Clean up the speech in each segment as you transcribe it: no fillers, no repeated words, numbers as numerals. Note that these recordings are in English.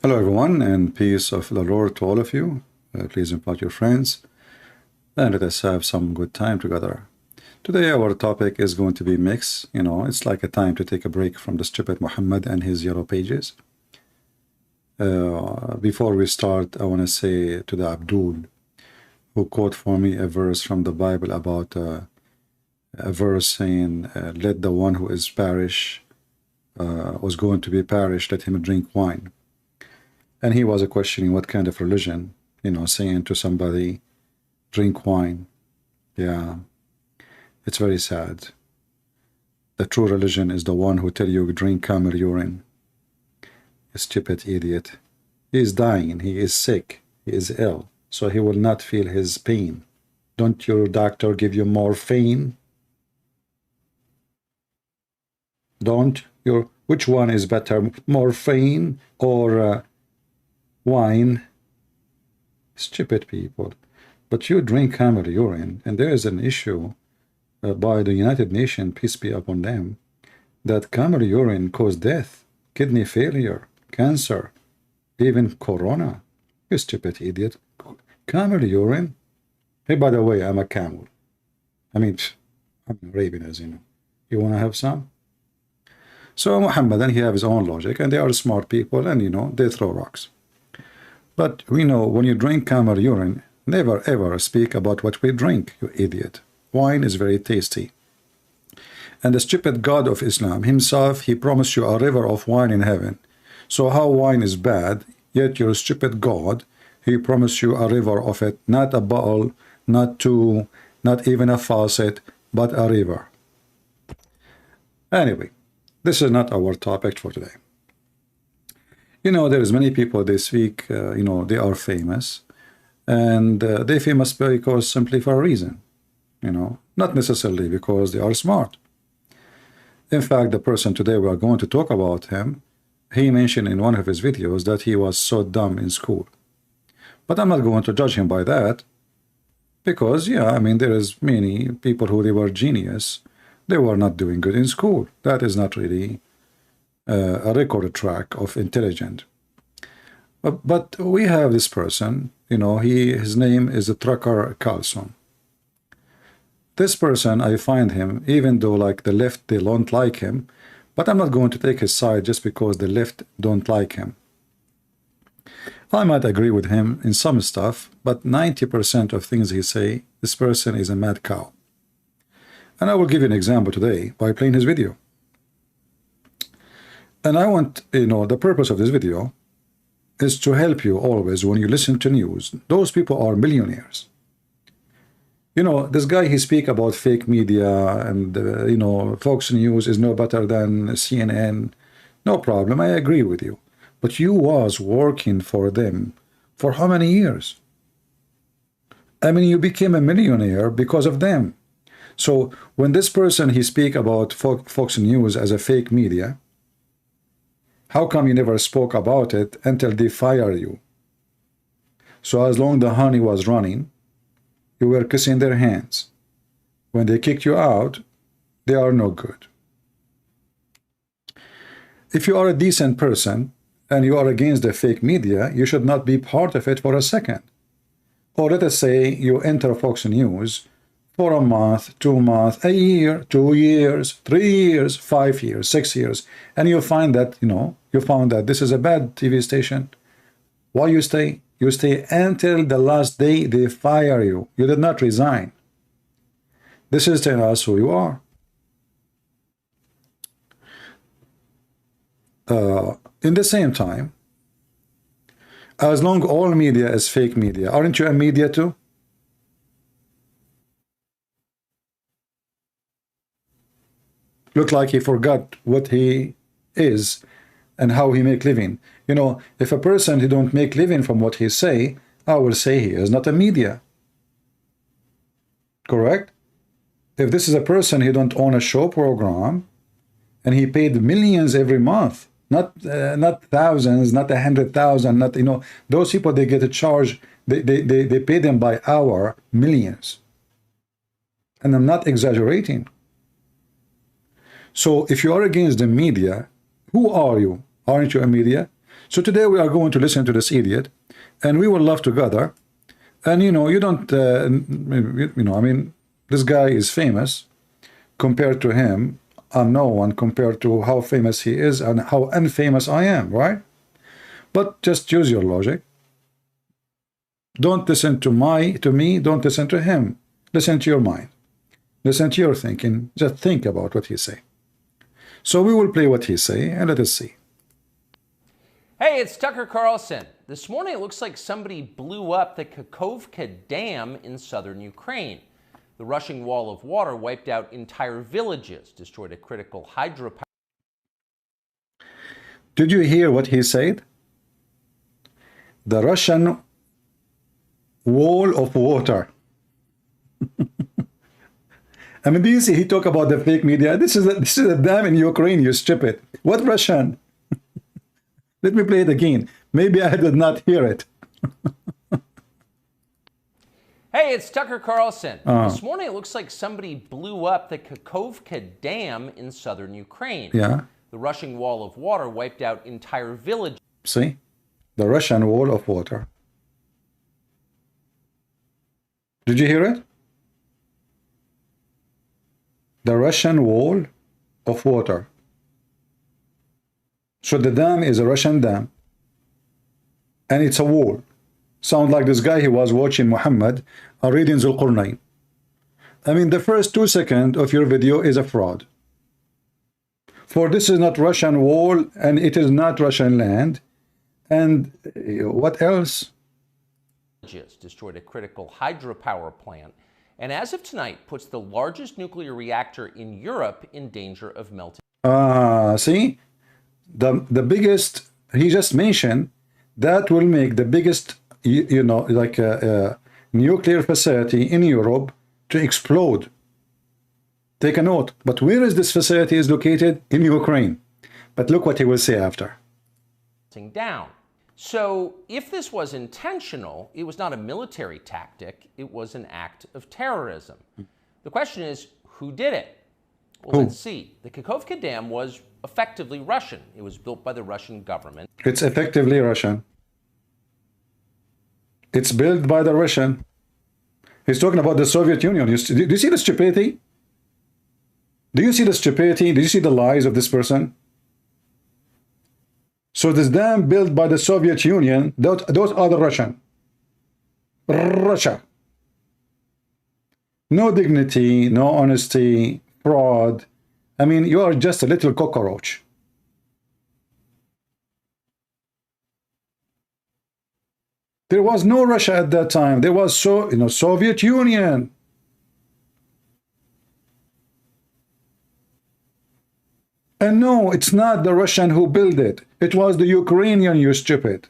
Hello everyone, and peace of the Lord to all of you. Please invite your friends and let us have some good time together. Today our topic is going to be mix. It's like a time to take a break from the stupid Muhammad and his yellow pages. Before we start, I want to say to the Abdul, who quote for me a verse from the Bible about a verse saying, let the one who is perish, was going to be perished, let him drink wine. And he was questioning what kind of religion, saying to somebody, drink wine. Yeah, it's very sad. The true religion is the one who tell you drink camel urine. A stupid idiot. He is dying, he is sick, he is ill, so he will not feel his pain. Don't your doctor give you morphine? Which one is better, morphine or wine? Stupid people. But you drink camel urine, and there is an issue by the United Nations, peace be upon them, that camel urine causes death, kidney failure, cancer, even corona. You stupid idiot. Camel urine? Hey, by the way, I'm a camel. I'm Arabian, as you know. You want to have some? So Muhammad, and he have his own logic, and they are smart people, and they throw rocks. But we know when you drink camel urine, never ever speak about what we drink, you idiot. Wine is very tasty. And the stupid God of Islam himself, he promised you a river of wine in heaven. So how wine is bad, yet your stupid God, he promised you a river of it, not a bottle, not two, not even a faucet, but a river. Anyway, this is not our topic for today. There is many people, they speak, they are famous, and they famous because simply for a reason, not necessarily because they are smart. In fact, the person today we are going to talk about him, he mentioned in one of his videos that he was so dumb in school. But I'm not going to judge him by that, because, there is many people who they were genius, they were not doing good in school. That is not really a record track of intelligence. But we have this person, his name is Tucker Carlson. This person, I find him, even though like the left, they don't like him, but I'm not going to take his side just because the left don't like him. I might agree with him in some stuff, but 90% of things he say, this person is a mad cow. And I will give you an example today by playing his video. And I want, the purpose of this video is to help you always when you listen to news. Those people are millionaires. This guy, he speak about fake media and, Fox News is no better than CNN. No problem, I agree with you. But you was working for them for how many years? You became a millionaire because of them. So when this person, he speak about Fox News as a fake media, how come you never spoke about it until they fire you? So as long the honey was running, you were kissing their hands. When they kicked you out, they are no good. If you are a decent person and you are against the fake media, you should not be part of it for a second. Or let us say you enter Fox News for a month, 2 months, a year, 2 years, 3 years, 5 years, 6 years, and you find that, you found that this is a bad TV station. Why you stay? You stay until the last day they fire you. You did not resign. This is telling us who you are. In the same time, as long all media is fake media, aren't you a media too? Look like he forgot what he is and how he make living. If a person who don't make living from what he say, I will say he is not a media. Correct? If this is a person who don't own a show program and he paid millions every month, not thousands, not 100,000, not those people, they get a charge, they pay them by hour, millions. And I'm not exaggerating. So if you are against the media, who are you? Aren't you a media? So today we are going to listen to this idiot, and we will laugh together. And you know, you don't, you know, I mean, this guy is famous. Compared to him, I'm no one compared to how famous he is and how unfamous I am, right? But just use your logic. Don't listen to me, don't listen to him. Listen to your mind. Listen to your thinking. Just think about what he say. So we will play what he say and let us see. Hey, it's Tucker Carlson. This morning it looks like somebody blew up the Kakhovka Dam in southern Ukraine. The rushing wall of water wiped out entire villages, destroyed a critical hydropower. Did you hear what he said? The Russian wall of water. I mean, do you see he talk about the fake media? This is a dam in Ukraine, you stupid. What Russian? Let me play it again. Maybe I did not hear it. Hey, it's Tucker Carlson. This morning it looks like somebody blew up the Kakhovka Dam in southern Ukraine. Yeah. The rushing wall of water wiped out entire villages. See? The Russian wall of water. Did you hear it? The Russian wall of water. So the dam is a Russian dam. And it's a wall. Sound like this guy, he was watching Muhammad reading the Qur'an. I mean, the first 2 seconds of your video is a fraud. For this is not Russian wall, and it is not Russian land. And what else? Destroyed a critical hydropower plant, and as of tonight, puts the largest nuclear reactor in Europe in danger of melting. See? The biggest, he just mentioned, that will make the biggest, you know, like a nuclear facility in Europe to explode. Take a note. But where is this facility is located? In Ukraine. But look what he will say after. Down. So if this was intentional, it was not a military tactic, it was an act of terrorism. The question is, who did it? Well, let's see. The Kakhovka Dam was effectively Russian. It was built by the Russian government. It's effectively Russian. It's built by the Russian. He's talking about the Soviet Union. Do you see the stupidity? Do you see the stupidity? Do you see the lies of this person? So this dam built by the Soviet Union, those are the Russian. Russia. No dignity, no honesty, fraud. I mean, you are just a little cockroach. There was no Russia at that time. There was Soviet Union. And no, it's not the Russian who built it. It was the Ukrainian, you stupid.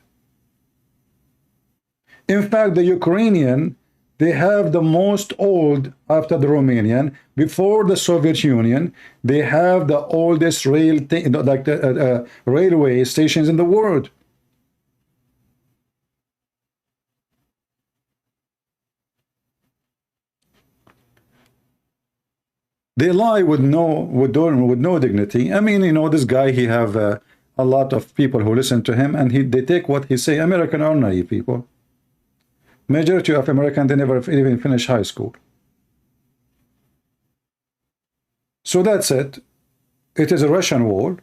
In fact, the Ukrainian, they have the most old after the Romanian. Before the Soviet Union, they have the oldest railway stations in the world. They lie with no dignity. I mean, you know, this guy, he have a lot of people who listen to him, and they take what he say. American are naive people. Majority of Americans, they never even finish high school. So that's it. It is a Russian wall.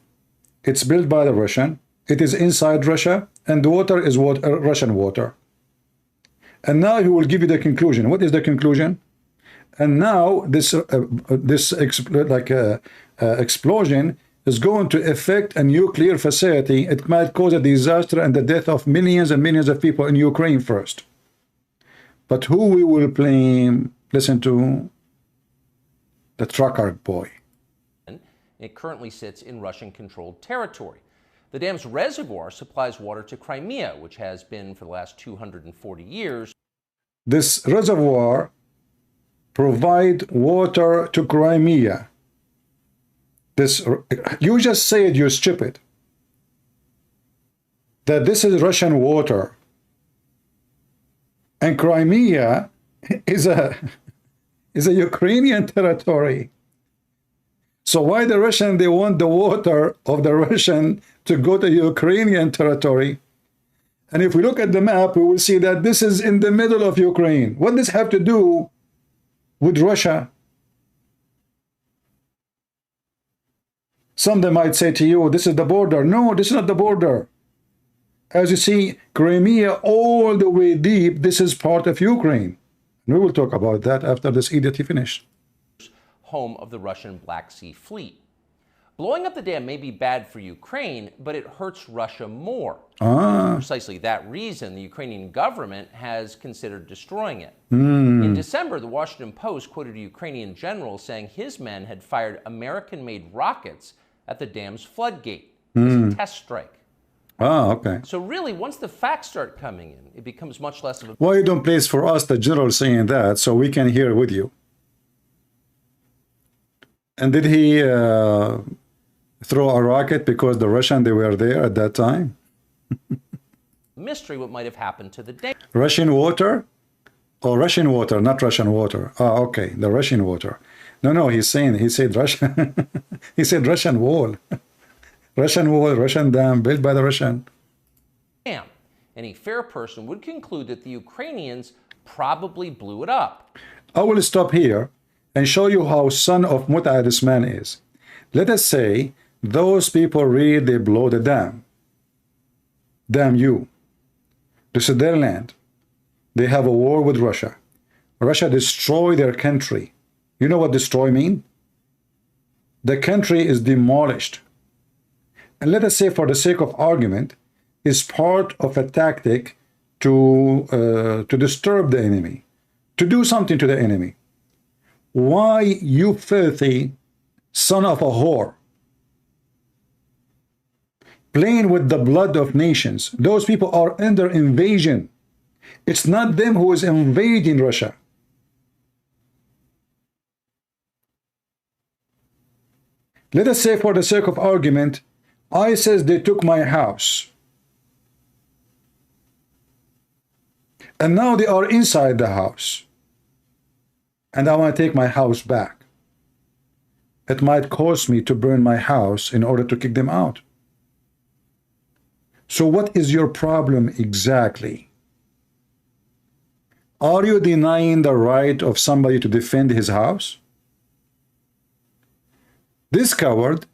It's built by the Russian. It is inside Russia, and the water is Russian water. And now he will give you the conclusion. What is the conclusion? And now this explosion is going to affect a nuclear facility. It might cause a disaster and the death of millions and millions of people in Ukraine first. But who we will blame? Listen to the trucker boy. It currently sits in Russian-controlled territory. The dam's reservoir supplies water to Crimea, which has been for the last 240 years. This reservoir provide water to Crimea. You just said, you stupid, that this is Russian water, and Crimea is a Ukrainian territory. So why the Russian, they want the water of the Russian to go to Ukrainian territory? And if we look at the map, we will see that this is in the middle of Ukraine. What does this have to do with Russia? Some of them might say to you, this is the border. No, this is not the border. As you see, Crimea all the way deep, this is part of Ukraine. And we will talk about that after this edict is finished. Home of the Russian Black Sea Fleet. Blowing up the dam may be bad for Ukraine, but it hurts Russia more. For precisely that reason, the Ukrainian government has considered destroying it. In December, the Washington Post quoted a Ukrainian general saying his men had fired American-made rockets at the dam's floodgate as a test strike. Okay. So really, once the facts start coming in, it becomes much less of a... Why you don't place for us the general saying that so we can hear with you? And did he throw a rocket because the Russian, they were there at that time? mystery what might have happened to the dam. Russian water? Oh, Russian water, not Russian water. Okay, the Russian water. No, he said Russian. He said Russian wall. Russian wall, Russian dam, built by the Russian. Any fair person would conclude that the Ukrainians probably blew it up. I will stop here and show you how son of Muta this man is. Let us say those people really, they blow the dam. Damn you. This is their land. They have a war with Russia. Russia destroy their country. You know what destroy mean? The country is demolished. And let us say, for the sake of argument, is part of a tactic to disturb the enemy, to do something to the enemy. Why, you filthy son of a whore, playing with the blood of nations? Those people are under invasion. It's not them who is invading Russia. Let us say, for the sake of argument, ISIS, they took my house. And now they are inside the house. And I want to take my house back. It might cost me to burn my house in order to kick them out. So what is your problem exactly? Are you denying the right of somebody to defend his house? This coward,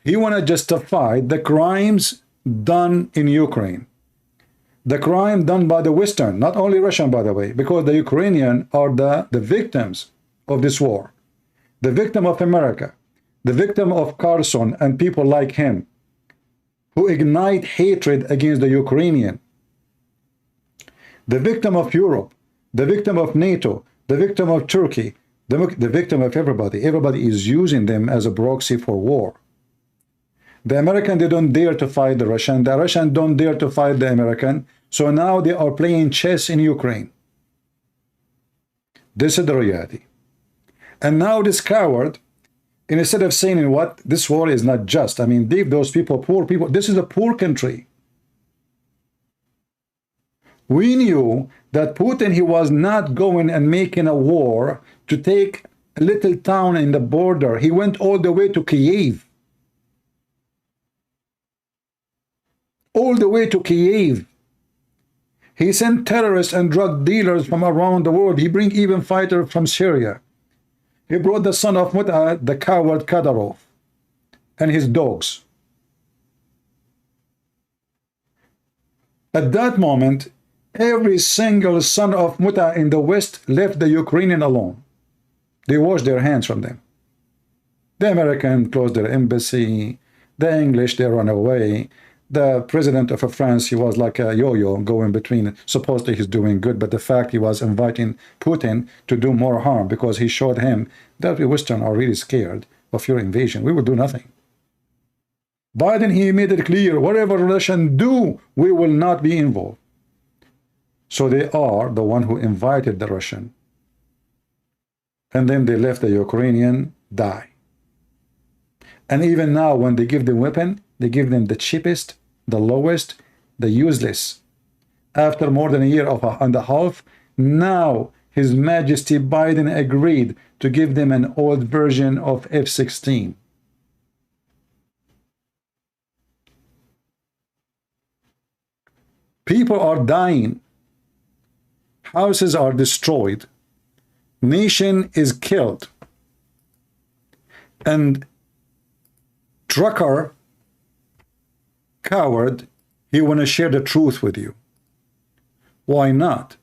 he want to justify the crimes done in Ukraine. The crime done by the Western, not only Russian, by the way, because the Ukrainian are the victims of this war. The victim of America, the victim of Carlson and people like him, who ignite hatred against the Ukrainian. The victim of Europe, the victim of NATO, the victim of Turkey, the victim of everybody. Everybody is using them as a proxy for war. The American, they don't dare to fight the Russian. The Russian don't dare to fight the American. So now they are playing chess in Ukraine. This is the reality. And now this coward, instead of saying what, this war is not just. I mean, those people, poor people, this is a poor country. We knew that Putin, he was not going and making a war to take a little town in the border. He went all the way to Kiev. All the way to Kiev. He sent terrorists and drug dealers from around the world. He bring even fighters from Syria. He brought the son of Muta, the coward Kadyrov, and his dogs. At that moment, every single son of Muta in the West left the Ukrainian alone. They washed their hands from them. The American closed their embassy. The English, they ran away. The president of France, he was like a yo-yo going between. Supposedly he's doing good, but the fact he was inviting Putin to do more harm because he showed him that we Western are really scared of your invasion. We will do nothing. Biden, he made it clear, whatever Russians do, we will not be involved. So they are the one who invited the Russian. And then they left the Ukrainian die. And even now, when they give them weapon, they give them the cheapest, the lowest, the useless. After more than a year and a half, now His Majesty Biden agreed to give them an old version of F-16. People are dying. Houses are destroyed. Nation is killed. And Tucker, coward, he want to share the truth with you. Why not?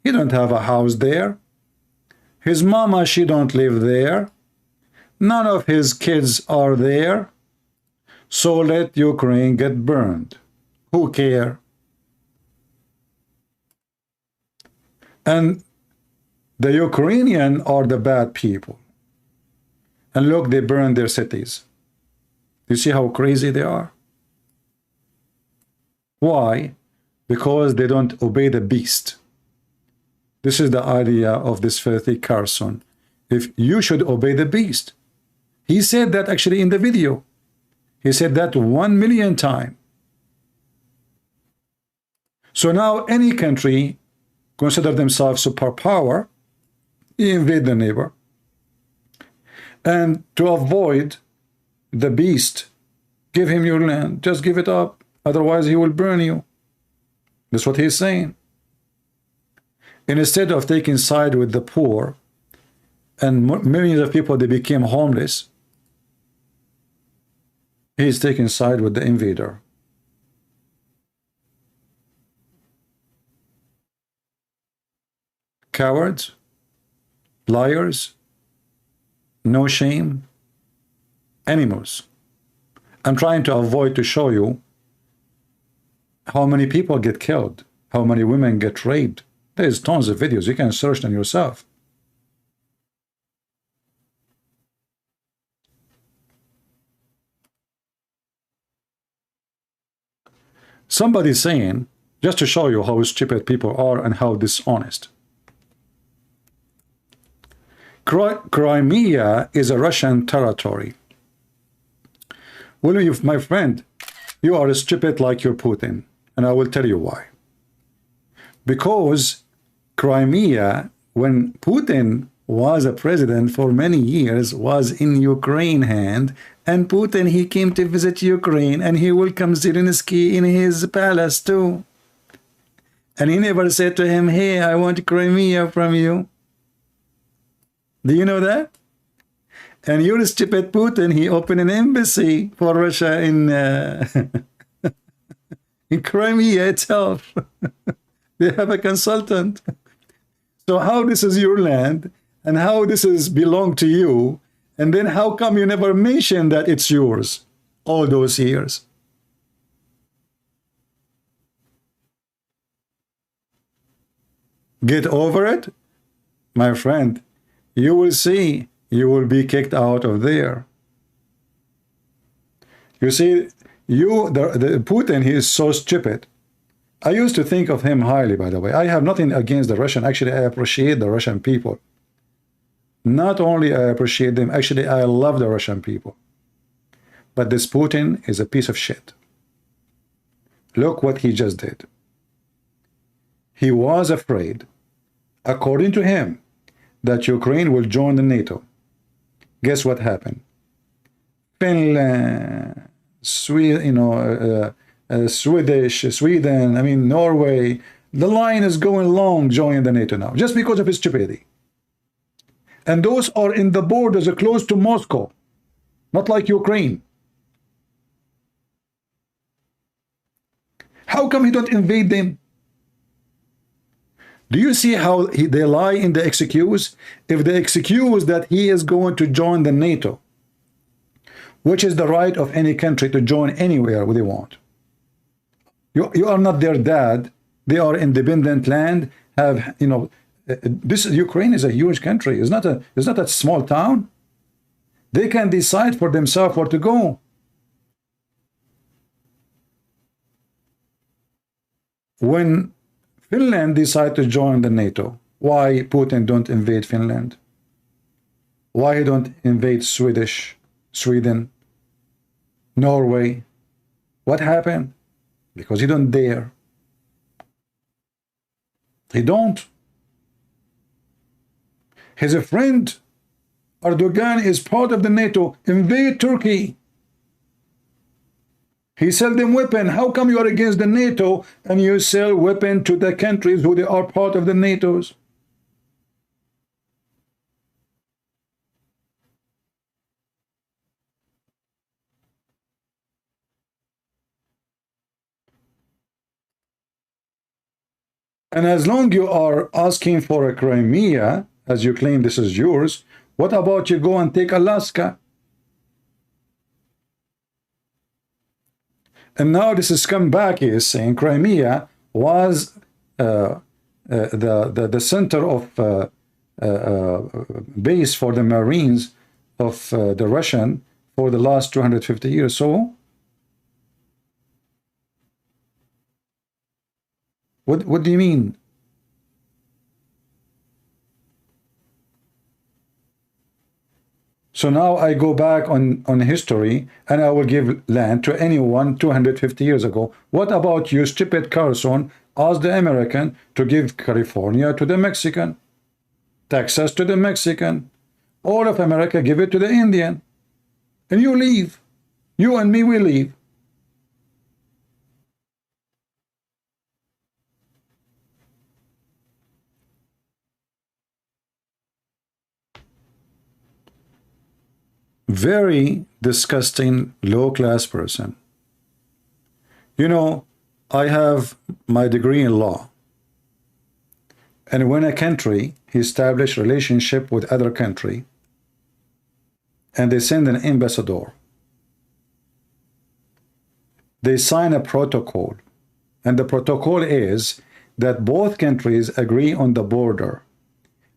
He don't have a house there. His mama, she don't live there. None of his kids are there. So let Ukraine get burned. Who care? And the Ukrainian are the bad people. And look, they burn their cities. You see how crazy they are? Why? Because they don't obey the beast. This is the idea of this filthy Carlson. If you should obey the beast. He said that actually in the video. He said that 1 million times. So now any country consider themselves superpower, invade the neighbor. And to avoid the beast, give him your land. Just give it up. Otherwise he will burn you. That's what he's saying. And instead of taking side with the poor, and millions of people, they became homeless, he's taking side with the invader. Cowards, liars, no shame, animals. I'm trying to avoid to show you how many people get killed, how many women get raped. There's tons of videos. You can search them yourself. Somebody's saying, just to show you how stupid people are and how dishonest. Crimea is a Russian territory. Well, my friend, you are stupid like your Putin, and I will tell you why. Because Crimea, when Putin was a president for many years, was in Ukraine hand, and Putin, he came to visit Ukraine, and he welcomed Zelensky in his palace too. And he never said to him, hey, I want Crimea from you. Do you know that? And your stupid Putin, he opened an embassy for Russia in in Crimea itself. They have a consultant. So how this is your land, and how this is belong to you, and then how come you never mentioned that it's yours all those years? Get over it, my friend. You will see, you will be kicked out of there. You see, the Putin, he is so stupid. I used to think of him highly, by the way. I have nothing against the Russian. Actually, I appreciate the Russian people. Not only I appreciate them, actually, I love the Russian people. But this Putin is a piece of shit. Look what he just did. He was afraid, according to him, that Ukraine will join the NATO. Guess what happened? Finland, Sweden, Sweden, I mean, Norway. The line is going long joining the NATO now, just because of his stupidity. And those are in the borders close to Moscow, not like Ukraine. How come he don't invade them? Do you see how they lie in the excuse? If they excuse that he is going to join the NATO, which is the right of any country to join anywhere they want. You are not their dad. They are independent land. Have, you know, this Ukraine is a huge country. It's not a small town. They can decide for themselves where to go. When Finland decide to join the NATO, why Putin don't invade Finland? Why he don't invade Sweden, Norway? What happened? Because he don't dare. He don't. His friend Erdogan is part of the NATO. Invade Turkey. He sell them weapon. How come you are against the NATO and you sell weapon to the countries who they are part of the NATO's? And as long you are asking for a Crimea, as you claim this is yours, what about you go and take Alaska? And now this is come back, he is saying Crimea was the center of base for the Marines of the Russian for the last 250 years. So what do you mean? So now I go back on history and I will give land to anyone 250 years ago. What about you, stupid Carlson, ask the American to give California to the Mexican, Texas to the Mexican, all of America give it to the Indian, and you leave. You and me, we leave. Very disgusting, low-class person. You know, I have my degree in law. And when a country establish relationship with other country, and they send an ambassador, they sign a protocol. And the protocol is that both countries agree on the border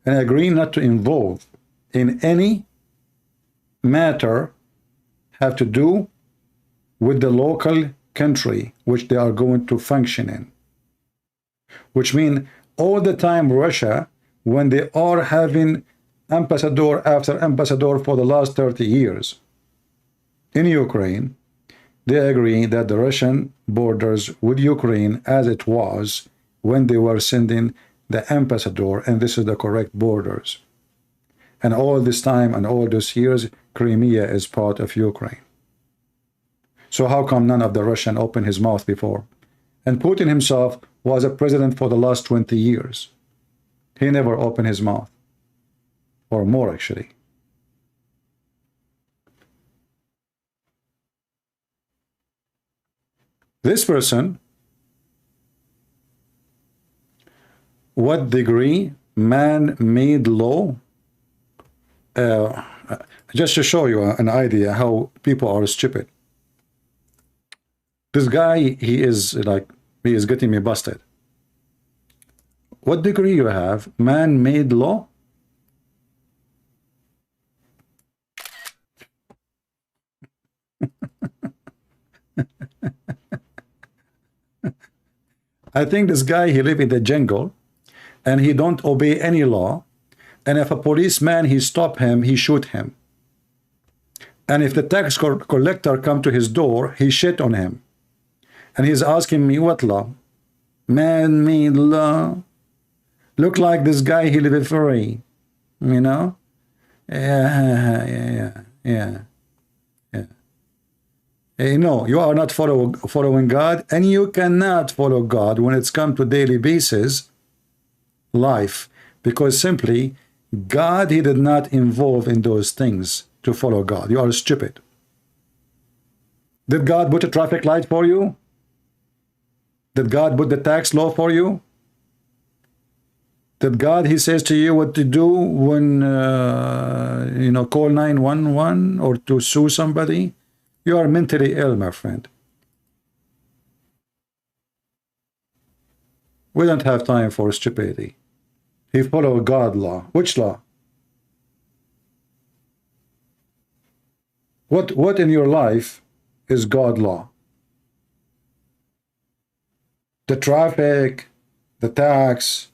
and agree not to involve in any matter have to do with the local country which they are going to function in. Which means all the time Russia, when they are having ambassador after ambassador for the last 30 years in Ukraine, they agree that the Russian borders with Ukraine as it was when they were sending the ambassador, and this is the correct borders. And all this time and all those years, Crimea is part of Ukraine. So how come none of the Russian opened his mouth before? And Putin himself was a president for the last 20 years. He never opened his mouth. Or more, actually. This person, what degree? Man-made law? Just to show you an idea how people are stupid. This guy, he is getting me busted. What degree you have? Man-made law? I think this guy, he live in the jungle and he don't obey any law. And if a policeman, he stop him, he shoot him. And if the tax collector come to his door, he shit on him. And he's asking me, what law? Man-made law. Look like this guy, he live free. You know? Yeah. No, you are not following God, and you cannot follow God when it's come to daily basis life, because simply God, he did not involve in those things to follow God. You are stupid. Did God put a traffic light for you? Did God put the tax law for you? Did God, he says to you what to do when, call 911 or to sue somebody? You are mentally ill, my friend. We don't have time for stupidity. He followed God law. Which law? What in your life is God law? The traffic, the tax,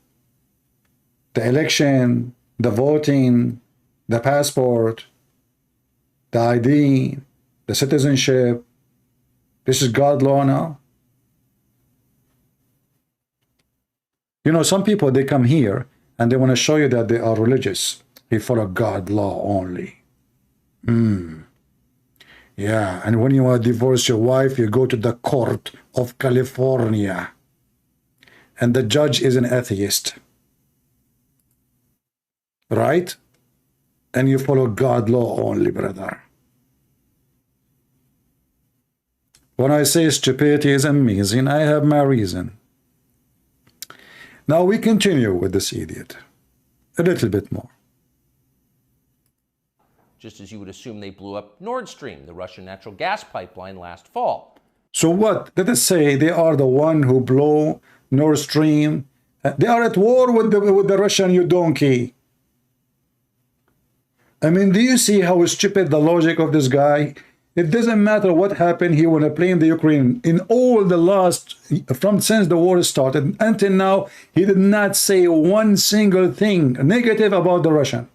the election, the voting, the passport, the ID, the citizenship. This is God law now. You know, some people, they come here and they want to show you that they are religious. They follow God law only. Yeah, and when you want to divorce your wife, you go to the court of California. And the judge is an atheist. Right? And you follow God law only, brother. When I say stupidity is amazing, I have my reason. Now we continue with this idiot a little bit more. Just as you would assume they blew up Nord Stream, the Russian natural gas pipeline, last fall. So what? Let us say they are the one who blow Nord Stream. They are at war with the Russian, you donkey. I mean, do you see how stupid the logic of this guy? It doesn't matter what happened. He wanna blame the Ukraine. In all the last, since the war started until now, he did not say one single thing negative about the Russian.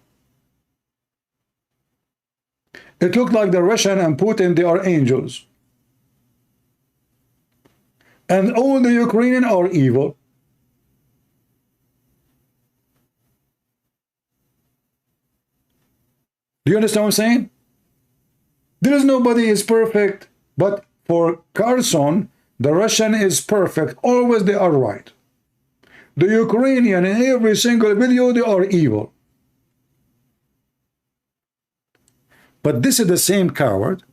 It looked like the Russian and Putin, they are angels. And all the Ukrainians are evil. Do you understand what I'm saying? There is nobody is perfect, but for Carlson, the Russian is perfect. Always they are right. The Ukrainian in every single video, they are evil. But this is the same coward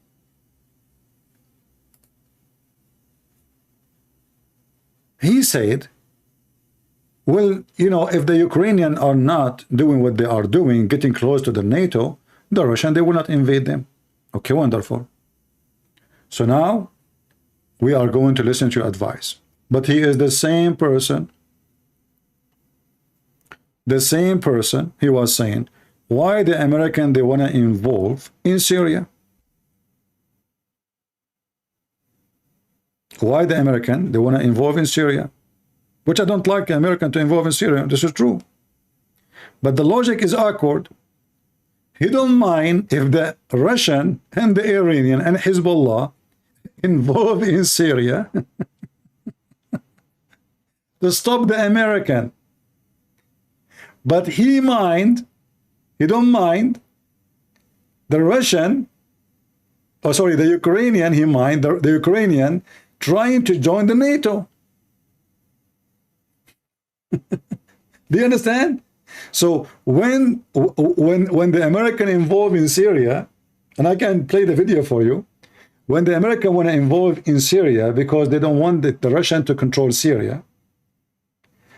he said, well, you know, if the Ukrainians are not doing what they are doing, getting close to the NATO, the Russian, they will not invade them. Okay, wonderful. So now we are going to listen to your advice. But he is the same person. The same person, he was saying, why the American, they want to involve in Syria? Why the American, they want to involve in Syria? Which I don't like the American to involve in Syria. This is true. But the logic is awkward. He don't mind if the Russian and the Iranian and Hezbollah involved in Syria to stop the American. But he don't mind the Russian, oh sorry, the Ukrainian, he mind the Ukrainian trying to join the NATO. Do you understand? So when the American involved in Syria, and I can play the video for you, when the American want to involve in Syria because they don't want the Russian to control Syria,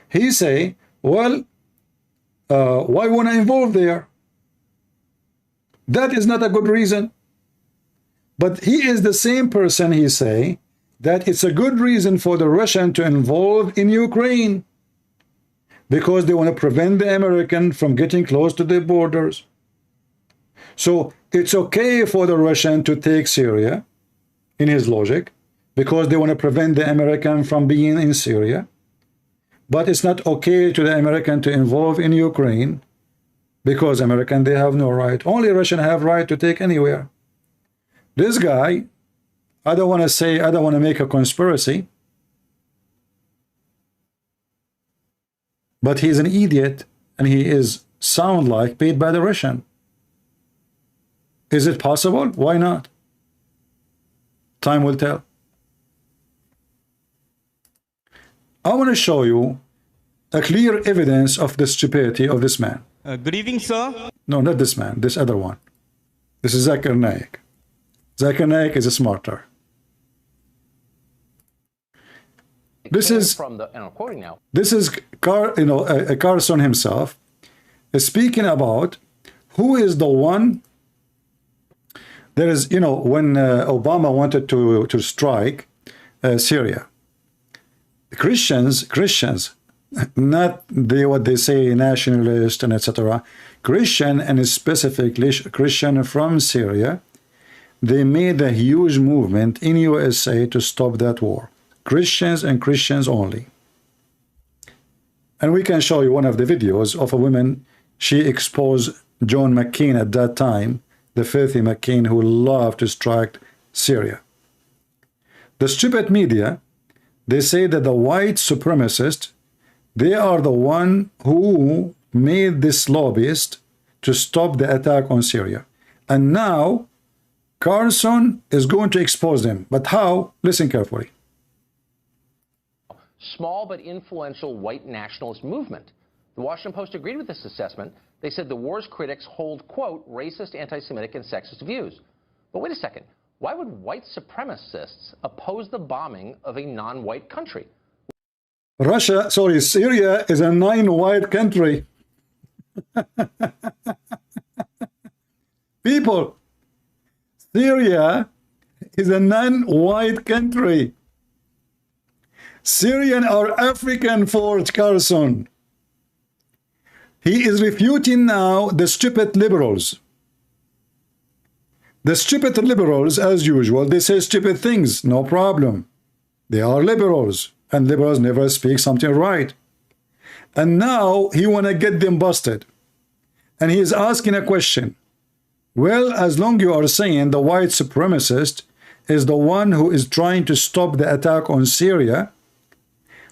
he say, well, why want to involve there? That is not a good reason. But he is the same person, he say, that it's a good reason for the Russian to involve in Ukraine because they want to prevent the American from getting close to their borders. So it's okay for the Russian to take Syria, in his logic, because they want to prevent the American from being in Syria. But it's not okay to the American to involve in Ukraine because American, they have no right. Only Russian have right to take anywhere. This guy, I don't want to make a conspiracy, but he's an idiot and he is sound like paid by the Russian. Is it possible? Why not? Time will tell. I want to show you a clear evidence of the stupidity of this man. Good evening, sir. No, not this man, this other one. This is Zakir Naik. Zakir Naik is smarter. This is from the, and I'm quoting now. This is Carlson himself is speaking about who is the one. There is, when Obama wanted to strike Syria, Christians, not what they say nationalist and etc. Christian, and specifically Christian from Syria, they made a huge movement in USA to stop that war. Christians and Christians only. And we can show you one of the videos of a woman. She exposed John McCain at that time, the filthy McCain who loved to strike Syria. The stupid media, they say that the white supremacists, they are the one who made this lobbyist to stop the attack on Syria. And now Carlson is going to expose them. But how? Listen carefully. Small but influential white nationalist movement. The Washington Post agreed with this assessment. They said the war's critics hold, quote, racist, anti-Semitic, and sexist views. But wait a second. Why would white supremacists oppose the bombing of a non-white country? Syria is a non-white country. People, Syria is a non-white country. Syrian or African for Carlson. He is refuting now the stupid liberals. The stupid liberals, as usual, they say stupid things, no problem. They are liberals, and liberals never speak something right. And now he want to get them busted. And he is asking a question. Well, as long you are saying the white supremacist is the one who is trying to stop the attack on Syria,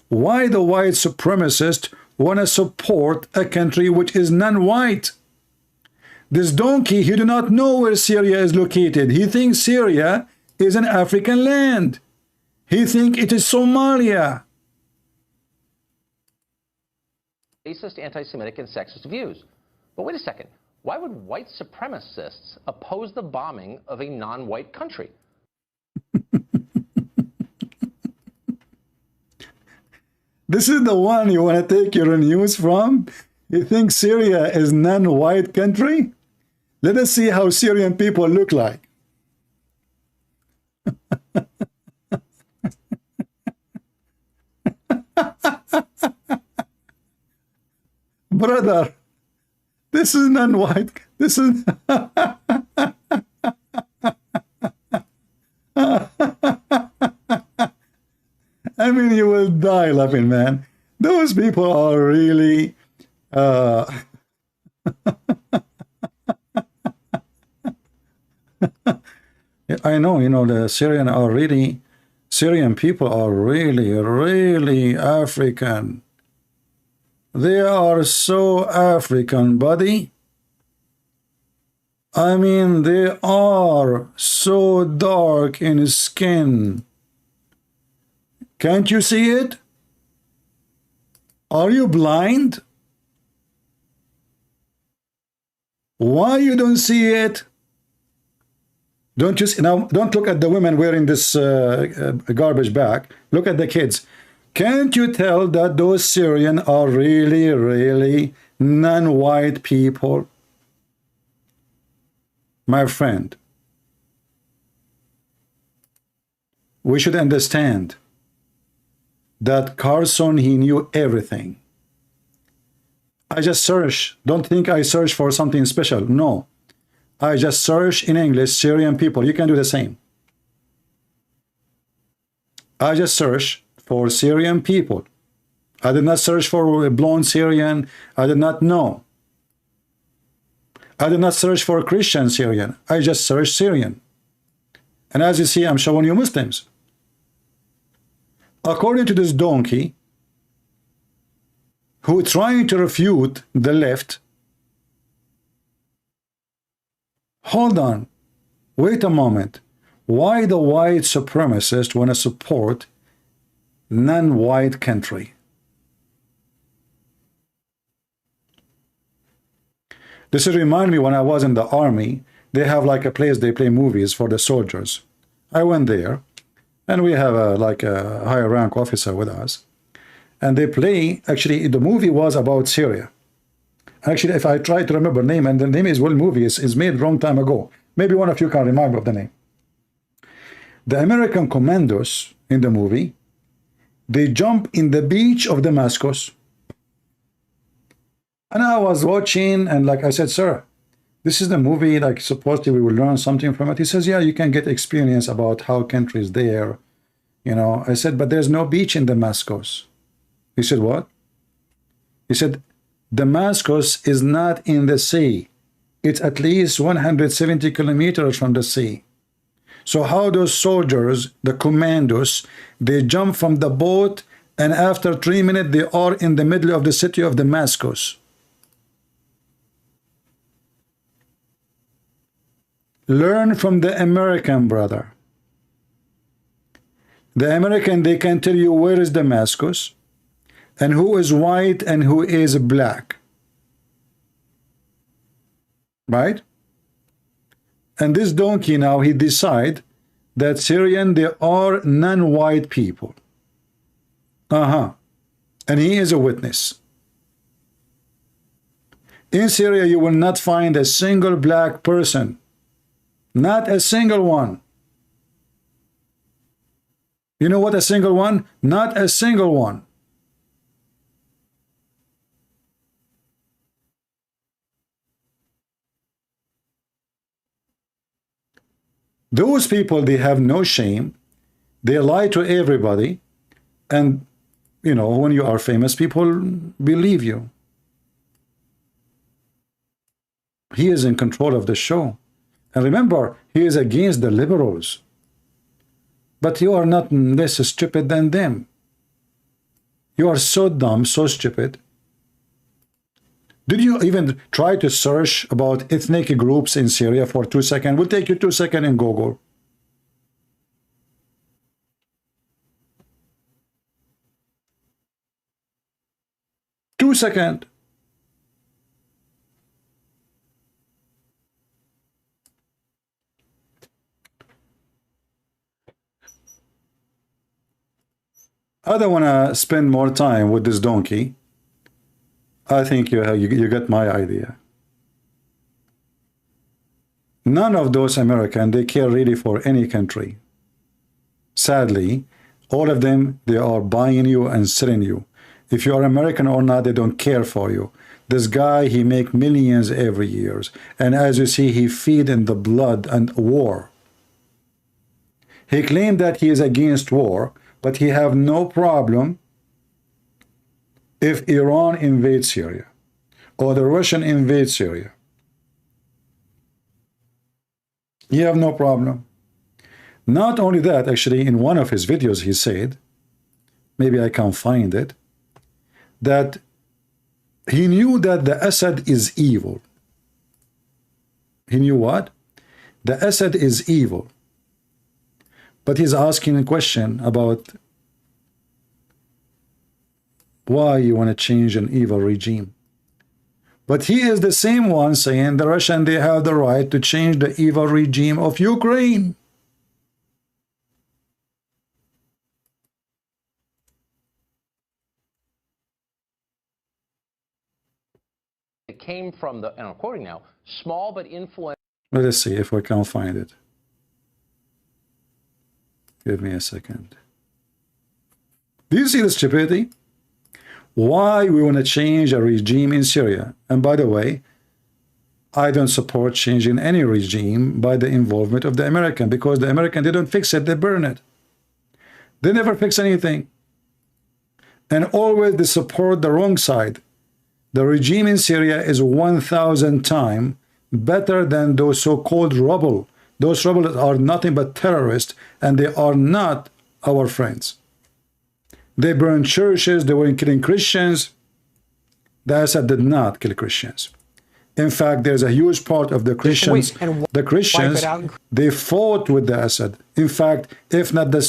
why the white supremacist want to support a country which is non-white? This donkey, he do not know where Syria is located. He thinks Syria is an African land. He thinks it is Somalia. Racist, anti-Semitic, and sexist views. But wait a second. Why would white supremacists oppose the bombing of a non-white country? This is the one you want to take your news from? You think Syria is non-white country? Let us see how Syrian people look like. Brother, this is non-white. This is... I mean, you will die laughing, man. Those people are really... I know, you know, the Syrian people are really African. They are so African, buddy. I mean, they are so dark in skin. Can't you see it? Are you blind? Why you don't see it? Don't you see? Now, don't look at the women wearing this garbage bag. Look at the kids. Can't you tell that those Syrians are really non-white people? My friend, we should understand that Carlson, he knew everything. I just search. Don't think I search for something special. No. I just search in English Syrian people. You can do the same. I just search for Syrian people. I did not search for a blonde Syrian. I did not know. I did not search for a Christian Syrian. I just searched Syrian. And as you see, I'm showing you Muslims. According to this donkey, who is trying to refute the left, hold on, wait a moment. Why the white supremacists want to support non-white country? This remind me when I was in the army, they have like a place they play movies for the soldiers. I went there, and we have like a higher rank officer with us. And they play, actually, the movie was about Syria. Actually, if I try to remember the name, and the name is, well, movie is made a long time ago. Maybe one of you can remind me of the name. The American commandos in the movie, they jump in the beach of Damascus. And I was watching, and like I said, sir, this is the movie, like supposedly we will learn something from it. He says, yeah, you can get experience about how countries there, you know. I said, but there's no beach in Damascus. He said, what? He said, Damascus is not in the sea. It's at least 170 kilometers from the sea. So how those soldiers, the commandos, they jump from the boat, and after 3 minutes, they are in the middle of the city of Damascus. Learn from the American, brother. The American, they can tell you where is Damascus and who is white and who is black. Right? And this donkey now, he decide that Syrian, they are non-white people. And he is a witness. In Syria, you will not find a single black person. Not a single one. You know what a single one? Not a single one. Those people, they have no shame. They lie to everybody. And, you know, when you are famous, people believe you. He is in control of the show. And remember, he is against the liberals. But you are not less stupid than them. You are so dumb, so stupid. Did you even try to search about ethnic groups in Syria for 2 seconds? Will take you 2 seconds in Google. Two seconds. I don't want to spend more time with this donkey. I think you get my idea. None of those Americans, they care really for any country. Sadly, all of them, they are buying you and selling you. If you are American or not, they don't care for you. This guy, he make millions every year. And as you see, he feed in the blood and war. He claimed that he is against war, but he have no problem if Iran invades Syria or the Russian invade Syria. You have no problem. Not only that, actually, in one of his videos, he said, maybe I can find it, that he knew that the Assad is evil. He knew what? The Assad is evil. But he's asking a question about why you want to change an evil regime. But he is the same one saying the Russians, they have the right to change the evil regime of Ukraine. It came from the, and I'm quoting now, small but influential. Let us see if we can find it. Give me a second. Do you see the stupidity? Why we want to change a regime in Syria? And by the way, I don't support changing any regime by the involvement of the American, because the American, they don't fix it, they burn it. They never fix anything. And always they support the wrong side. The regime in Syria is 1,000 times better than those so-called rebels. Those rebels are nothing but terrorists, and they are not our friends. They burned churches, they were killing Christians. The Assad did not kill Christians. In fact, there's a huge part of the Christians, they fought with the Assad. In fact, if not the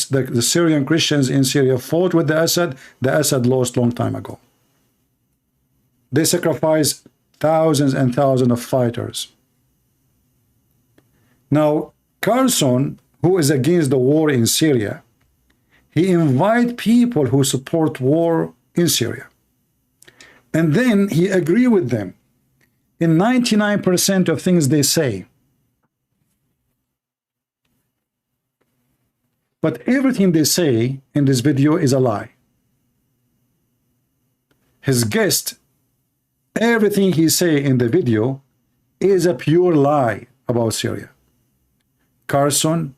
Syrian Christians in Syria fought with the Assad lost long time ago. They sacrificed thousands and thousands of fighters. Now, Carlson, who is against the war in Syria, he invites people who support war in Syria. And then he agrees with them in 99% of things they say. But everything they say in this video is a lie. His guest, everything he say in the video is a pure lie about Syria. Carlson,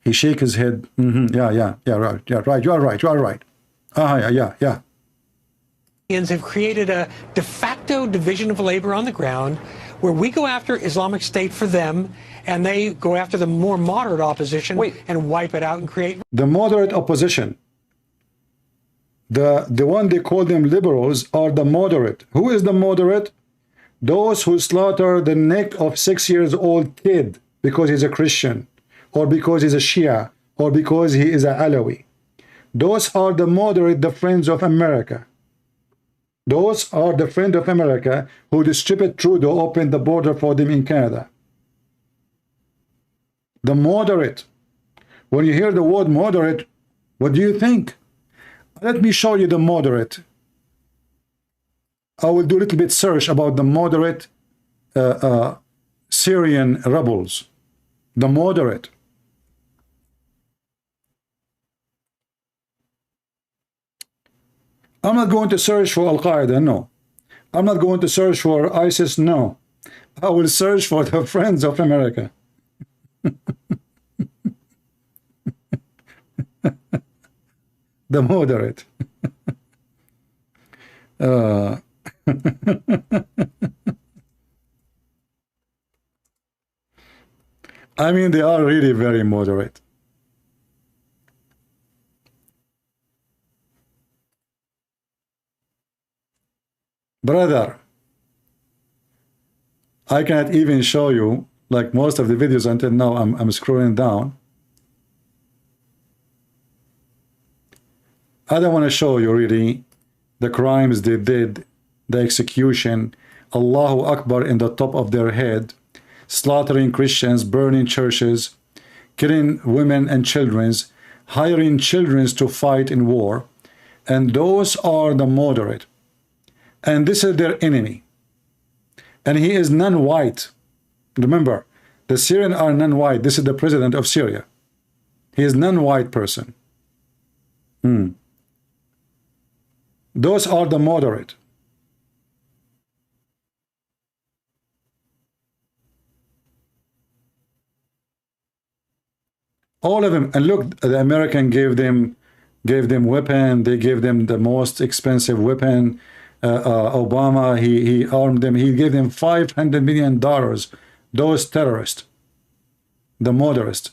he shake his head. Yeah, right. You are right. Yeah. Have created a de facto division of labor on the ground where we go after Islamic State for them and they go after the more moderate opposition and wipe it out and create the moderate opposition. The one they call them liberals are the moderate. Who is the moderate? Those who slaughter the neck of 6-year-old kid because he's a Christian, or because he's a Shia, or because he is a Alawi. Those are the moderate, the friends of America. Those are the friends of America who the stupid Trudeau opened the border for them in Canada. The moderate. When you hear the word moderate, what do you think? Let me show you the moderate. I will do a little bit search about the moderate Syrian rebels. The moderate. I'm not going to search for Al-Qaeda, no. I'm not going to search for ISIS, no. I will search for the friends of America. The moderate. I mean, they are really very moderate. Brother, I cannot even show you, like most of the videos until now, I'm scrolling down. I don't want to show you really the crimes they did, the execution, Allahu Akbar in the top of their head, slaughtering Christians, burning churches, killing women and children, hiring children to fight in war. And those are the moderate. And this is their enemy. And he is non-white. Remember, the Syrians are non-white. This is the president of Syria. He is non-white person. Those are the moderate. All of them. And look, the American gave them weapon. They gave them the most expensive weapon. Obama, he armed them. He gave them $500 million. Those terrorists, the moderates.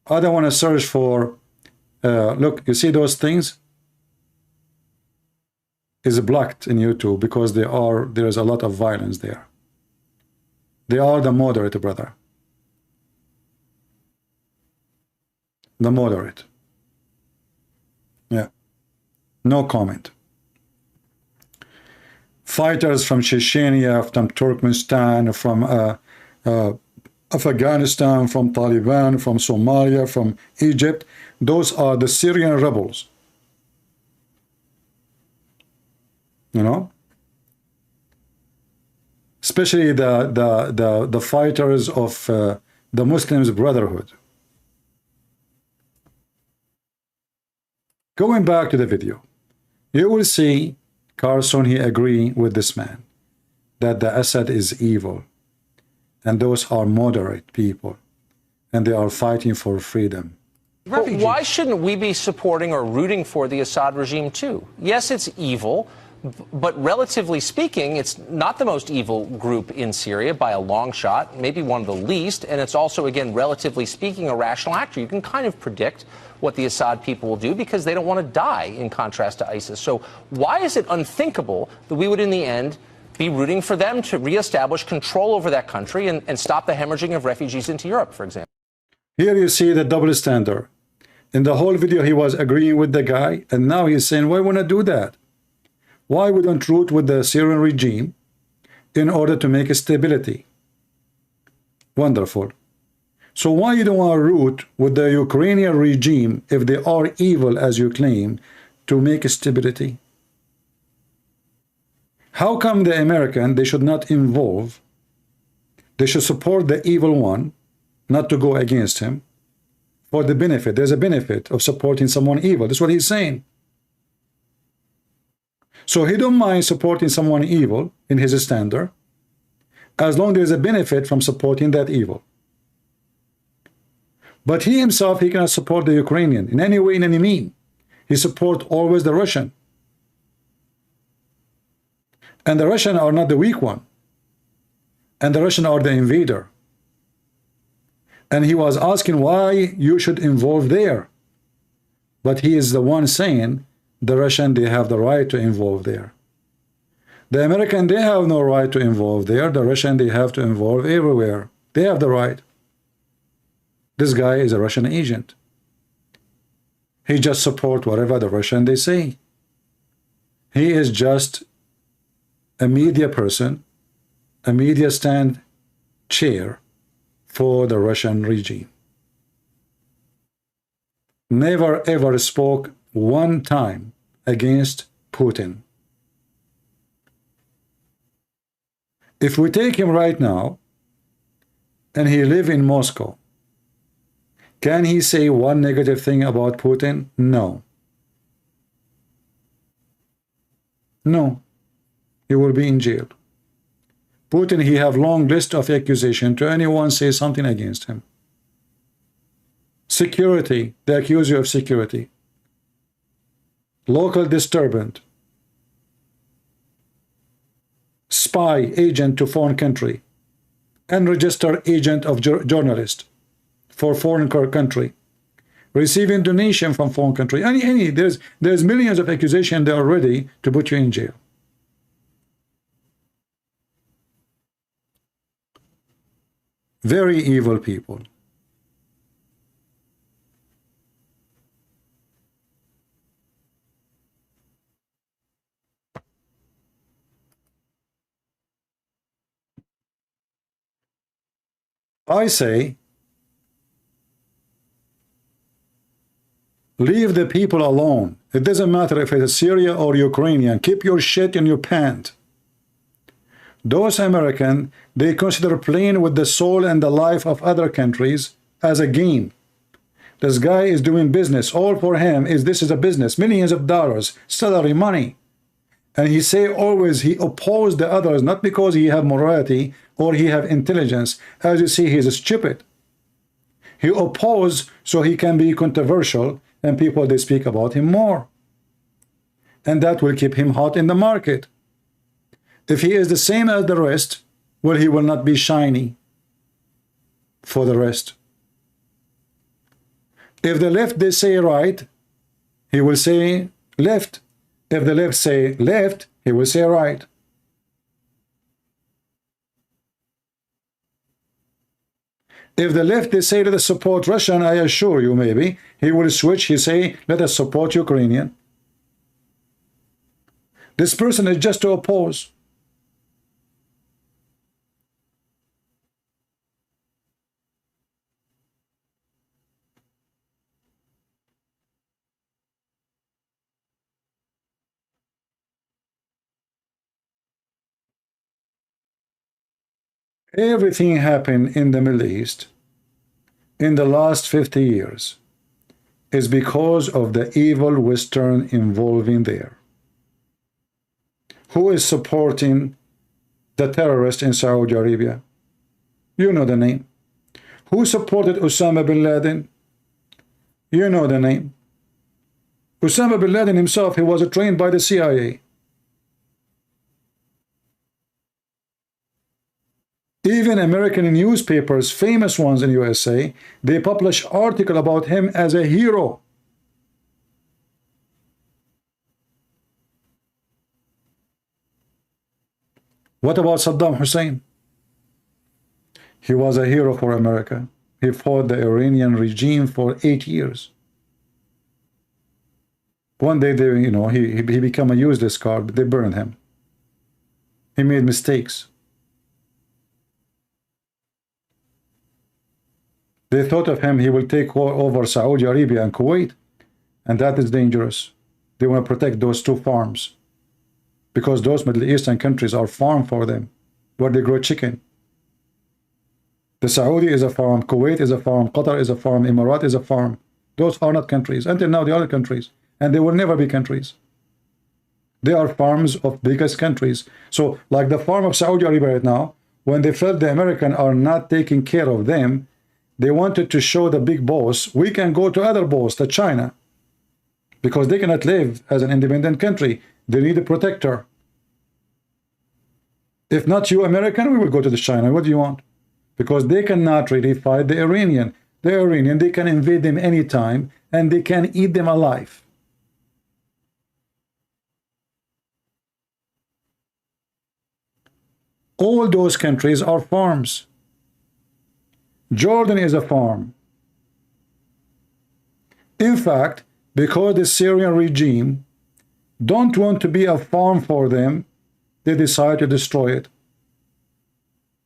I don't want to search for. Look, you see those things? Is blocked in YouTube because there is a lot of violence there. They are the moderate, brother. The moderate. Yeah. No comment. Fighters from Chechnya, from Turkmenistan, from Afghanistan, from Taliban, from Somalia, from Egypt. Those are the Syrian rebels. You know, especially the fighters of the Muslims Brotherhood. Going back to the video, you will see Carlson, he agree with this man that the Assad is evil, and those are moderate people, and they are fighting for freedom. But why shouldn't we be supporting or rooting for the Assad regime too? Yes, it's evil. But relatively speaking, it's not the most evil group in Syria by a long shot, maybe one of the least, and it's also, again, relatively speaking, a rational actor. You can kind of predict what the Assad people will do because they don't want to die, in contrast to ISIS. So why is it unthinkable that we would, in the end, be rooting for them to reestablish control over that country and stop the hemorrhaging of refugees into Europe, for example? Here you see the double standard. In the whole video, he was agreeing with the guy, and now he's saying, why want to do that? Why we don't root with the Syrian regime in order to make a stability? Wonderful. So why you don't want to root with the Ukrainian regime if they are evil as you claim to make a stability? How come the American, they should not involve, they should support the evil one, not to go against him for the benefit? There's a benefit of supporting someone evil. That's what he's saying. So he don't mind supporting someone evil in his standard, as long as there's a benefit from supporting that evil. But he himself, he cannot support the Ukrainian in any way, in any mean. He supports always the Russian. And the Russian are not the weak one. And the Russian are the invader. And he was asking why you should involve there. But he is the one saying, the Russian, they have the right to involve there. The American, they have no right to involve there. The Russian, they have to involve everywhere. They have the right. This guy is a Russian agent. He just supports whatever the Russian they say. He is just a media person, a media stand chair for the Russian regime. Never ever spoke one time against Putin. If we take him right now and he live in Moscow, can he say one negative thing about Putin? No. No. He will be in jail. Putin, he have long list of accusation to anyone say something against him. Security, they accuse you of security. Local disturbance. Spy agent to foreign country. Unregistered agent of journalist for foreign country. Receiving donation from foreign country. There's millions of accusations they are ready to put you in jail. Very evil people. I say, leave the people alone. It doesn't matter if it's Syria or Ukrainian. Keep your shit in your pants. Those Americans, they consider playing with the soul and the life of other countries as a game. This guy is doing business. All for him is this is a business. Millions of dollars, salary, money. And he say always he oppose the others, not because he have morality or he have intelligence. As you see, he's stupid. He oppose so he can be controversial and people they speak about him more. And that will keep him hot in the market. If he is the same as the rest, well, he will not be shiny for the rest. If the left they say right, he will say left. If the left say left, he will say right. If the left they say let us support Russian, I assure you maybe, he will switch, he say let us support Ukrainian. This person is just to oppose. Everything happened in the Middle East in the last 50 years is because of the evil Western involving there. Who is supporting the terrorists in Saudi Arabia? You know the name. Who supported Osama bin Laden? You know the name. Osama bin Laden himself, he was trained by the CIA. Even American newspapers, famous ones in USA, they publish article about him as a hero. What about Saddam Hussein? He was a hero for America. He fought the Iranian regime for 8 years. One day, they, he became a useless card. They burned him. He made mistakes. They thought of him, he will take over Saudi Arabia and Kuwait, and that is dangerous. They want to protect those two farms, because those Middle Eastern countries are farm for them, where they grow chicken. The Saudi is a farm, Kuwait is a farm, Qatar is a farm, Emirat is a farm. Those are not countries. Until now, they are countries, and they will never be countries. They are farms of biggest countries. So, like the farm of Saudi Arabia right now, when they felt the Americans are not taking care of them, they wanted to show the big boss, we can go to other boss, to China. Because they cannot live as an independent country. They need a protector. If not you, American, we will go to the China. What do you want? Because they cannot really fight the Iranian. The Iranian, they can invade them anytime, and they can eat them alive. All those countries are farms. Jordan is a farm. In fact, because the Syrian regime don't want to be a farm for them, they decide to destroy it.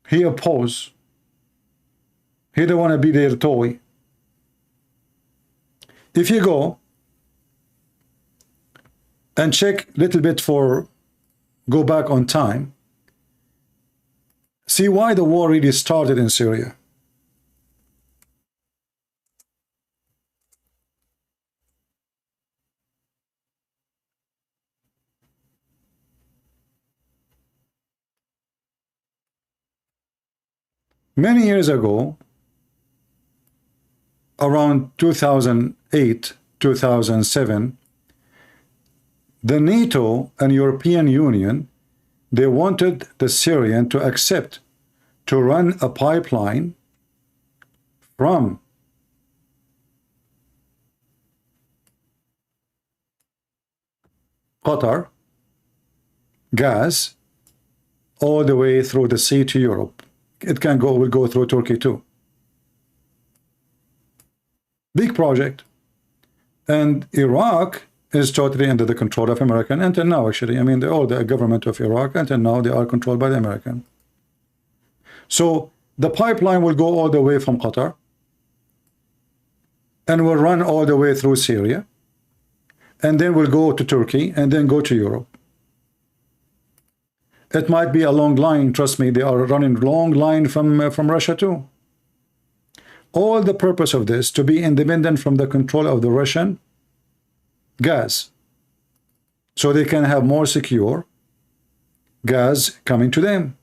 He opposes. He don't want to be their toy. If you go and check a little bit go back on time, see why the war really started in Syria. Many years ago, around 2008, 2007, the NATO and European Union, they wanted the Syrian to accept to run a pipeline from Qatar, gas, all the way through the sea to Europe. It will go through Turkey too. Big project. And Iraq is totally under the control of American until now, actually. I mean, the government of Iraq, until now, they are controlled by the American. So the pipeline will go all the way from Qatar and will run all the way through Syria, and then will go to Turkey and then go to Europe. It might be a long line. Trust me, they are running long line from Russia too. All the purpose of this to be independent from the control of the Russian gas, so they can have more secure gas coming to them.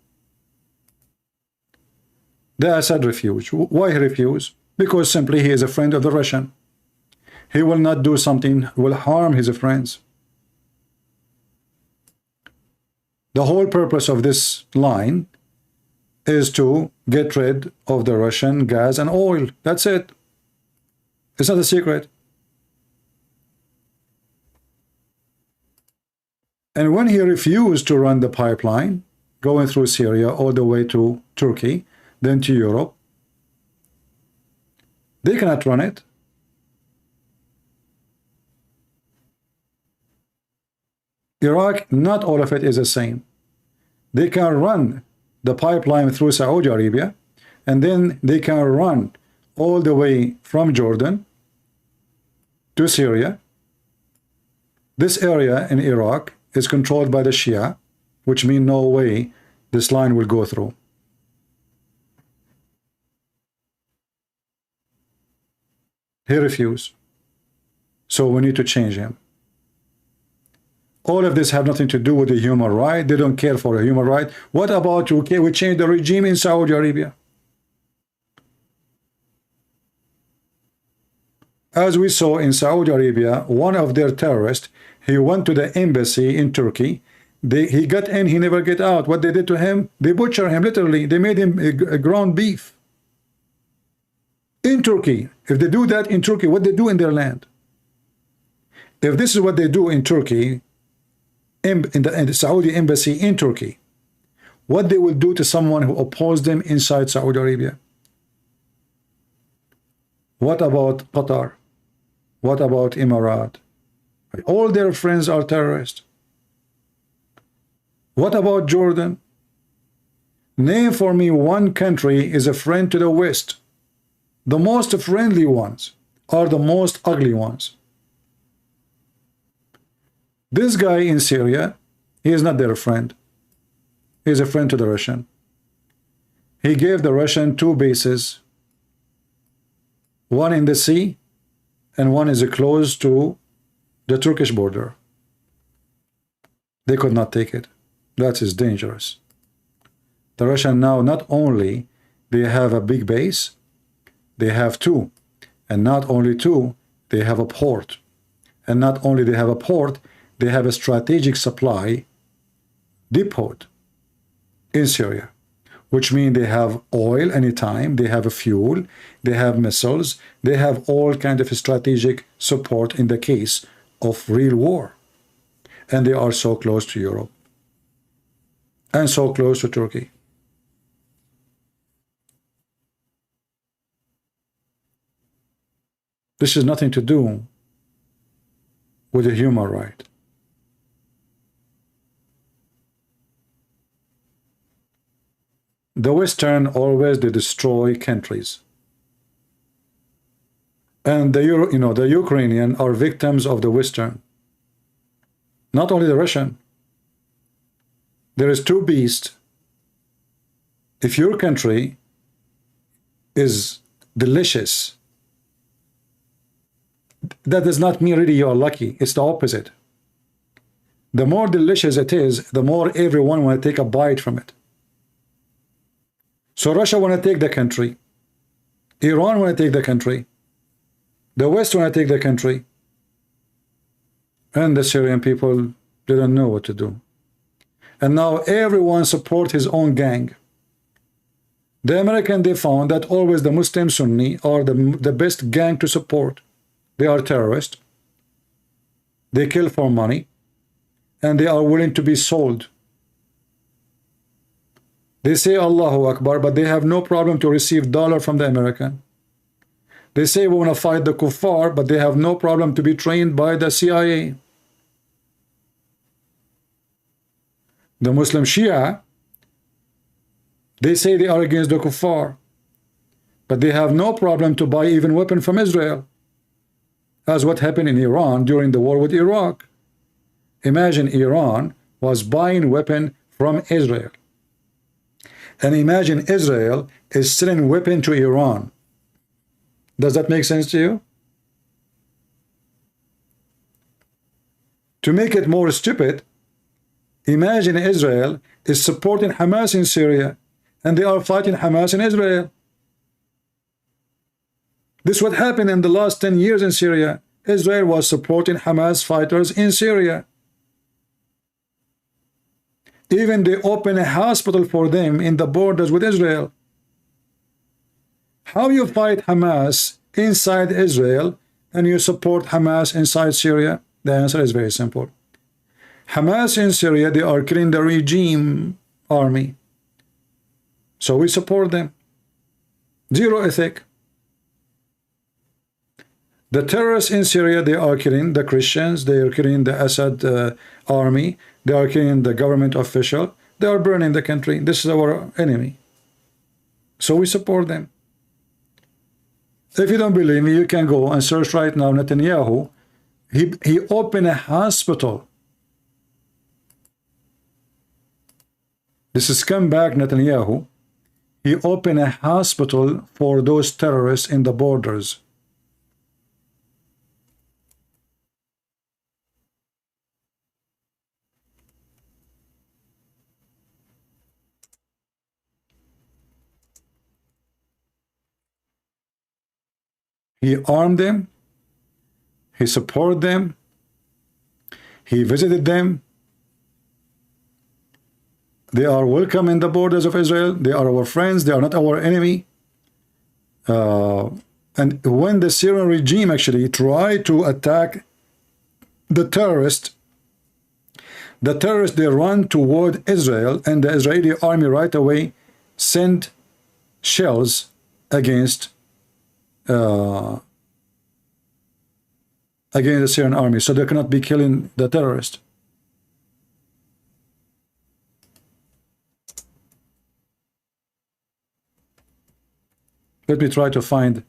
The Assad refused. Why he refused? Because simply he is a friend of the Russian. He will not do something will harm his friends. The whole purpose of this line is to get rid of the Russian gas and oil. That's it. It's not a secret. And when he refused to run the pipeline going through Syria all the way to Turkey, then to Europe, they cannot run it. Iraq, not all of it is the same. They can run the pipeline through Saudi Arabia, and then they can run all the way from Jordan to Syria. This area in Iraq is controlled by the Shia, which means no way this line will go through. He refused. So we need to change him. All of this have nothing to do with the human right. They don't care for a human right. What about, okay, we change the regime in Saudi Arabia? As we saw in Saudi Arabia, one of their terrorists, he went to the embassy in Turkey. He got in, he never get out. What they did to him? They butchered him, literally. They made him a ground beef. In Turkey. If they do that in Turkey, what they do in their land? If this is what they do in Turkey, in the Saudi embassy in Turkey, what they will do to someone who opposed them inside Saudi Arabia? What about Qatar? What about Emirat? All their friends are terrorists. What about Jordan? Name for me one country is a friend to the West. The most friendly ones are the most ugly ones. This guy in Syria, he is not their friend. He is a friend to the Russian. He gave the Russian 2 bases. One in the sea, and one is close to the Turkish border. They could not take it. That is dangerous. The Russian now, not only they have a big base, they have 2. And not only 2, they have a port. And not only they have a port, they have a strategic supply depot in Syria, which means they have oil anytime, they have a fuel, they have missiles, they have all kind of strategic support in the case of real war. And they are so close to Europe and so close to Turkey. This has nothing to do with a human right. The Western always they destroy countries, and the the Ukrainian are victims of the Western. Not only the Russian. There is two beasts. If your country is delicious, that does not mean really you are lucky. It's the opposite. The more delicious it is, the more everyone want to take a bite from it. So Russia want to take the country. Iran want to take the country. The West want to take the country. And the Syrian people didn't know what to do. And now everyone support his own gang. The American, they found that always the Muslim Sunni are the best gang to support. They are terrorists. They kill for money. And they are willing to be sold. They say Allahu Akbar, but they have no problem to receive dollar from the American. They say we want to fight the kuffar, but they have no problem to be trained by the CIA. The Muslim Shia, they say they are against the kuffar, but they have no problem to buy even weapon from Israel, as what happened in Iran during the war with Iraq. Imagine Iran was buying weapon from Israel. And imagine Israel is selling weapon to Iran. Does that make sense to you? To make it more stupid, imagine Israel is supporting Hamas in Syria, and they are fighting Hamas in Israel. This is what happened in the last 10 years in Syria. Israel was supporting Hamas fighters in Syria. Even they opened a hospital for them in the borders with Israel. How you fight Hamas inside Israel and you support Hamas inside Syria? The answer is very simple. Hamas in Syria, they are killing the regime army. So we support them. Zero ethic. The terrorists in Syria, they are killing the Christians, they are killing the Assad army, they are killing the government official, they are burning the country. This is our enemy. So we support them. If you don't believe me, you can go and search right now Netanyahu. He opened a hospital. This is scumbag Netanyahu. He opened a hospital for those terrorists in the borders. He armed them, he supported them, he visited them. They are welcome in the borders of Israel. They are our friends, they are not our enemy. And when the Syrian regime actually tried to attack the terrorists, they run toward Israel, and the Israeli army right away sent shells against the Syrian army, so they cannot be killing the terrorists. Let me try to find.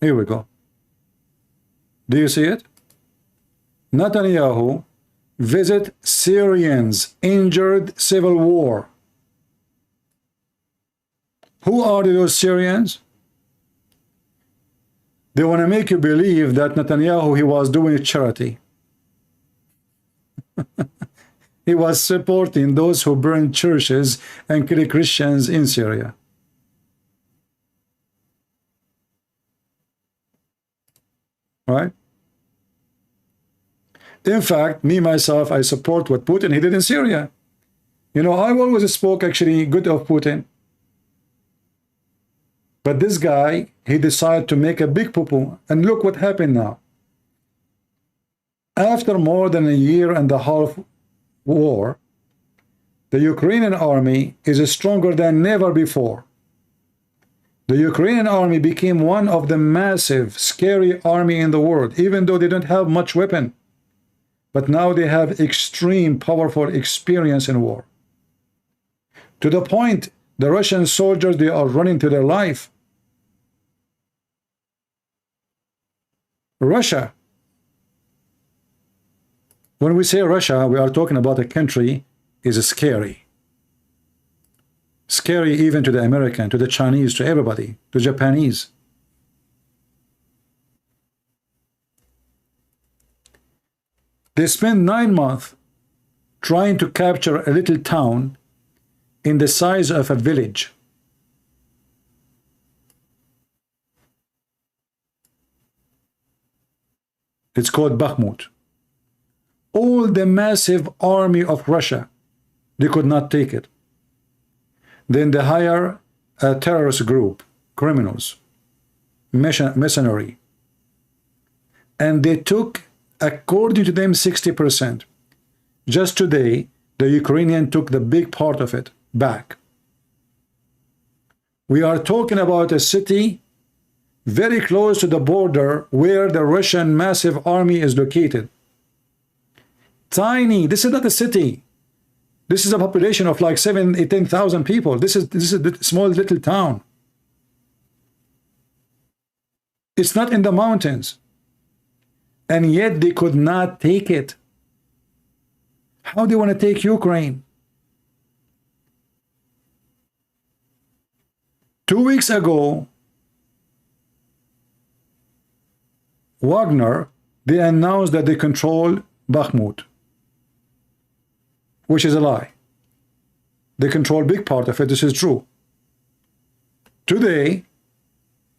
Here we go. Do you see it? Netanyahu visit Syrians injured civil war. Who are those Syrians? They want to make you believe that Netanyahu, he was doing charity. He was supporting those who burn churches and kill Christians in Syria. Right? In fact, me, myself, I support what Putin, he did in Syria. You know, I always spoke actually good of Putin. But this guy, he decided to make a big poo-poo. And look what happened now. After more than a year and a half war, the Ukrainian army is stronger than never before. The Ukrainian army became one of the massive, scary army in the world, even though they don't have much weapon. But now they have extreme, powerful experience in war. To the point, the Russian soldiers, they are running to their life. Russia. When we say Russia, we are talking about a country is scary. Scary even to the American, to the Chinese, to everybody, to Japanese. They spent 9 months trying to capture a little town in the size of a village. It's called Bakhmut. All the massive army of Russia, they could not take it. Then they hire a terrorist group, criminals, mercenary, and they took, according to them, 60%. Just today, the Ukrainian took the big part of it back. We are talking about a city very close to the border where the Russian massive army is located. Tiny. This is not a city. This is a population of like 7,000 to 10,000 people. This is a small little town. It's not in the mountains. And yet they could not take it. How do you want to take Ukraine? 2 weeks ago, Wagner, they announced that they control Bakhmut, which is a lie. They control a big part of it. This is true. Today,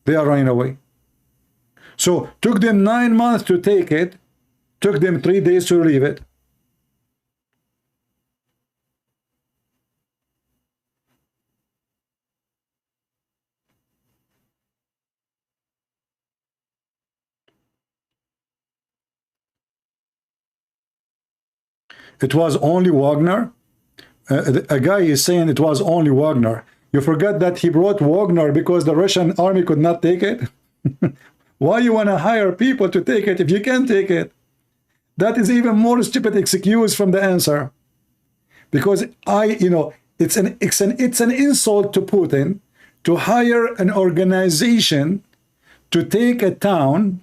they are running away. So, took them 9 months to take it, took them 3 days to leave it. It was only Wagner. A guy is saying it was only Wagner. You forget that he brought Wagner because the Russian army could not take it. Why you want to hire people to take it if you can't take it? That is even more stupid excuse from the answer. Because it's an insult to Putin to hire an organization to take a town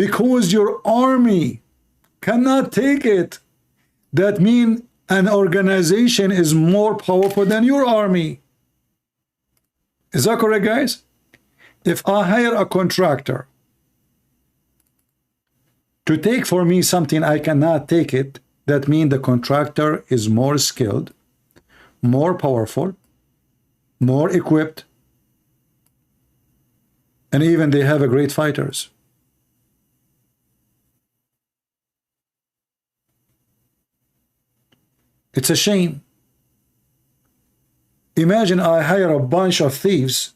because your army cannot take it. That means an organization is more powerful than your army. Is that correct, guys? If I hire a contractor to take for me something I cannot take it, that means the contractor is more skilled, more powerful, more equipped, and even they have a great fighters. It's a shame. Imagine I hire a bunch of thieves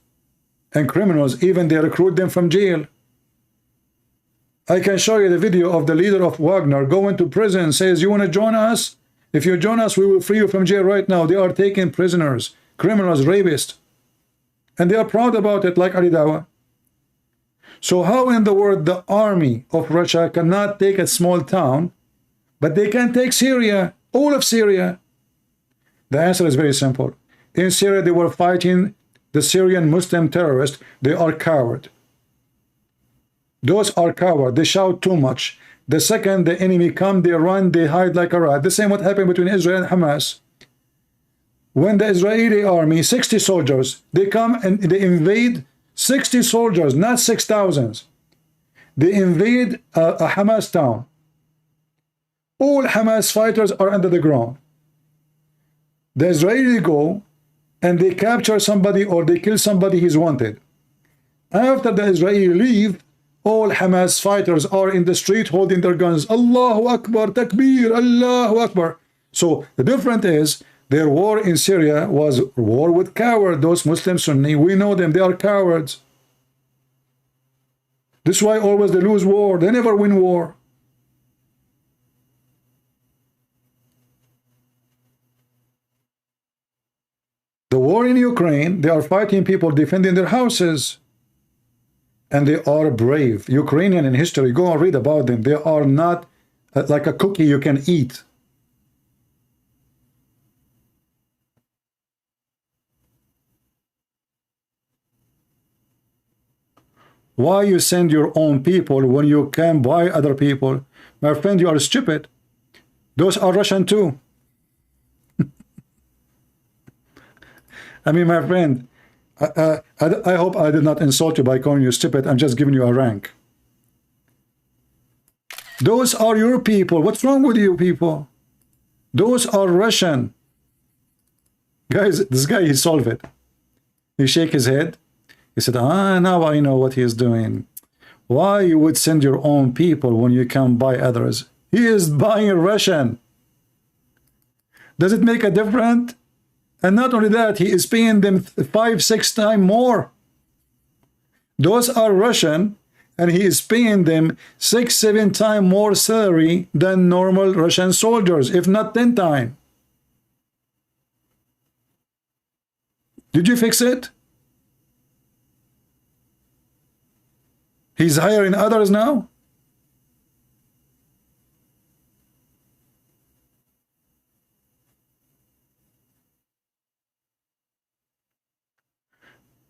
and criminals, even they recruit them from jail. I can show you the video of the leader of Wagner going to prison and says, you want to join us? If you join us, we will free you from jail right now. They are taking prisoners, criminals, rapists. And they are proud about it, like Ali Dawa. So how in the world the army of Russia cannot take a small town, but they can take Syria? All of Syria. The answer is very simple. In Syria, they were fighting the Syrian Muslim terrorists. They are coward. Those are coward. They shout too much. The second the enemy come, they run, they hide like a rat. The same what happened between Israel and Hamas. When the Israeli army, 60 soldiers, they come and they invade 60 soldiers, not 6,000. They invade a Hamas town. All Hamas fighters are under the ground. The Israelis go and they capture somebody or they kill somebody he's wanted. After the Israelis leave, all Hamas fighters are in the street holding their guns. Allahu Akbar, Takbir, Allahu Akbar. So the difference is their war in Syria was war with cowards. Those Muslim Sunni, we know them, they are cowards. This is why always they lose war. They never win war. The war in Ukraine, they are fighting people defending their houses. And they are brave. Ukrainian in history, go and read about them. They are not like a cookie you can eat. Why you send your own people when you can buy other people? My friend, you are stupid. Those are Russian too. I mean, my friend, I hope I did not insult you by calling you stupid. I'm just giving you a rank. Those are your people. What's wrong with you people? Those are Russian. Guys, this guy, he solved it. He shake his head. He said, now I know what he is doing. Why you would send your own people when you can buy others? He is buying Russian. Does it make a difference? And not only that, he is paying them 5-6 times more. Those are Russian, and he is paying them 6-7 times more salary than normal Russian soldiers, if not 10 times. Did you fix it? He's hiring others now?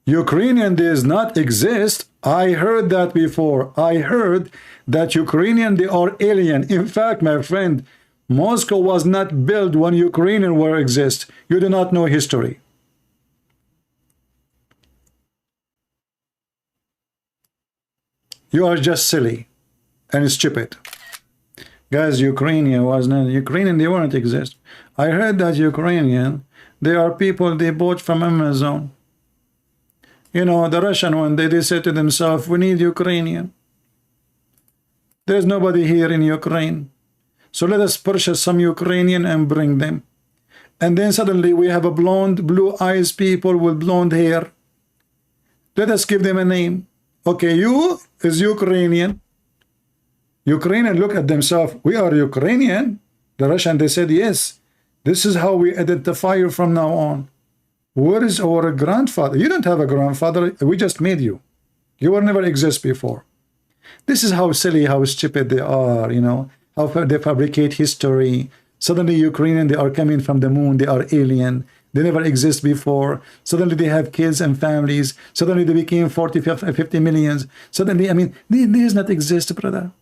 Ukrainian does not exist. I heard that before. I heard that Ukrainian, they are alien. In fact, my friend, Moscow was not built when Ukrainian were exist. You do not know history. You are just silly and stupid. Guys, Ukrainian was not Ukrainian, they weren't exist. I heard that Ukrainian, they are people they bought from Amazon. You know, the Russian one, they said to themselves, we need Ukrainian. There's nobody here in Ukraine. So let us purchase some Ukrainian and bring them. And then suddenly we have a blonde, blue eyes people with blonde hair. Let us give them a name. Okay, you is Ukrainian. Ukrainian look at themselves. We are Ukrainian. The Russian, they said, yes. This is how we identify you from now on. Where is our grandfather? You don't have a grandfather. We just made you. You were never exist before. This is how silly, how stupid they are, you know, how they fabricate history. Suddenly Ukrainian, they are coming from the moon. They are alien. They never exist before. Suddenly they have kids and families. Suddenly they became 40, 50 millions. Suddenly, I mean, they does not exist, brother.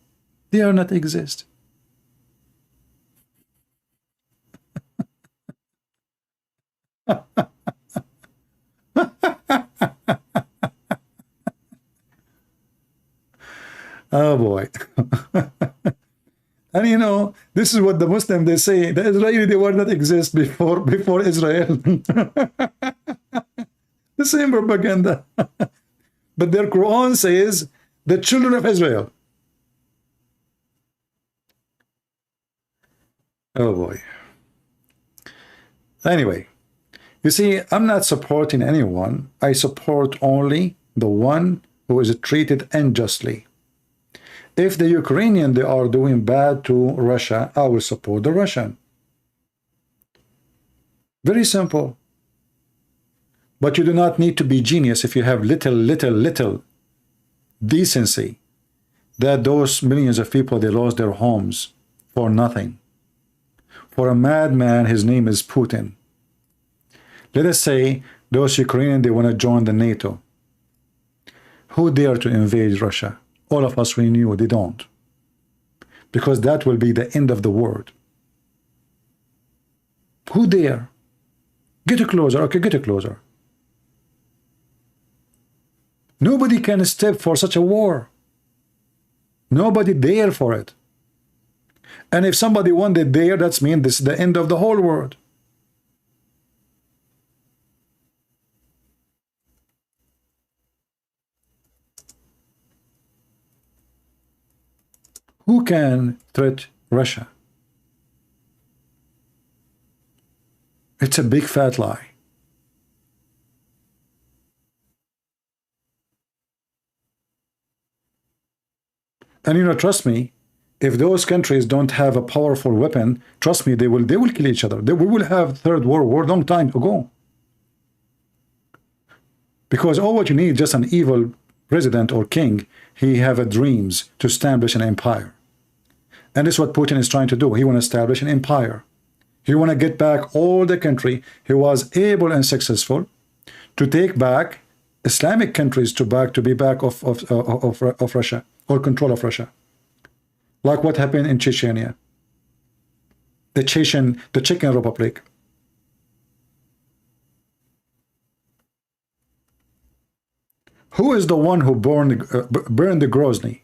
They are not exist. Oh boy. And you know, this is what the Muslim they say, the Israeli they were not exist before Israel. The same propaganda. But their Quran says the children of Israel. Oh boy. Anyway, you see, I'm not supporting anyone. I support only the one who is treated unjustly. If the Ukrainian, they are doing bad to Russia, I will support the Russian. Very simple. But you do not need to be genius if you have little decency that those millions of people, they lost their homes for nothing. For a madman, his name is Putin. Let us say those Ukrainians, they want to join the NATO. Who dare to invade Russia? All of us, we knew they don't. Because that will be the end of the world. Who dare? Get closer. Okay, get closer. Nobody can step for such a war. Nobody dare for it. And if somebody wanted dare, that means this is the end of the whole world. Who can threat Russia? It's a big fat lie. And you know, trust me, if those countries don't have a powerful weapon, trust me, they will kill each other. We will have Third World War long time ago. Because all what you need, just an evil president or king, he have a dreams to establish an empire. And this is what Putin is trying to do. He want to establish an empire. He want to get back all the country. He was able and successful to take back Islamic countries to be back of Russia, or control of Russia. Like what happened in Chechnya, the Chechen Republic. Who is the one who burned the Grozny?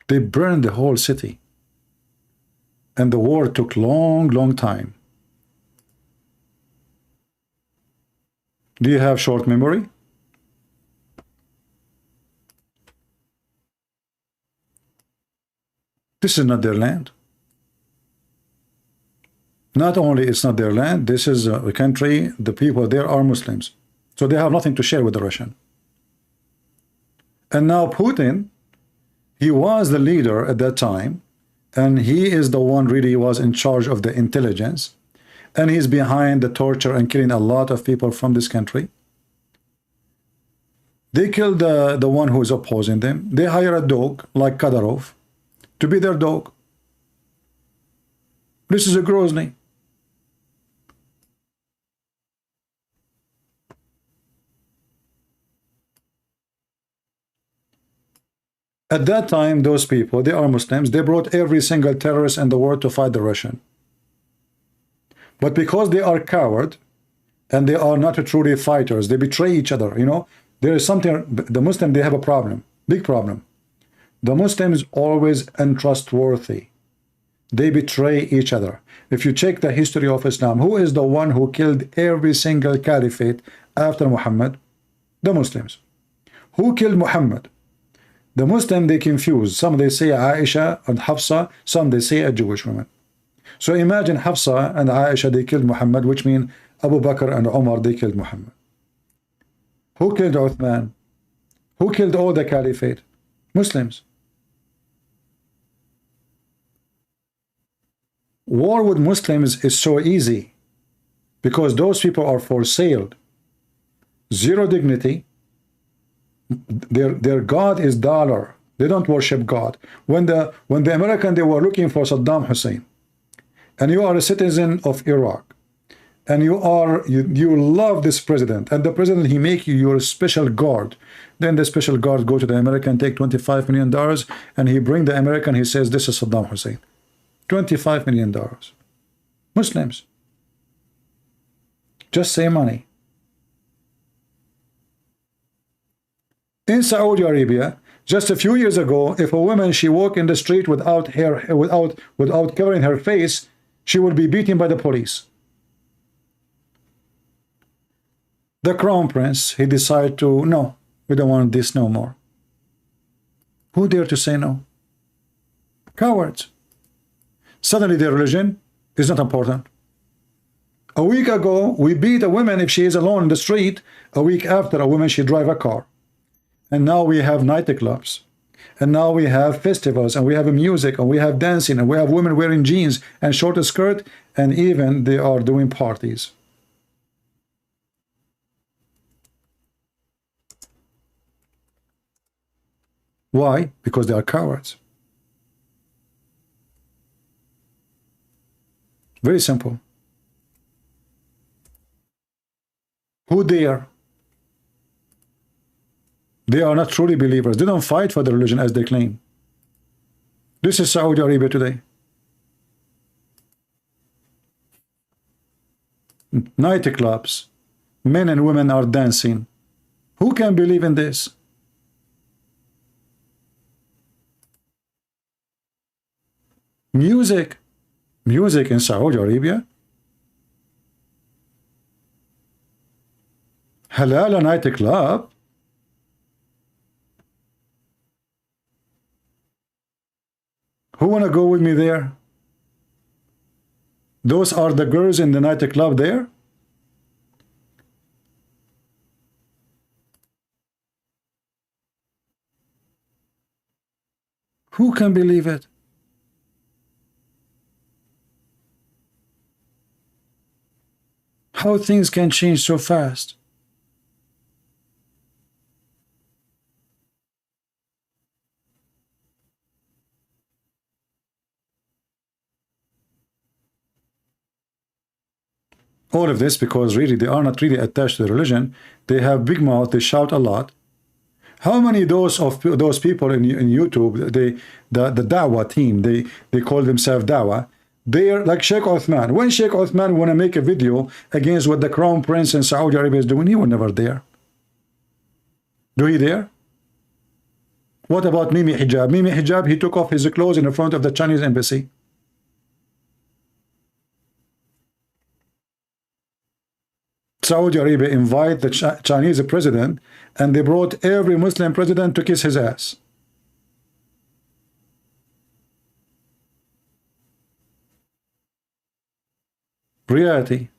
They burned the whole city. And the war took long time. Do you have short memory? This is not their land. Not only it's not their land, this is a country, the people there are Muslims. So they have nothing to share with the Russian. And now Putin, he was the leader at that time, and he is the one really was in charge of the intelligence, and he's behind the torture and killing a lot of people from this country. They killed the one who is opposing them. They hire a dog like Kadyrov to be their dog. This is a Grozny. At that time, those people, they are Muslims, they brought every single terrorist in the world to fight the Russian. But because they are coward, and they are not truly fighters, they betray each other, you know. There is something, the Muslim, they have a problem, big problem. The Muslims always untrustworthy. They betray each other. If you check the history of Islam, who is the one who killed every single caliphate after Muhammad? The Muslims. Who killed Muhammad? The Muslim, they confuse. Some they say Aisha and Hafsa, some they say a Jewish woman. So imagine Hafsa and Aisha, they killed Muhammad, which means Abu Bakr and Umar, they killed Muhammad. Who killed Uthman? Who killed all the caliphate? Muslims. War with Muslims is so easy because those people are for sale. Zero dignity. Their God is dollar. They don't worship God. When the American, they were looking for Saddam Hussein, and you are a citizen of Iraq, and you love this president, and the president, he make you your special guard. Then the special guard go to the American, take $25 million, and he bring the American, he says, this is Saddam Hussein. $25 million. Muslims. Just say money. In Saudi Arabia, just a few years ago, if a woman, she walk in the street without covering her face, she would be beaten by the police. The crown prince, he decided to, no, we don't want this no more. Who dare to say no? Cowards. Suddenly their religion is not important. A week ago, we beat a woman if she is alone in the street. A week after, a woman, she drive a car. And now we have nightclubs. And now we have festivals, and we have music, and we have dancing, and we have women wearing jeans and short skirt, and even they are doing parties. Why? Because they are cowards. Very simple. Who dare? They are not truly believers. They don't fight for the religion as they claim. This is Saudi Arabia today. Nightclubs. Men and women are dancing. Who can believe in this? Music. Music in Saudi Arabia. Halal nightclub. Who wanna go with me there? Those are the girls in the nightclub there. Who can believe it? How things can change so fast. All of this because really they are not really attached to the religion. They have big mouth, they shout a lot. How many those people in YouTube, the Dawah team, they call themselves Dawah. They're like Sheikh Othman. When Sheikh Othman want to make a video against what the Crown Prince in Saudi Arabia is doing, he was never there. Do he there? What about Mimi Hijab? Mimi Hijab, he took off his clothes in front of the Chinese embassy. Saudi Arabia invite the Chinese president, and they brought every Muslim president to kiss his ass. Reality.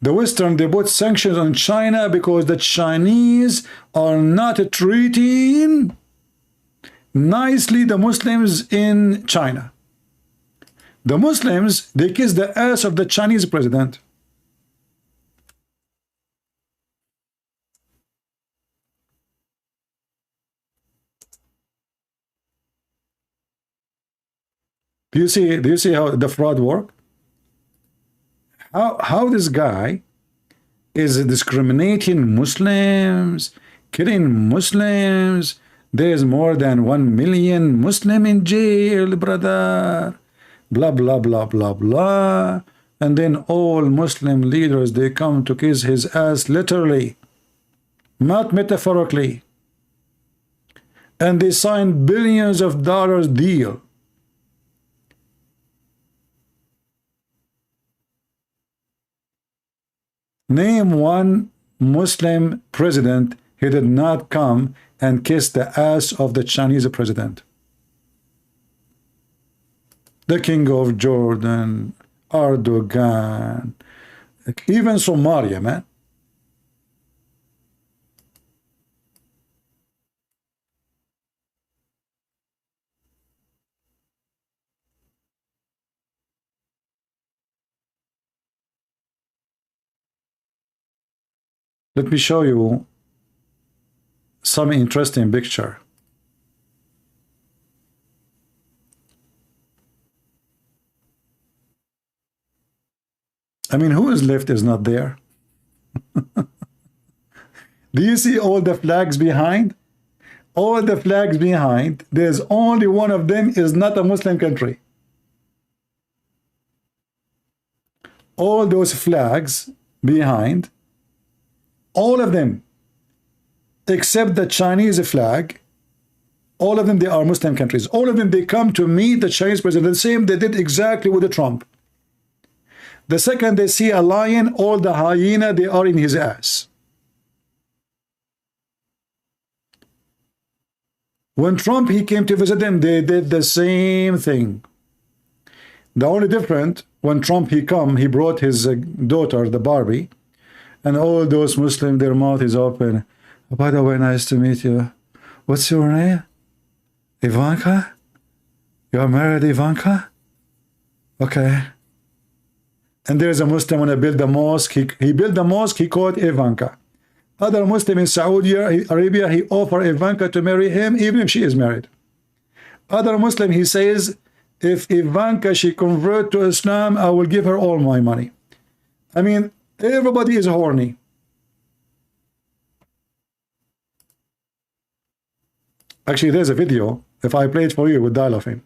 The Western, they put sanctions on China because the Chinese are not treating nicely the Muslims in China. The Muslims, they kiss the ass of the Chinese president. Do you see how the fraud work? How this guy is discriminating Muslims, killing Muslims. There's more than 1 million Muslim in jail, brother. Blah blah blah blah blah. And then all Muslim leaders, they come to kiss his ass literally, not metaphorically. And they sign billions of dollars deal. Name one Muslim president he did not come and kiss the ass of the Chinese president. The King of Jordan, Erdogan, even Somalia, man. Let me show you some interesting picture. I mean, who is left is not there. Do you see all the flags behind? All the flags behind, there's only one of them is not a Muslim country. All those flags behind, all of them, except the Chinese flag, all of them, they are Muslim countries. All of them, they come to meet the Chinese president. The same they did exactly with the Trump. The second they see a lion, all the hyena, they are in his ass. When Trump, he came to visit them, they did the same thing. The only different, when Trump, he come, he brought his daughter, the Barbie, and all those Muslims, their mouth is open. By the way, nice to meet you. What's your name? Ivanka? You are married, Ivanka? Okay. And there's a Muslim when he built the mosque. He built the mosque, he called Ivanka. Other Muslim in Saudi Arabia, he offered Ivanka to marry him, even if she is married. Other Muslim, he says, if Ivanka, she convert to Islam, I will give her all my money. I mean, everybody is horny. Actually, there's a video, if I play it for you, with dial-off-in.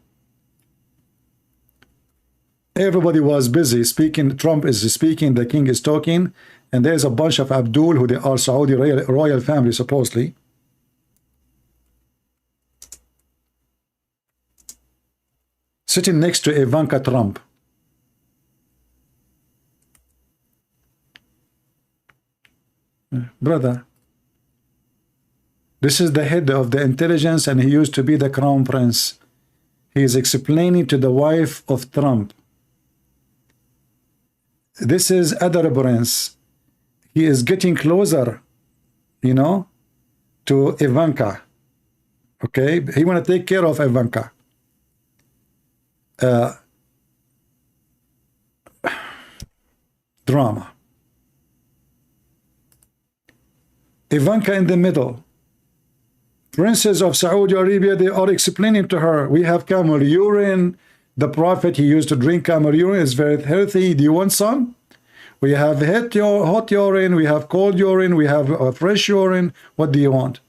Everybody was busy speaking. Trump is speaking, the king is talking, and there's a bunch of Abdul, who they are Saudi royal family, supposedly. Sitting next to Ivanka Trump. Brother, this is the head of the intelligence, and he used to be the crown prince. He is explaining to the wife of Trump. This is other prince. He is getting closer, you know, to Ivanka. Okay, he want to take care of Ivanka. Drama. Ivanka in the middle. Princes of Saudi Arabia, they are explaining to her, we have camel urine. The Prophet, he used to drink camel urine, is very healthy. Do you want some? We have hot urine, we have cold urine, we have fresh urine. What do you want?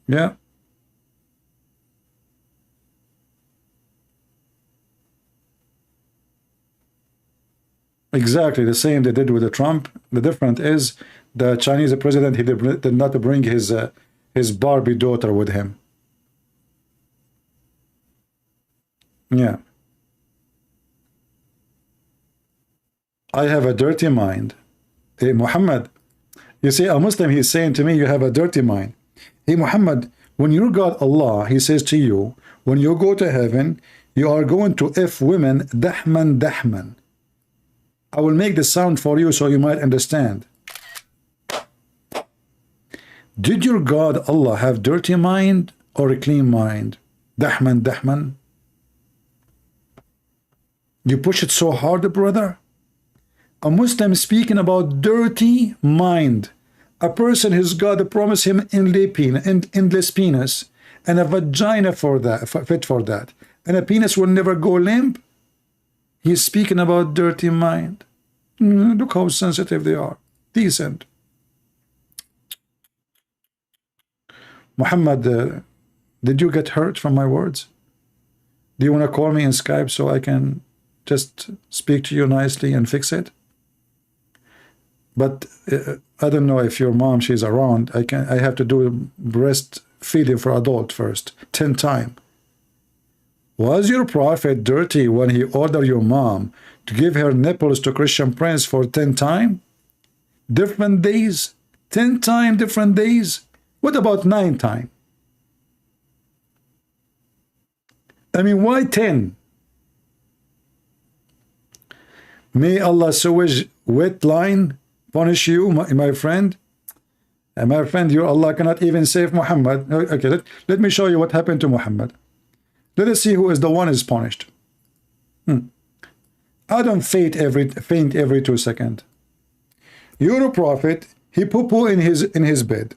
Yeah. Exactly the same they did with the Trump. The difference is the Chinese president, he did not bring his Barbie daughter with him. Yeah. I have a dirty mind. Hey, Muhammad, you see, a Muslim, he's saying to me, you have a dirty mind. Hey, Muhammad, when your God Allah, he says to you, when you go to heaven, you are going to F women, dahman, dahman. I will make the sound for you so you might understand. Did your God Allah have dirty mind or a clean mind? Dahman, dahman. You push it so hard, brother. A Muslim speaking about dirty mind. A person whose God promised him endless penis and a vagina for that, fit for that, and a penis will never go limp. He's speaking about dirty mind. Look how sensitive they are. Decent. Muhammad, did you get hurt from my words? Do you want to call me in Skype so I can just speak to you nicely and fix it? But I don't know if your mom, she's around. I have to do breastfeeding for adult first, 10 times. Was your prophet dirty when he ordered your mom to give her nipples to Christian prince for 10 times? Different days? 10 times different days? What about 9 times? I mean, why 10? May Allah sewage wet line punish you, my friend. And my friend, your Allah cannot even save Muhammad. Okay, let me show you what happened to Muhammad. Let us see who is the one is punished. I don't faint every 2 seconds. Your prophet, he poo-poo in his bed.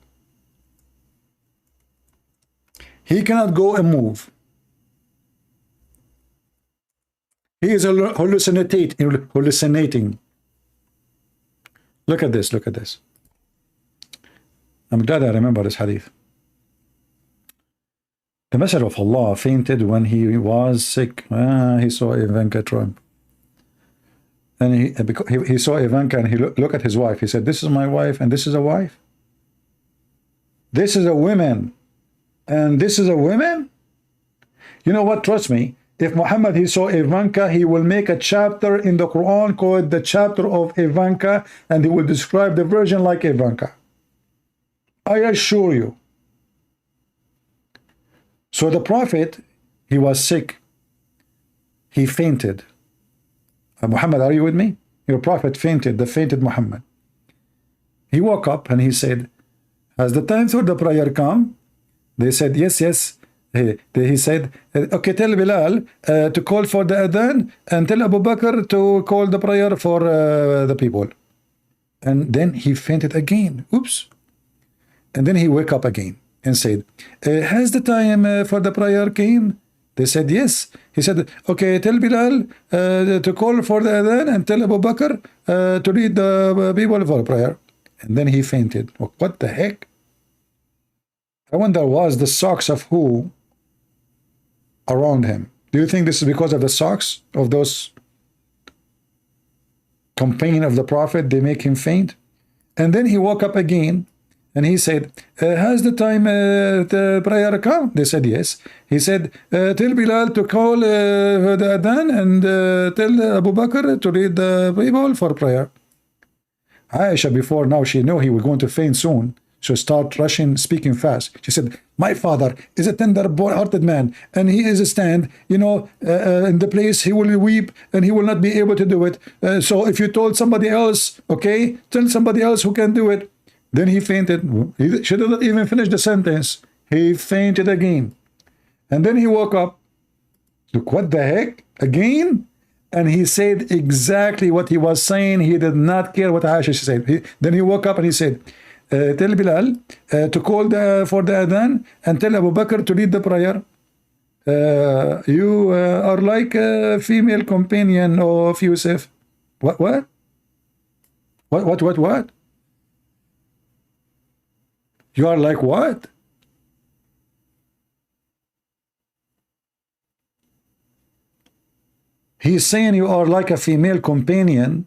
He cannot go and move. He is hallucinating. Look at this, look at this. I'm glad I remember this hadith. The Messenger of Allah fainted when he was sick. He saw Ivanka Trump. And he saw Ivanka and he looked at his wife. He said, this is my wife and this is a wife. This is a woman. And this is a woman? You know what? Trust me. If Muhammad, he saw Ivanka, he will make a chapter in the Quran called the chapter of Ivanka, and he will describe the virgin like Ivanka. I assure you. So the Prophet, he was sick. He fainted. Muhammad, are you with me? Your Prophet fainted, the fainted Muhammad. He woke up and he said, has the time for the prayer come? They said, yes, yes. He said, okay, tell Bilal to call for the adhan and tell Abu Bakr to call the prayer for the people. And then he fainted again. Oops. And then he woke up again and said, has the time for the prayer came? They said, yes. He said, okay, tell Bilal to call for the adhan and tell Abu Bakr to lead the people for prayer. And then he fainted. What the heck? I wonder, was the socks of who around him? Do you think this is because of the socks of those companion of the Prophet? They make him faint. And then he woke up again and he said, has the time the prayer come? They said yes. He said, tell Bilal to call the adhan and tell Abu Bakr to lead the people for prayer. Aisha, before now, she knew he was going to faint soon. So start rushing, speaking fast. She said, my father is a tender-hearted man, and he is a stand, you know, in the place he will weep, and he will not be able to do it. So if you told somebody else, okay, tell somebody else who can do it. Then he fainted. She did not even finish the sentence. He fainted again. And then he woke up. Look, what the heck? Again? And he said exactly what he was saying. He did not care what Aisha said. Then he woke up and he said, tell Bilal to call for the adhan and tell Abu Bakr to lead the prayer. You are like a female companion of Yusuf. What? What? You are like what? He's saying you are like a female companion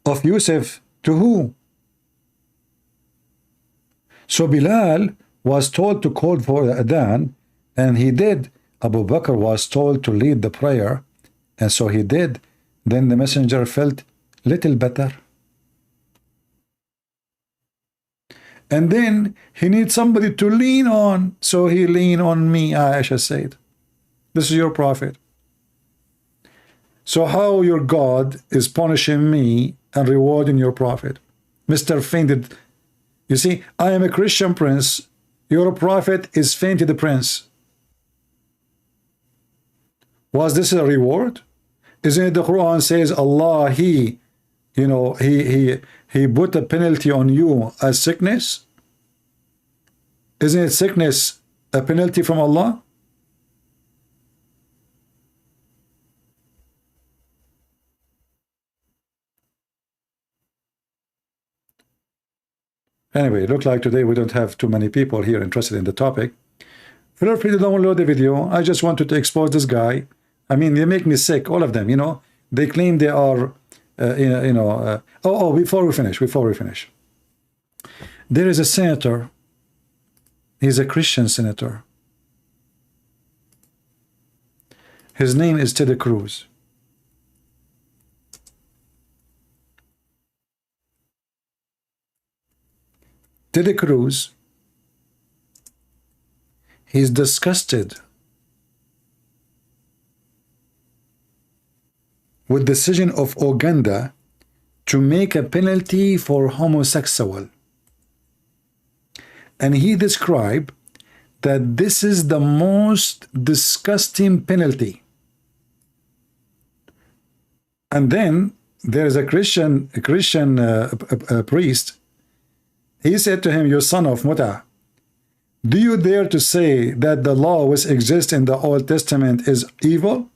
of Yusuf. To who? So Bilal was told to call for the adhan, and he did. Abu Bakr was told to lead the prayer, and so he did. Then the messenger felt little better. And then he needs somebody to lean on, so he leaned on me, Aisha said. This is your prophet. So how your God is punishing me and rewarding your prophet? Mr. Fainted. You see, I am a Christian prince. Your prophet is fainted prince. Was this a reward? Isn't it the Quran says Allah, he put a penalty on you as sickness? Isn't it sickness a penalty from Allah? Anyway, it looks like today we don't have too many people here interested in the topic. Feel free to download the video. I just wanted to expose this guy. I mean, they make me sick, all of them, you know. They claim they are, before we finish. There is a senator. He's a Christian senator. His name is Ted Cruz. Ted Cruz, he's disgusted with the decision of Uganda to make a penalty for homosexual. And he described that this is the most disgusting penalty. And then there's a Christian priest. He said to him, "You son of Muta, do you dare to say that the law which exists in the Old Testament is evil?"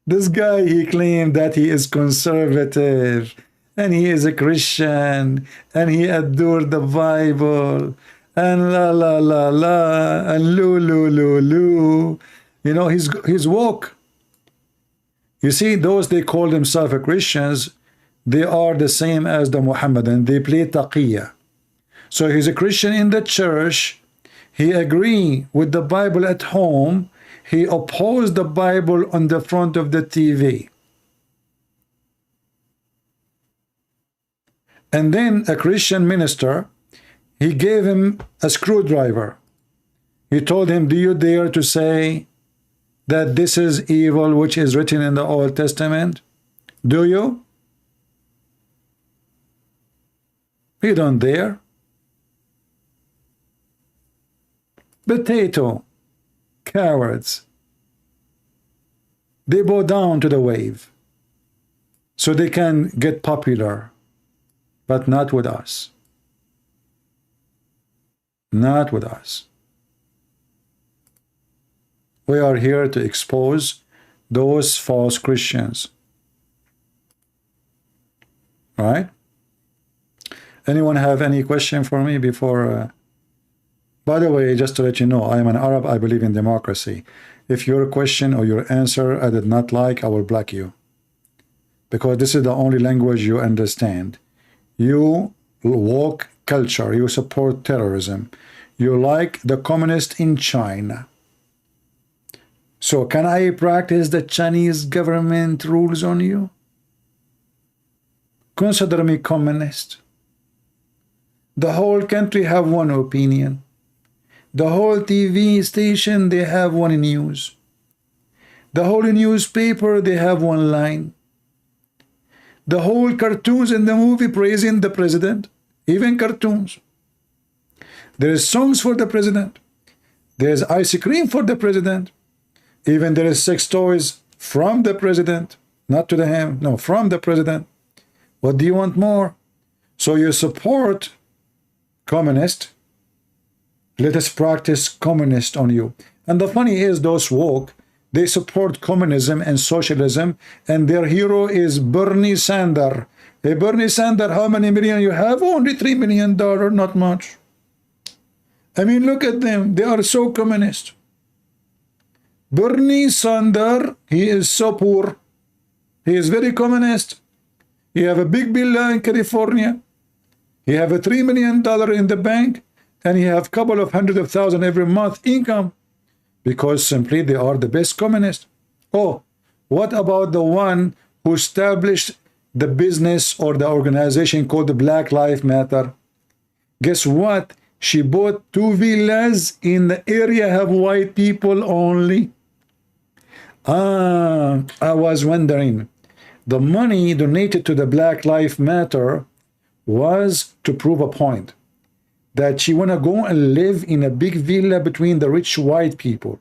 This guy, he claimed that he is conservative and he is a Christian and he adored the Bible and la la la la and lu lu lu lu. You know, he's woke. You see, those they call themselves Christians, they are the same as the Muhammadan. They play taqiyya. So he's a Christian in the church. He agree with the Bible at home. He opposed the Bible on the front of the TV. And then a Christian minister, he gave him a screwdriver. He told him, "Do you dare to say that this is evil which is written in the Old Testament? Do you?" You don't dare. Potato. Cowards. They bow down to the wave so they can get popular, but not with us. Not with us. We are here to expose those false Christians. Right? Anyone have any question for me before? By the way, just to let you know, I am an Arab. I believe in democracy. If your question or your answer I did not like, I will block you. Because this is the only language you understand. You woke culture. You support terrorism. You like the communist in China. So can I practice the Chinese government rules on you? Consider me communist. The whole country have one opinion. The whole TV station, they have one news. The whole newspaper, they have one line. The whole cartoons in the movie praising the president, even cartoons. There is songs for the president. There is ice cream for the president. Even there is sex toys from the president, not to the him, no, from the president. What do you want more? So you support communist. Let us practice communist on you. And the funny is, those woke, they support communism and socialism, and their hero is Bernie Sanders. Hey, Bernie Sanders, how many million you have? Only $3 million, not much. I mean, look at them. They are so communist. Bernie Sanders, he is so poor. He is very communist. He have a big villa in California. He have a $3 million in the bank, and he have a couple of hundred of thousand every month income, because simply they are the best communist. Oh, what about the one who established the business or the organization called the Black Lives Matter? Guess what? She bought 2 villas in the area have white people only. I was wondering, the money donated to the Black Lives Matter was to prove a point, that she want to go and live in a big villa between the rich white people,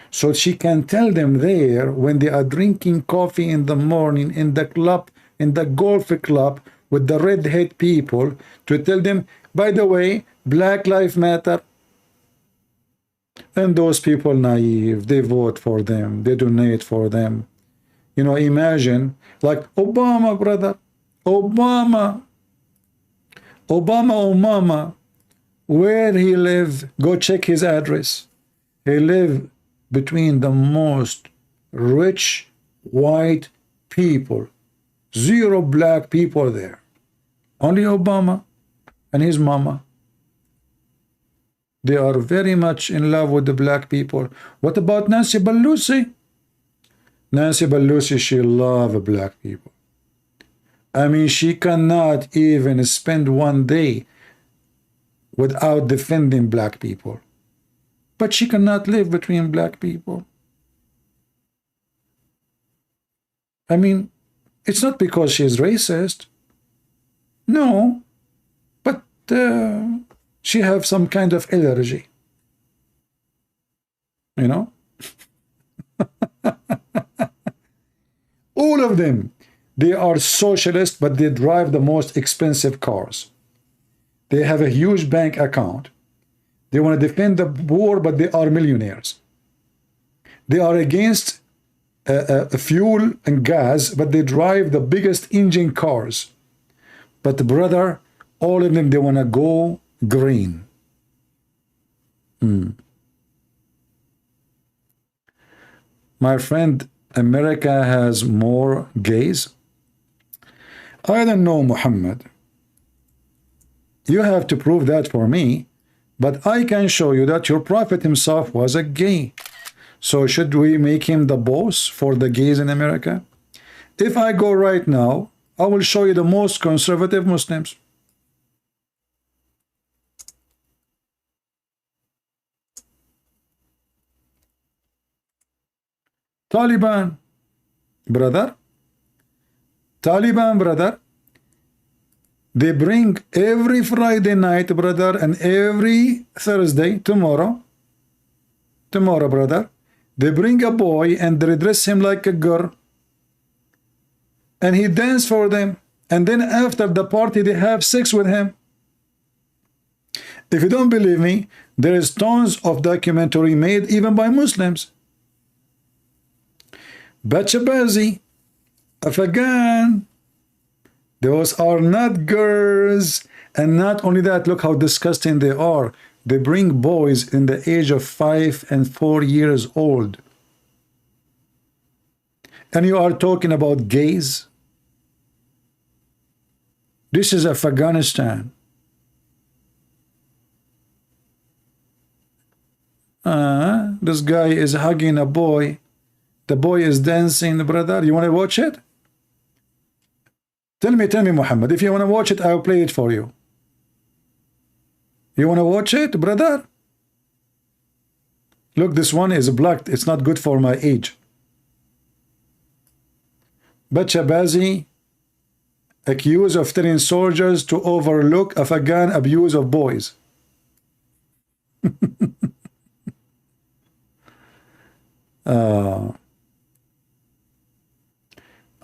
so she can tell them there when they are drinking coffee in the morning in the club, in the golf club with the redhead people, to tell them, by the way, Black Lives Matter. And those people naive, they vote for them, they donate for them. You know, imagine like Obama, brother, Obama, where he live, go check his address. He live between the most rich white people, 0 black people there, only Obama and his mama. They are very much in love with the black people. What about Nancy Pelosi? Nancy Pelosi, she loves black people. I mean, she cannot even spend one day without defending black people. But she cannot live between black people. I mean, it's not because she is racist. No, but she have some kind of allergy. You know? All of them, they are socialists, but they drive the most expensive cars. They have a huge bank account. They want to defend the poor, but they are millionaires. They are against fuel and gas, but they drive the biggest engine cars. But brother, all of them, they want to go green. My friend, America has more gays. I don't know, Muhammad. You have to prove that for me, but I can show you that your prophet himself was a gay. So should we make him the boss for the gays in America? If I go right now, I will show you the most conservative Muslims. Taliban, brother. Taliban, brother. They bring every Friday night, brother, and every Thursday, tomorrow, brother, they bring a boy and they dress him like a girl. And he dance for them. And then after the party, they have sex with him. If you don't believe me, there is tons of documentary made even by Muslims. Bachabazi, Afghan, those are not girls. And not only that, look how disgusting they are. They bring boys in the age of 5 and 4 years old. And you are talking about gays? This is Afghanistan. This guy is hugging a boy. The boy is dancing, brother. You want to watch it? Tell me, Muhammad. If you want to watch it, I'll play it for you. You want to watch it, brother? Look, this one is blocked. It's not good for my age. Bachabazi accused of telling soldiers to overlook Afghan abuse of boys.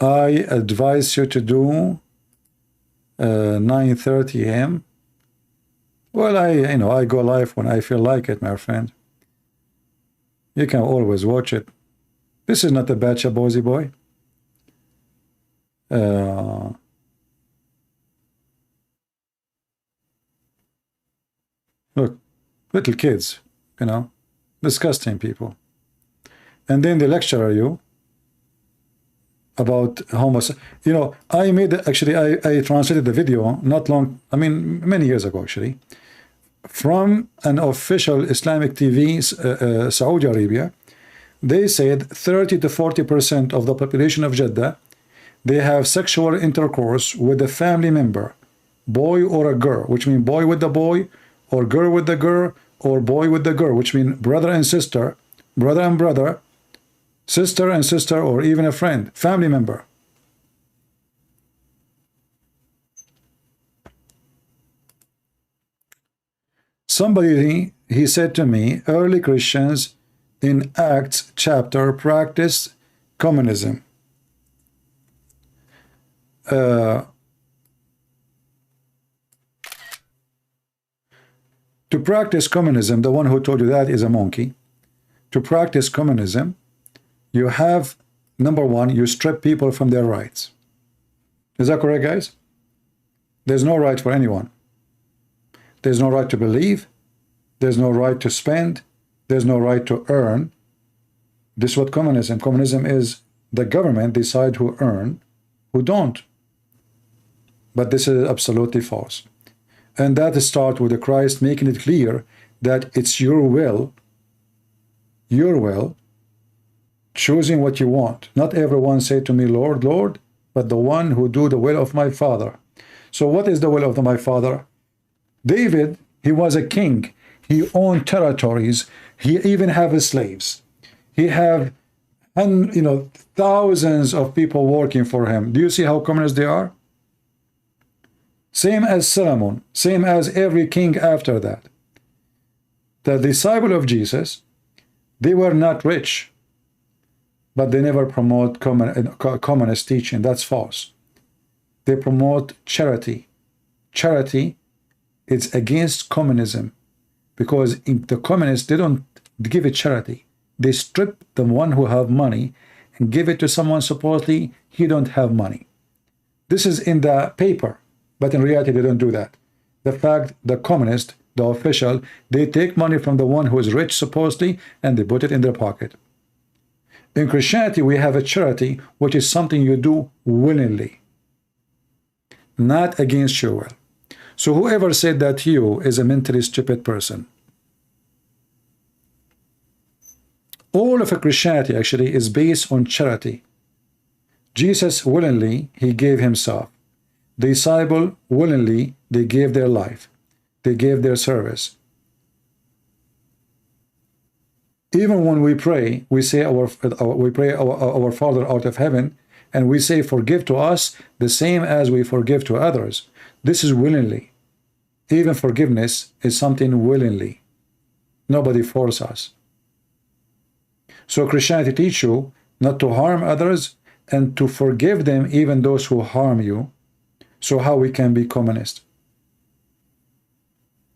I advise you to do 9:30 a.m. Well, I go live when I feel like it, my friend. You can always watch it. This is not a Bachabazi boy. Look, little kids, disgusting people. And then they lecture you about homosexuality. I made, actually, I translated the video not long, many years ago, actually, from an official Islamic TV, Saudi Arabia. They said 30 to 40% of the population of Jeddah, they have sexual intercourse with a family member, boy or a girl, which means boy with the boy, or girl with the girl, or boy with the girl, which means brother and sister, brother and brother, sister and sister, or even a friend, family member. Somebody, he said to me, early Christians in Acts chapter practiced communism. To practice communism, the one who told you that is a monkey. To practice communism, you have, number one, you strip people from their rights. Is that correct, guys? There's no right for anyone. There's no right to believe. There's no right to spend. There's no right to earn. This is what communism. Communism is the government decide who earn, who don't. But this is absolutely false. And that starts with the Christ making it clear that it's your will, choosing what you want. Not everyone say to me, Lord, Lord, but the one who do the will of my Father. So what is the will of my Father? David, he was a king. He owned territories. He even have slaves. He have, thousands of people working for him. Do you see how communist they are? Same as Solomon, same as every king after that. The disciple of Jesus, they were not rich, but they never promote communist teaching. That's false. They promote charity. Charity is against communism, because in the communists, they don't give it charity. They strip the one who have money and give it to someone supposedly he don't have money. This is in the paper. But in reality, they don't do that. The fact, the communist, the official, they take money from the one who is rich, supposedly, and they put it in their pocket. In Christianity, we have a charity, which is something you do willingly, not against your will. So whoever said that to you is a mentally stupid person. All of Christianity, actually, is based on charity. Jesus willingly, he gave himself. The disciple willingly, they gave their life. They gave their service. Even when we pray, we say our Father out of heaven, and we say forgive to us the same as we forgive to others. This is willingly. Even forgiveness is something willingly. Nobody forces us. So Christianity teaches you not to harm others and to forgive them, even those who harm you. So how we can be communist?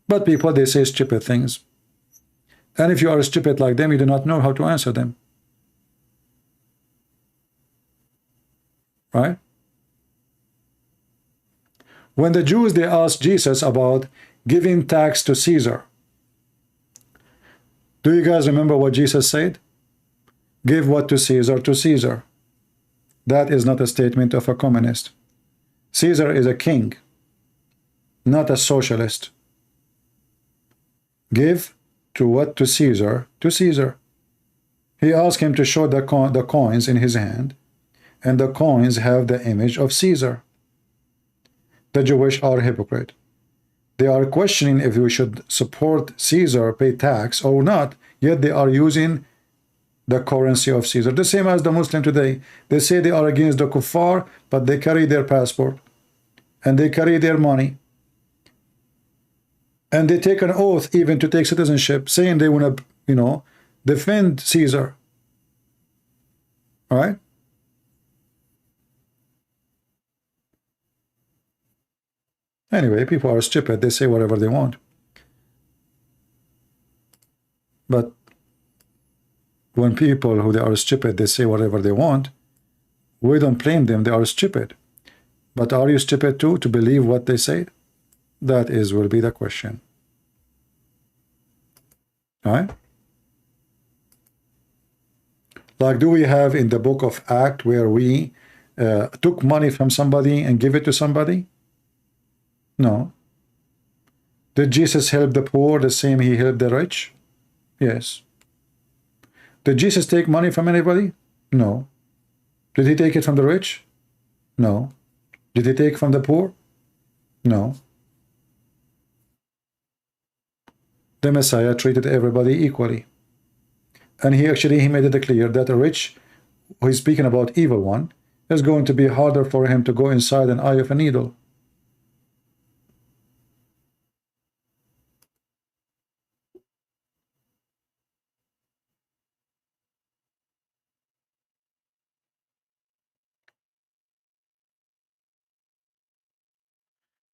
But people, they say stupid things. And if you are stupid like them, you do not know how to answer them. Right? When the Jews, they asked Jesus about giving tax to Caesar. Do you guys remember what Jesus said? Give what to Caesar to Caesar. That is not a statement of a communist. Caesar is a king, not a socialist. Give to what to Caesar, He asked him to show the coins in his hand, and the coins have the image of Caesar. The Jewish are hypocrite. They are questioning if we should support Caesar, pay tax or not, yet they are using the currency of Caesar. The same as the Muslim today. They say they are against the kuffar, but they carry their passport and they carry their money. And they take an oath even to take citizenship, saying they want to, defend Caesar. All right? Anyway, people are stupid. They say whatever they want. But when people who they are stupid, they say whatever they want, we don't blame them. They are stupid. But are you stupid too to believe what they say? That will be the question. All right? Like, do we have in the book of Acts where we took money from somebody and give it to somebody? No. Did Jesus help the poor the same he helped the rich? Yes. Did Jesus take money from anybody? No. Did he take it from the rich? No. Did he take from the poor? No. The Messiah treated everybody equally. And he made it clear that a rich, who is speaking about evil one, is going to be harder for him to go inside an eye of a needle.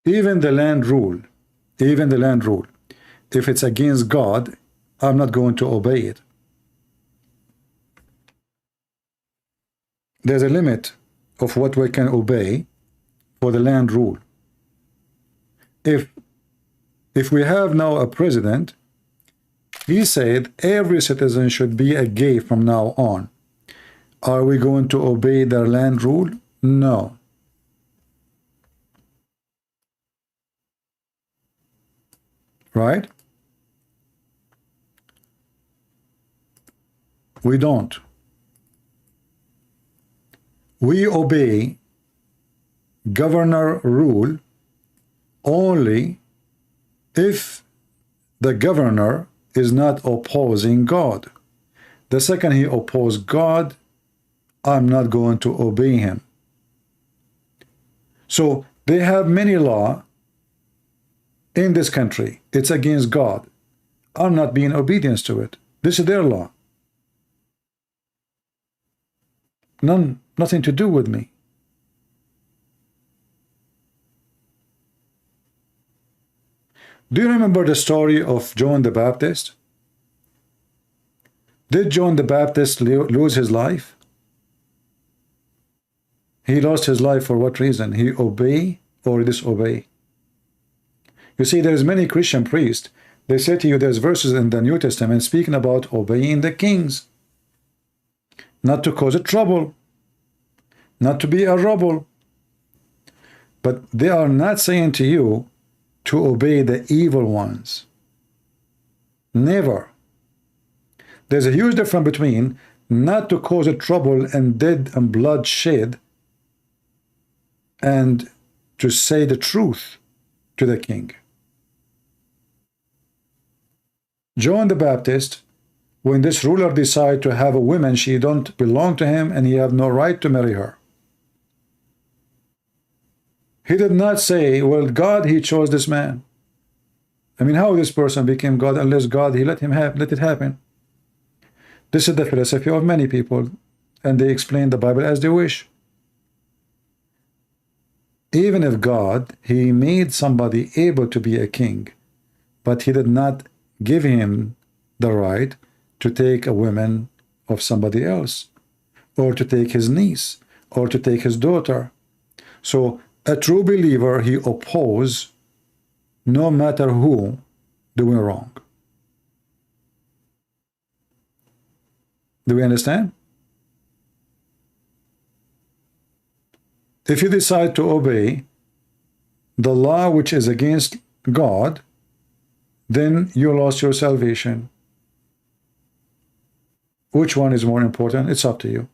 Even the land rule, if it's against God, I'm not going to obey it. There's a limit of what we can obey for the land rule. If we have now a president, he said every citizen should be a gay from now on. Are we going to obey the land rule? No. Right? We don't. We obey governor rule only if the governor is not opposing God. The second he opposes God, I'm not going to obey him. So they have many laws in this country. It's against God. I'm not being obedient to it. This is their law. Nothing to do with me. Do you remember the story of John the Baptist? Did John the Baptist lose his life? He lost his life for what reason? He obey or disobey? You see, there's many Christian priests. They say to you there's verses in the New Testament speaking about obeying the kings. Not to cause a trouble. Not to be a rebel. But they are not saying to you to obey the evil ones. Never. There's a huge difference between not to cause a trouble and dead and bloodshed and to say the truth to the king. John the Baptist, when this ruler decide to have a woman, she don't belong to him and he have no right to marry her. He did not say, well, God, he chose this man. I mean, how this person became God unless God, he let it happen. This is the philosophy of many people, and they explain the Bible as they wish. Even if God, he made somebody able to be a king, but he did not give him the right to take a woman of somebody else, or to take his niece, or to take his daughter. So a true believer, he opposes no matter who doing wrong. Do we understand? If you decide to obey the law which is against God, then you lost your salvation. Which one is more important? It's up to you.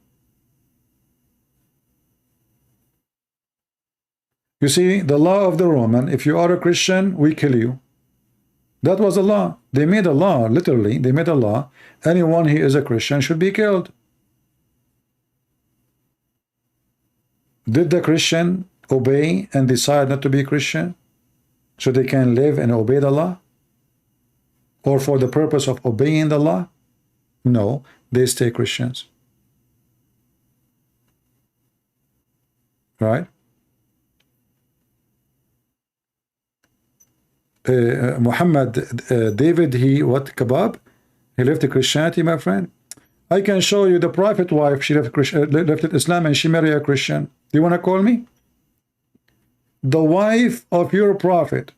You see, the law of the Roman, if you are a Christian, we kill you. That was a law. They made a law, literally, they made a law. Anyone who is a Christian should be killed. Did the Christian obey and decide not to be Christian so they can live and obey the law? Or for the purpose of obeying the law? No, they stay Christians. Right? Muhammad, David, he what, kebab? He left Christianity, my friend. I can show you the prophet wife, she left Islam and she married a Christian. Do you want to call me? The wife of your prophet.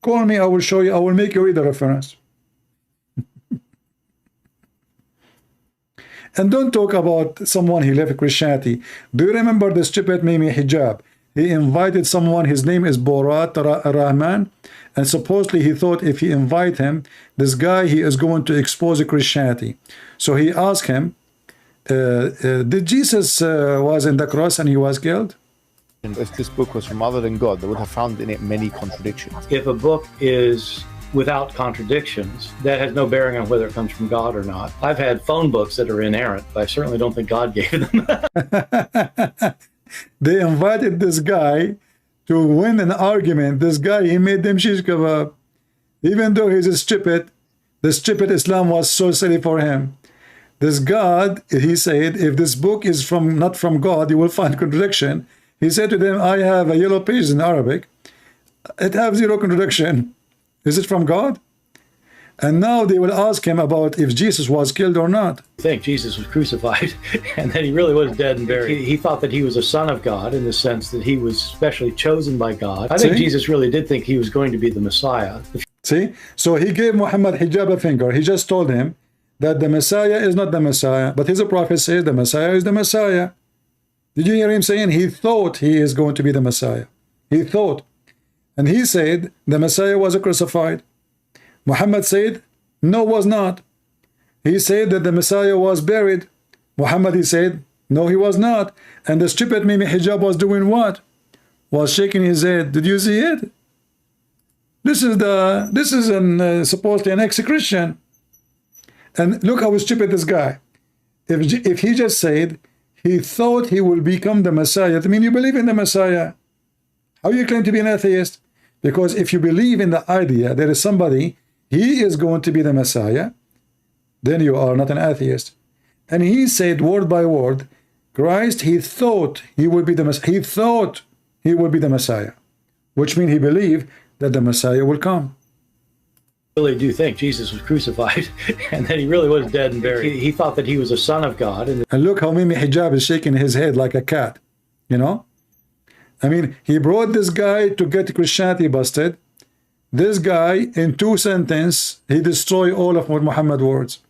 Call me, I will show you, I will make you read the reference. And don't talk about someone he left Christianity. Do you remember the stupid Mimi Hijab? He invited someone, his name is Borat Rahman, and supposedly he thought if he invite him, this guy, he is going to expose Christianity. So he asked him, did Jesus was in the cross and he was killed? If this book was from other than God, they would have found in it many contradictions. If a book is without contradictions, that has no bearing on whether it comes from God or not. I've had phone books that are inerrant, but I certainly don't think God gave them. They invited this guy to win an argument. This guy, he made them shish kebab. Even though he's a stupid, the stupid Islam was so silly for him. This God, he said, if this book is not from God, you will find contradiction. He said to them, I have a yellow page in Arabic. It has zero contradiction. Is it from God? And now they will ask him about if Jesus was killed or not. I think Jesus was crucified and that he really was dead and buried. He thought that he was a son of God in the sense that he was specially chosen by God. I think Jesus really did think he was going to be the Messiah. See? So he gave Muhammad hijab a finger. He just told him that the Messiah is not the Messiah. But his prophet says the Messiah is the Messiah. Did you hear him saying he thought he is going to be the Messiah? He thought. And he said the Messiah was crucified. Muhammad said, no, was not. He said that the Messiah was buried. Muhammad, he said, no, he was not. And the stupid Mimi Hijab was doing what? Was shaking his head. Did you see it? This is supposedly an ex-Christian. And look how stupid this guy. If he just said he thought he will become the Messiah, that means you believe in the Messiah. How you claim to be an atheist? Because if you believe in the idea there is somebody, he is going to be the Messiah, then you are not an atheist. And he said word by word, Christ, he thought he would be the Messiah. He thought he would be the Messiah, which means he believed that the Messiah will come. I really do think Jesus was crucified and that he really was dead and buried. He thought that he was a son of God. And look how Mimi Hijab is shaking his head like a cat, you know? I mean, he brought this guy to get Christianity busted. This guy, in 2 sentences, he destroyed all of Muhammad's words.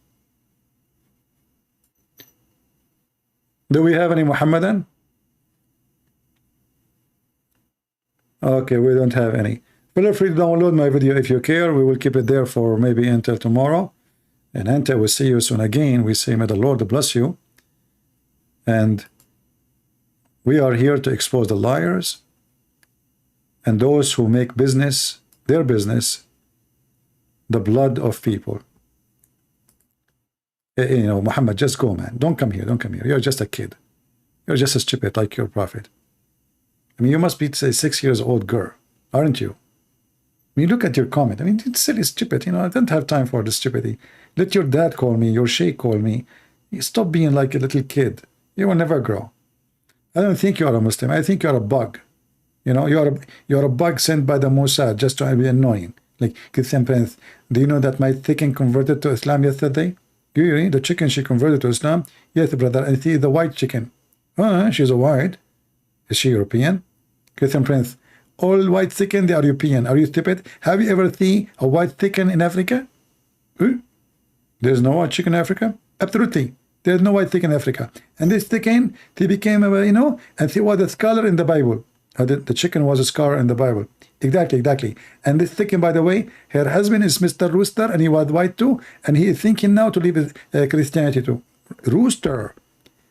Do we have any Muhammadan? Okay, we don't have any. Feel free to download my video if you care. We will keep it there for maybe until tomorrow. And until we see you soon again, we say, may the Lord bless you. And we are here to expose the liars and those who make business, their business, the blood of people. You know, Muhammad, just go, man. Don't come here. Don't come here. You're just a kid. You're just as stupid like your prophet. I mean, you must be, say, 6 years old girl, aren't you? I mean, look at your comment. I mean, it's silly, stupid. You know, I don't have time for this stupidity. Let your dad call me, your sheikh call me. You stop being like a little kid. You will never grow. I don't think you are a Muslim. I think you are a bug. You know, you're a bug sent by the Mossad just to be annoying. Like, do you know that my chicken converted to Islam yesterday? Do you hear? The chicken, she converted to Islam? Yes, brother. And see the white chicken. Oh, she's a white. Is she European? Christian Prince. All white chicken, they are European. Are you stupid? Have you ever seen a white chicken in Africa? There's no white chicken in Africa? Absolutely. There's no white chicken in Africa. And this chicken, they became, you know, and see what the scholar in the Bible. The chicken was a scar in the Bible. Exactly. And this thinking, by the way, her husband is Mr. Rooster, and he was white too, and he is thinking now to leave Christianity too. Rooster,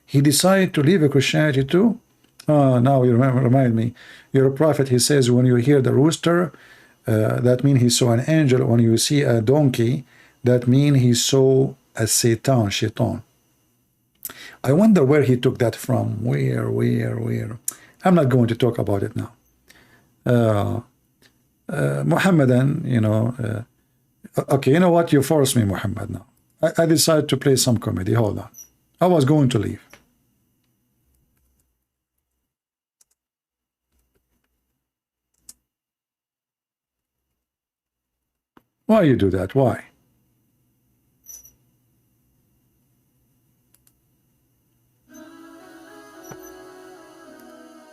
he decided to leave Christianity too. Oh, now you remind me. Your prophet, he says, when you hear the rooster, that means he saw an angel. When you see a donkey, that means he saw a shaitan. I wonder where he took that from. Where? I'm not going to talk about it now. Muhammadan, okay, you know what? You forced me, Muhammad, now. I decided to play some comedy. Hold on. I was going to leave. Why you do that? Why?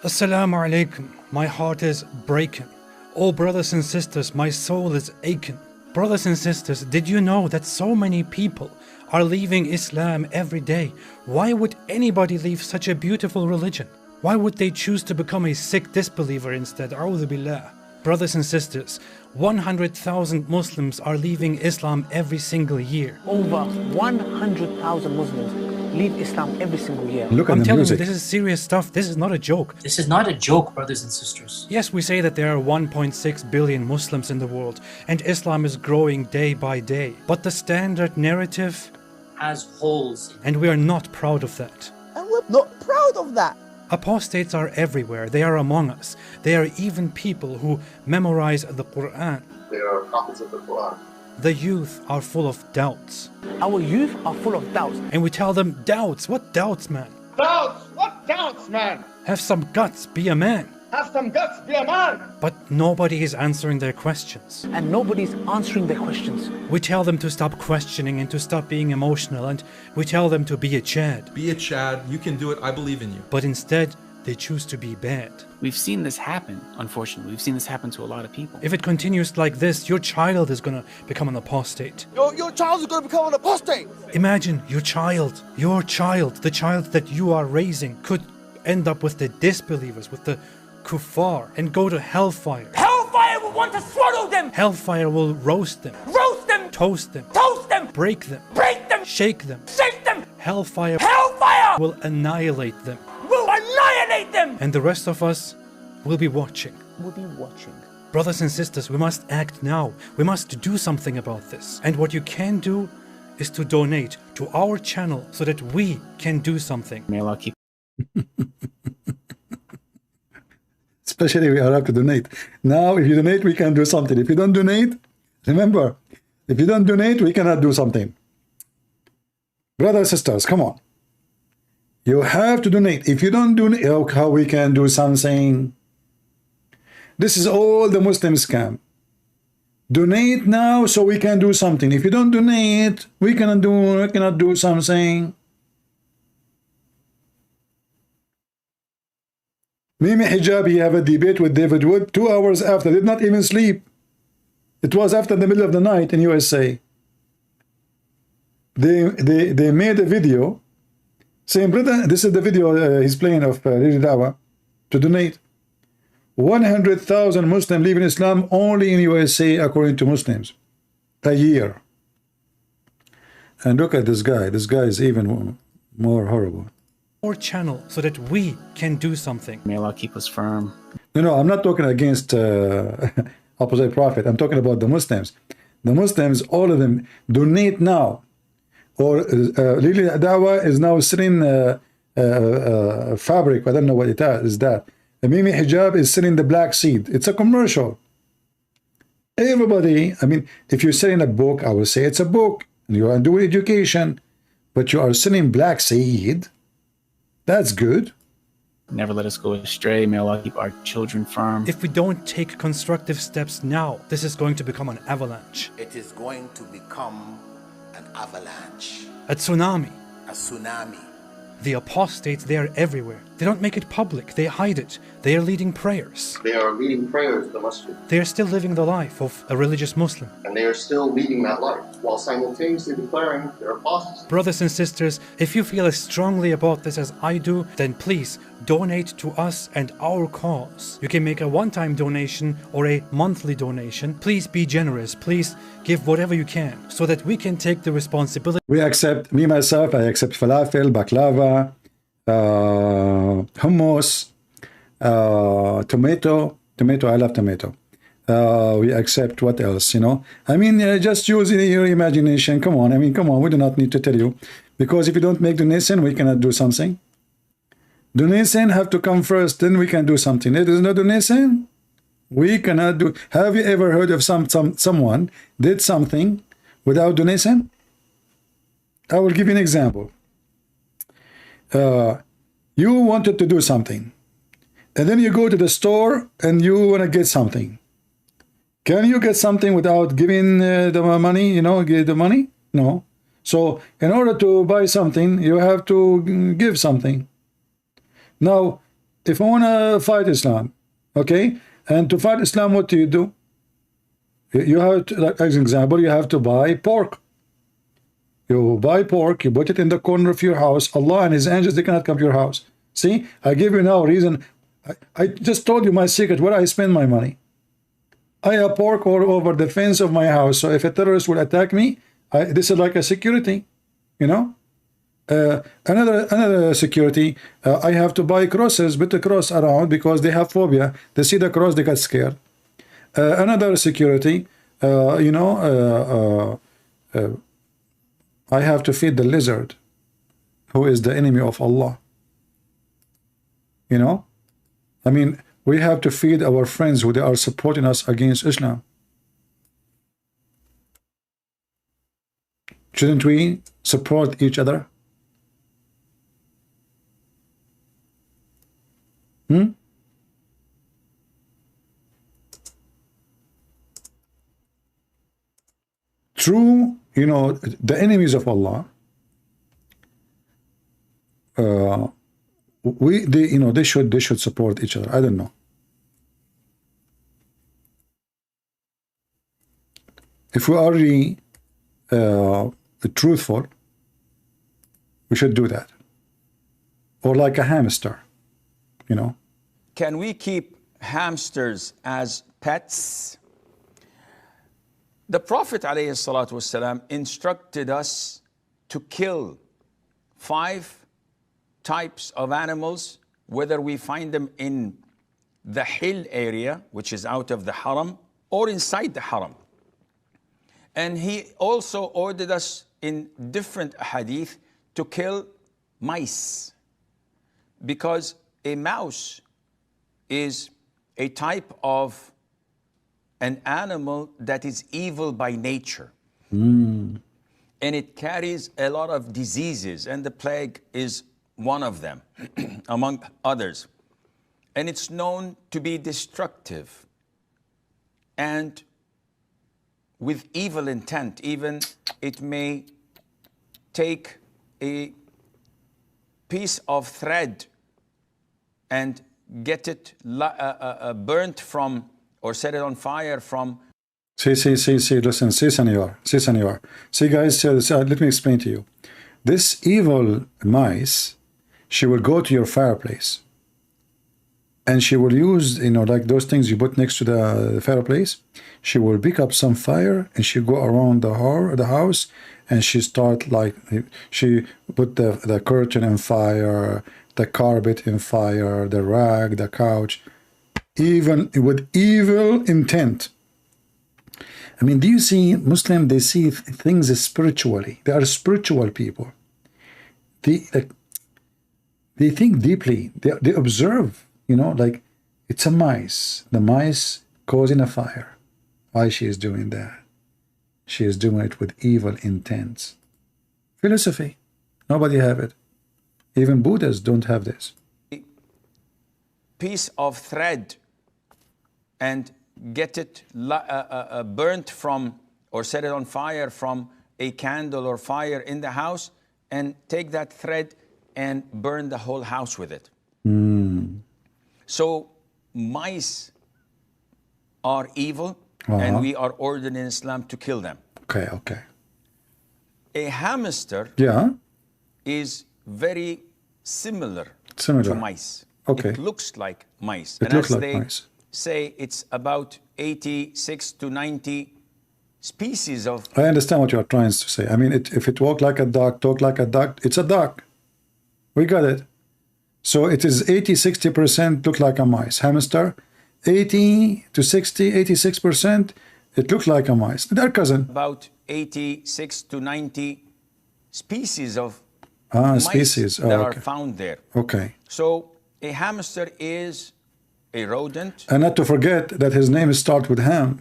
Assalamu alaikum. My heart is breaking. Oh, brothers and sisters, my soul is aching. Brothers and sisters, did you know that so many people are leaving Islam every day? Why would anybody leave such a beautiful religion? Why would they choose to become a sick disbeliever instead? A'udhu billah. Brothers and sisters, 100,000 Muslims are leaving Islam every single year. Over 100,000 Muslims leave Islam every single year. Look at I'm the telling music. you, this is serious stuff. This is not a joke. This is not a joke, brothers and sisters. Yes, we say that there are 1.6 billion Muslims in the world, and Islam is growing day by day. But the standard narrative Has holes. and we are not proud of that. And we're not proud of that. Apostates are everywhere. They are among us. There are even people who memorize the Qur'an. They are copies of the Qur'an. The youth are full of doubts. Our youth are full of doubts. And we tell them, doubts? What doubts, man? Doubts? What doubts, man? Have some guts, be a man. Have some guts, be a man. But nobody is answering their questions. And nobody's answering their questions. We tell them to stop questioning and to stop being emotional, and we tell them to be a Chad. Be a Chad, you can do it, I believe in you. But instead, they choose to be bad. We've seen this happen, unfortunately. We've seen this happen to a lot of people. If it continues like this, your child is going to become an apostate. Your child is going to become an apostate. Imagine your child, the child that you are raising, could end up with the disbelievers, with the kuffar, and go to hellfire. Hellfire will want to swallow them! Hellfire will roast them. Roast them! Toast them. Toast them! Break them. Break them! Shake them. Shake them! Hellfire will annihilate them. Will annihilate them! And the rest of us will be watching. We'll be watching. Brothers and sisters, we must act now. We must do something about this. And what you can do is to donate to our channel so that we can do something. May Allah keep. Especially we have to donate. Now, if you donate, we can do something. If you don't donate, remember, if you don't donate, we cannot do something. Brothers and sisters, come on. You have to donate. If you don't donate, how we can do something? This is all the Muslim scam. Donate now so we can do something. If you don't donate, we cannot do something. Mimi Hijabi have a debate with David Wood 2 hours after. Did not even sleep. It was after the middle of the night in USA. They made a video saying, brother, this is the video he's playing of Ridi Dawa to donate. 100,000 Muslims leaving Islam only in USA according to Muslims a year. And look at this guy. This guy is even more horrible. Our channel so that we can do something. May Allah keep us firm. No, I'm not talking against opposite prophet. I'm talking about the Muslims. The Muslims, all of them, donate now. Or Lili Dawa is now selling fabric. I don't know what it is. That Mimi Hijab is selling the black seed. It's a commercial. Everybody, I mean, if you're selling a book, I will say it's a book. And you are doing education, but you are selling black seed. That's good. Never let us go astray. May Allah keep our children firm. If we don't take constructive steps now, this is going to become an avalanche. It is going to become an avalanche. A tsunami. A tsunami. The apostates, they are everywhere. They don't make it public. They hide it. They are leading prayers. They are leading prayers to the masjid. They are still living the life of a religious Muslim. And they are still leading that life while simultaneously declaring they're apostasy. Brothers and sisters, if you feel as strongly about this as I do, then please donate to us and our cause. You can make a one-time donation or a monthly donation. Please be generous. Please give whatever you can so that we can take the responsibility. We accept, me myself, I accept falafel, baklava, hummus, tomato, I love tomato. We accept what else, you know? I mean, just use your imagination. Come on, I mean, come on, we do not need to tell you. Because if you don't make donation, we cannot do something. Donation have to come first, then we can do something. If there is no donation, we cannot do. Have you ever heard of someone did something without donation? I will give you an example. You wanted to do something, and then you go to the store and you want to get something. Can you get something without giving the money? You know, give the money? No. So in order to buy something, you have to give something. Now, if I want to fight Islam, okay, and to fight Islam, what do? You have to, like as an example, you have to buy pork. You buy pork, you put it in the corner of your house. Allah and His angels, they cannot come to your house. See, I give you now a reason. I just told you my secret, where I spend my money. I have pork all over the fence of my house. So if a terrorist will attack me, this is like a security, you know. Another security, I have to buy crosses, put the cross around because they have phobia. They see the cross, they get scared. Another security, you know, I have to feed the lizard, who is the enemy of Allah. You know, I mean, we have to feed our friends who they are supporting us against Islam. Shouldn't we support each other? True, you know, the enemies of Allah, they should support each other. I don't know. If we are really truthful, we should do that. Or like a hamster, you know. Can we keep hamsters as pets? The Prophet ﷺ instructed us to kill 5 types of animals, whether we find them in the hill area, which is out of the haram, or inside the haram. And he also ordered us in different hadith to kill mice, because a mouse is a type of an animal that is evil by nature. And it carries a lot of diseases, and the plague is one of them, among others. And it's known to be destructive and with evil intent. Even it may take a piece of thread and get it burnt from, or set it on fire from. Listen, senor. See, guys, let me explain to you. This evil mice, she will go to your fireplace, and she will use, you know, like those things you put next to the fireplace. She will pick up some fire, and she go around the house, and she start like, she put the curtain on fire, the carpet in fire, the rag, the couch, even with evil intent. I mean, do you see Muslim? They see things spiritually. They are spiritual people. They think deeply. They observe. You know, like it's a mice. The mice causing a fire. Why she is doing that? She is doing it with evil intents. Philosophy. Nobody have it. Even Buddhists don't have this. Piece of thread and get it burnt from, or set it on fire from a candle or fire in the house, and take that thread and burn the whole house with it. So mice are evil, and we are ordered in Islam to kill them. Okay. A hamster is very similar to mice. Okay. It looks like mice. It and looks as like they mice. say, it's about 86 to 90 species of... I understand what you are trying to say. I mean, if it walked like a duck, talk like a duck, it's a duck. We got it. So it is 80-60% look like a mice. Hamster, 80 to 60, 86%, it looks like a mice. They're cousin. About 86 to 90 species of mice species. that are Okay. found there. Okay. So a hamster is a rodent. And not to forget that his name starts with ham.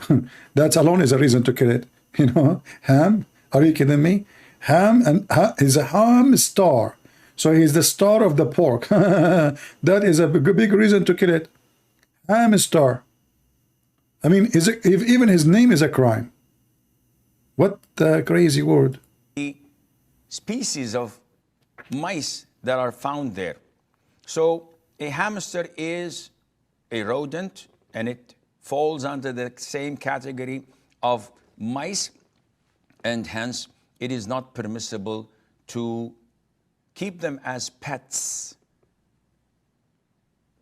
That alone is a reason to kill it. You know, ham. Are you kidding me? Ham, and he's a ham star. So he's the star of the pork. That is a big reason to kill it. Ham star. I mean, even his name is a crime. What a crazy word. The species of mice that are found there. So a hamster is a rodent, and it falls under the same category of mice, and hence it is not permissible to keep them as pets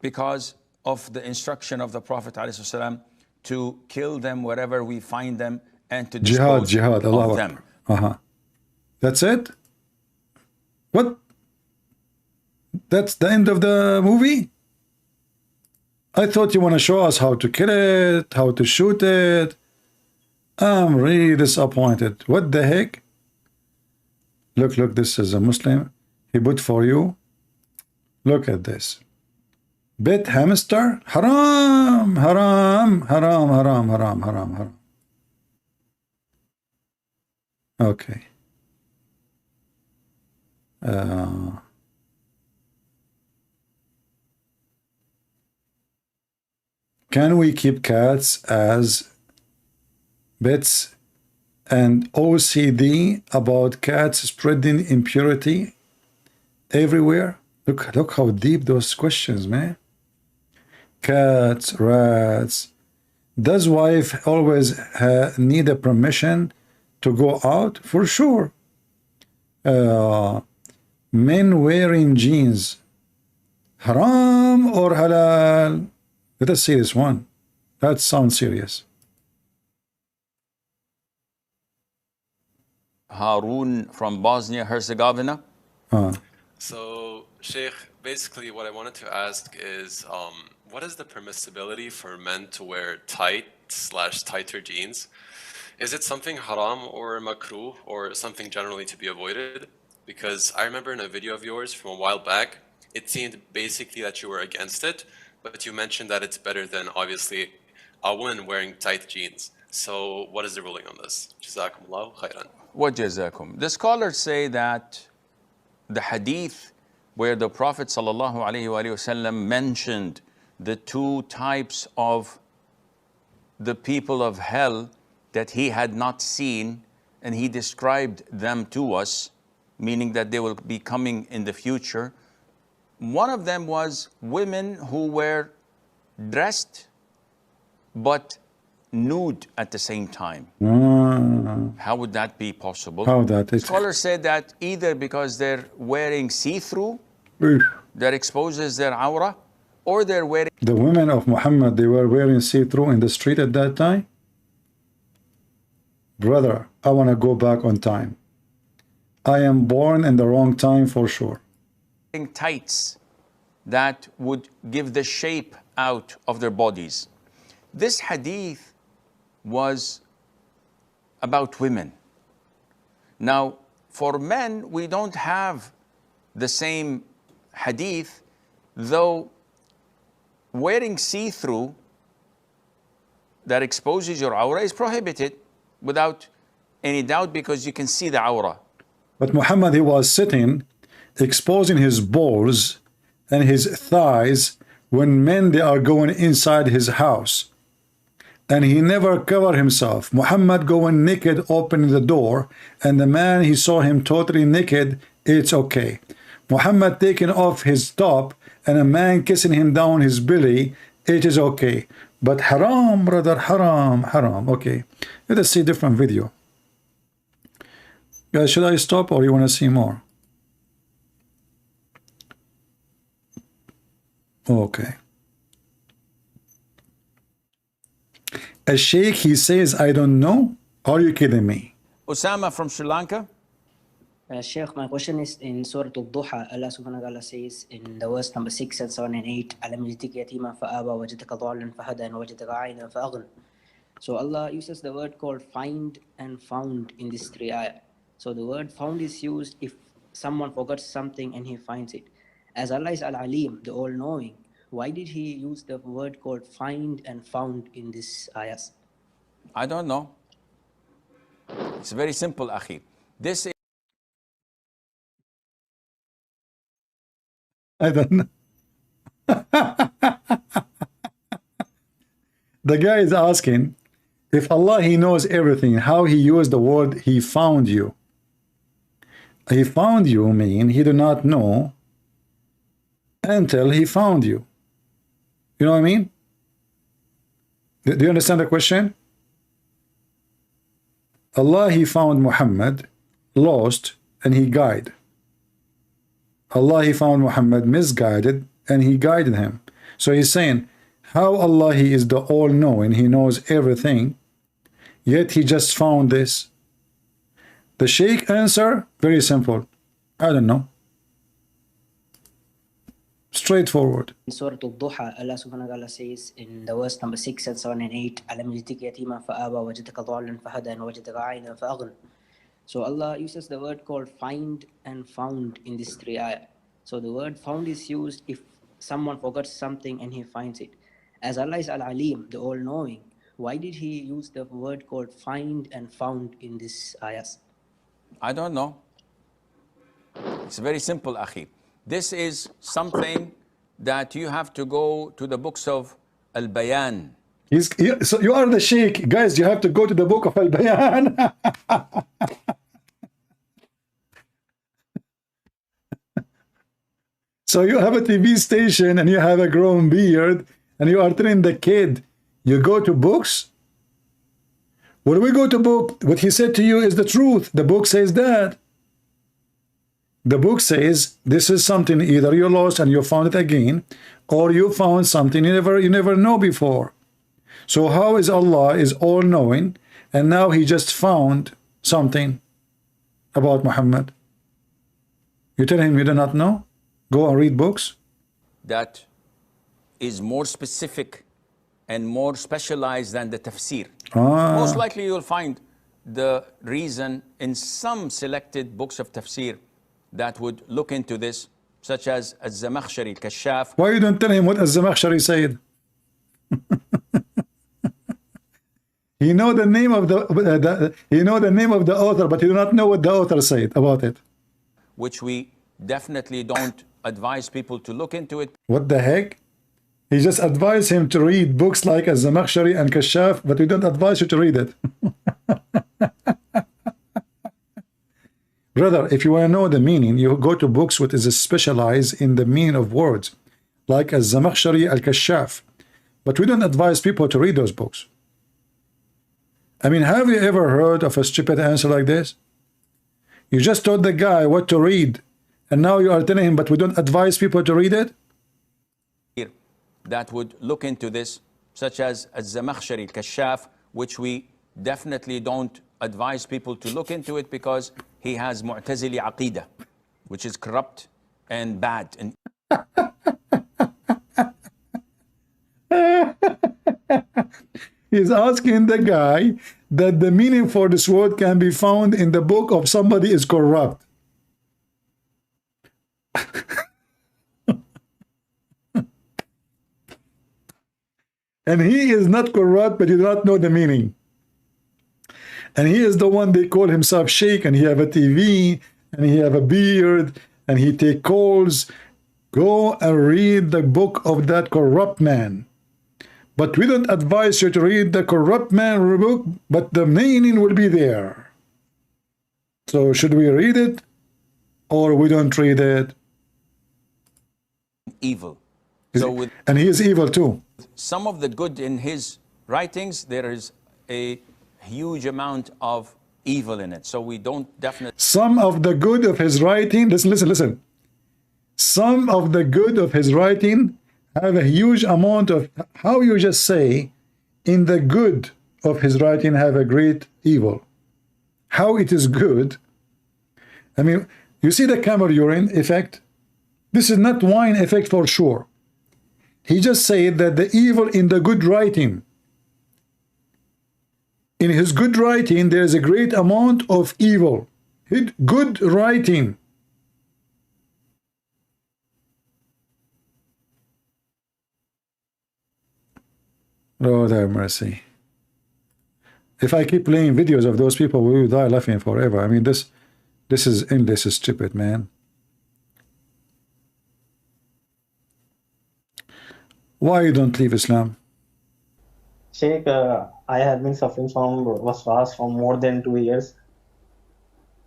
because of the instruction of the Prophet ﷺ to kill them wherever we find them and to dispose Jihad, of Allah them. That's it? What? That's the end of the movie? I thought you want to show us how to kill it, how to shoot it. I'm really disappointed. What the heck? Look, this is a Muslim. He put for you. Look at this. Bit hamster? Haram, haram, haram, haram, haram, haram, haram. Okay. Can we keep cats as pets? And OCD about cats spreading impurity everywhere? Look how deep those questions, man. Cats, rats. Does wife always need a permission to go out? For sure. Men wearing jeans. Haram or halal? Let us see this one. That sounds serious. Harun from Bosnia-Herzegovina. So, Sheikh, basically what I wanted to ask is, what is the permissibility for men to wear tight/tighter jeans? Is it something haram or makruh or something generally to be avoided? Because I remember in a video of yours from a while back, it seemed basically that you were against it, but you mentioned that it's better than, obviously, a woman wearing tight jeans. So what is the ruling on this? Jazakumullahu khairan. وَجَزَاكُمْ. The scholars say that the hadith where the Prophet ﷺ mentioned the two types of the people of hell that he had not seen, and he described them to us, meaning that they will be coming in the future. One of them was women who were dressed but nude at the same time. How would that be possible? How that is? Scholars said that either because they're wearing see-through that exposes their aura, or they're wearing... The women of Muhammad, they were wearing see-through in the street at that time? Brother, I want to go back on time. I am born in the wrong time for sure. Tights that would give the shape out of their bodies. This hadith was about women. Now, for men, we don't have the same hadith, though wearing see-through that exposes your aura is prohibited without any doubt, because you can see the aura. But Muhammad, he was sitting, exposing his balls and his thighs when men, they are going inside his house. And he never covered himself. Muhammad going naked, opening the door, and the man, he saw him totally naked, it's okay. Muhammad taking off his top and a man kissing him down his belly, it is okay. But haram, brother, haram, haram. Okay, let us see a different video. Guys, should I stop or you want to see more? Okay. A sheikh, he says, I don't know. Are you kidding me? Osama from Sri Lanka. Sheikh, my question is in Surah Al-Duha, Allah subhanahu wa ta'ala says in the verse number 6 and 7 and 8, أَلَمْ يَجِدْكَ يَتِيمًا فَآبَى وَجَدَكَ ضَالًّا فَهَدَى وَجَدَكَ عَائِلًا فَأَغْنَى. So Allah uses the word called find and found in this 3 ayah. So the word found is used if someone forgets something and he finds it. As Allah is Al-Alim, the all-knowing, why did he use the word called find and found in this ayahs? I don't know. It's very simple, Akhi. This is... I don't know. The guy is asking, if Allah, he knows everything, how he used the word, he found you. He found you mean he did not know until he found you. You know what I mean? Do you understand the question? Allah, he found Muhammad lost and he guided. Allah, he found Muhammad misguided and he guided him. So he's saying, how Allah, he is the all-knowing, he knows everything, yet he just found this. The Sheikh answer, very simple. I don't know. Straightforward. In Surah Al-Duha, Allah subhanahu wa ta'ala says in the verse number 6 and 7 and 8, أَلَمْ يَجِدْكَ يَتِيمًا فَآبَى وَجَدَكَ ضَالًّا فَهَدَى وَجَدَكَ عَائِلًا فَأَغْنَى. So Allah uses the word called find and found in this 3 ayah. So the word found is used if someone forgets something and he finds it. As Allah is Al-Alim, the all-knowing, why did he use the word called find and found in this ayahs? I don't know. It's very simple, Akhi. This is something that you have to go to the books of Al-Bayan. So you are the Sheikh. Guys, you have to go to the book of Al-Bayan. So you have a TV station and you have a grown beard and you are telling the kid, you go to books? When we go to book, what he said to you is the truth. The book says that. The book says this is something either you lost and you found it again, or you found something you never know before. So how is Allah is all-knowing and now he just found something about Muhammad? You tell him you do not know? Go and read books. That is more specific and more specialized than the tafsir. Most likely you'll find the reason in some selected books of tafsir that would look into this, such as Az-Zamakhshari, Al-Kashaf. Why you don't tell him what Az-Zamakhshari said? He know the name of the name of the author, but he do not know what the author said about it. Which we definitely don't advise people to look into it. What the heck? He just advised him to read books like Az-Zamakhshari and Kashaf, but we don't advise you to read it. Brother, if you want to know the meaning, you go to books which is specialized in the meaning of words, like Az-Zamakhshari, Al-Kashaf. But we don't advise people to read those books. I mean, have you ever heard of a stupid answer like this? You just told the guy what to read, and now you are telling him, but we don't advise people to read it? That would look into this, such as Az-Zamakhshari, Al-Kashaf, which we definitely don't advise people to look into it because he has Mu'tazili Aqidah, which is corrupt and bad. And he's asking the guy that the meaning for this word can be found in the book of somebody is corrupt. And he is not corrupt, but he does not know the meaning. And he is the one they call himself Sheikh, and he have a TV, and he have a beard, and he take calls. Go and read the book of that corrupt man. But we don't advise you to read the corrupt man book, but the meaning will be there. So should we read it, or we don't read it? Evil. And he is evil too. Some of the good in his writings, there is a huge amount of evil in it. So we don't definitely... Some of the good of his writing, listen. Some of the good of his writing, have a huge amount of, how you just say, in the good of his writing have a great evil. How it is good? I mean, you see the camel urine effect? This is not wine effect for sure. He just said that the evil in the good writing. In his good writing, there is a great amount of evil. Good writing. Lord have mercy. If I keep playing videos of those people, we will die laughing forever. I mean, this is endless stupid, man. Why you don't leave Islam? Sheikh, I have been suffering from waswas for more than 2 years,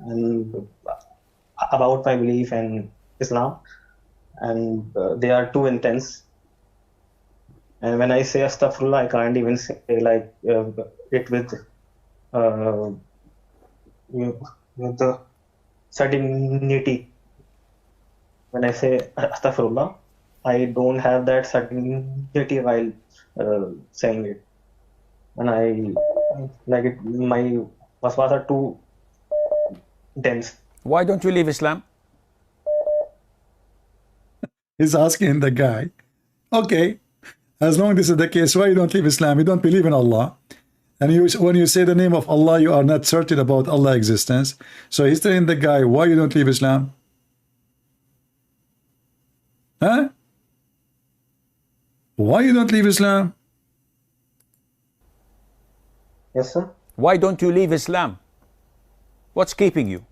and about my belief in Islam, and they are too intense. And when I say astaghfirullah, I can't even say like it with the certainty. When I say astaghfirullah, I don't have that certainty while saying it. And I like it, my waswas are too dense. Why don't you leave Islam? He's asking the guy, okay, as long as this is the case, why you don't leave Islam? You don't believe in Allah. And when you say the name of Allah, you are not certain about Allah's existence. So he's telling the guy, why you don't leave Islam? Huh? Why you don't leave Islam? Yes, sir. Why don't you leave Islam? What's keeping you?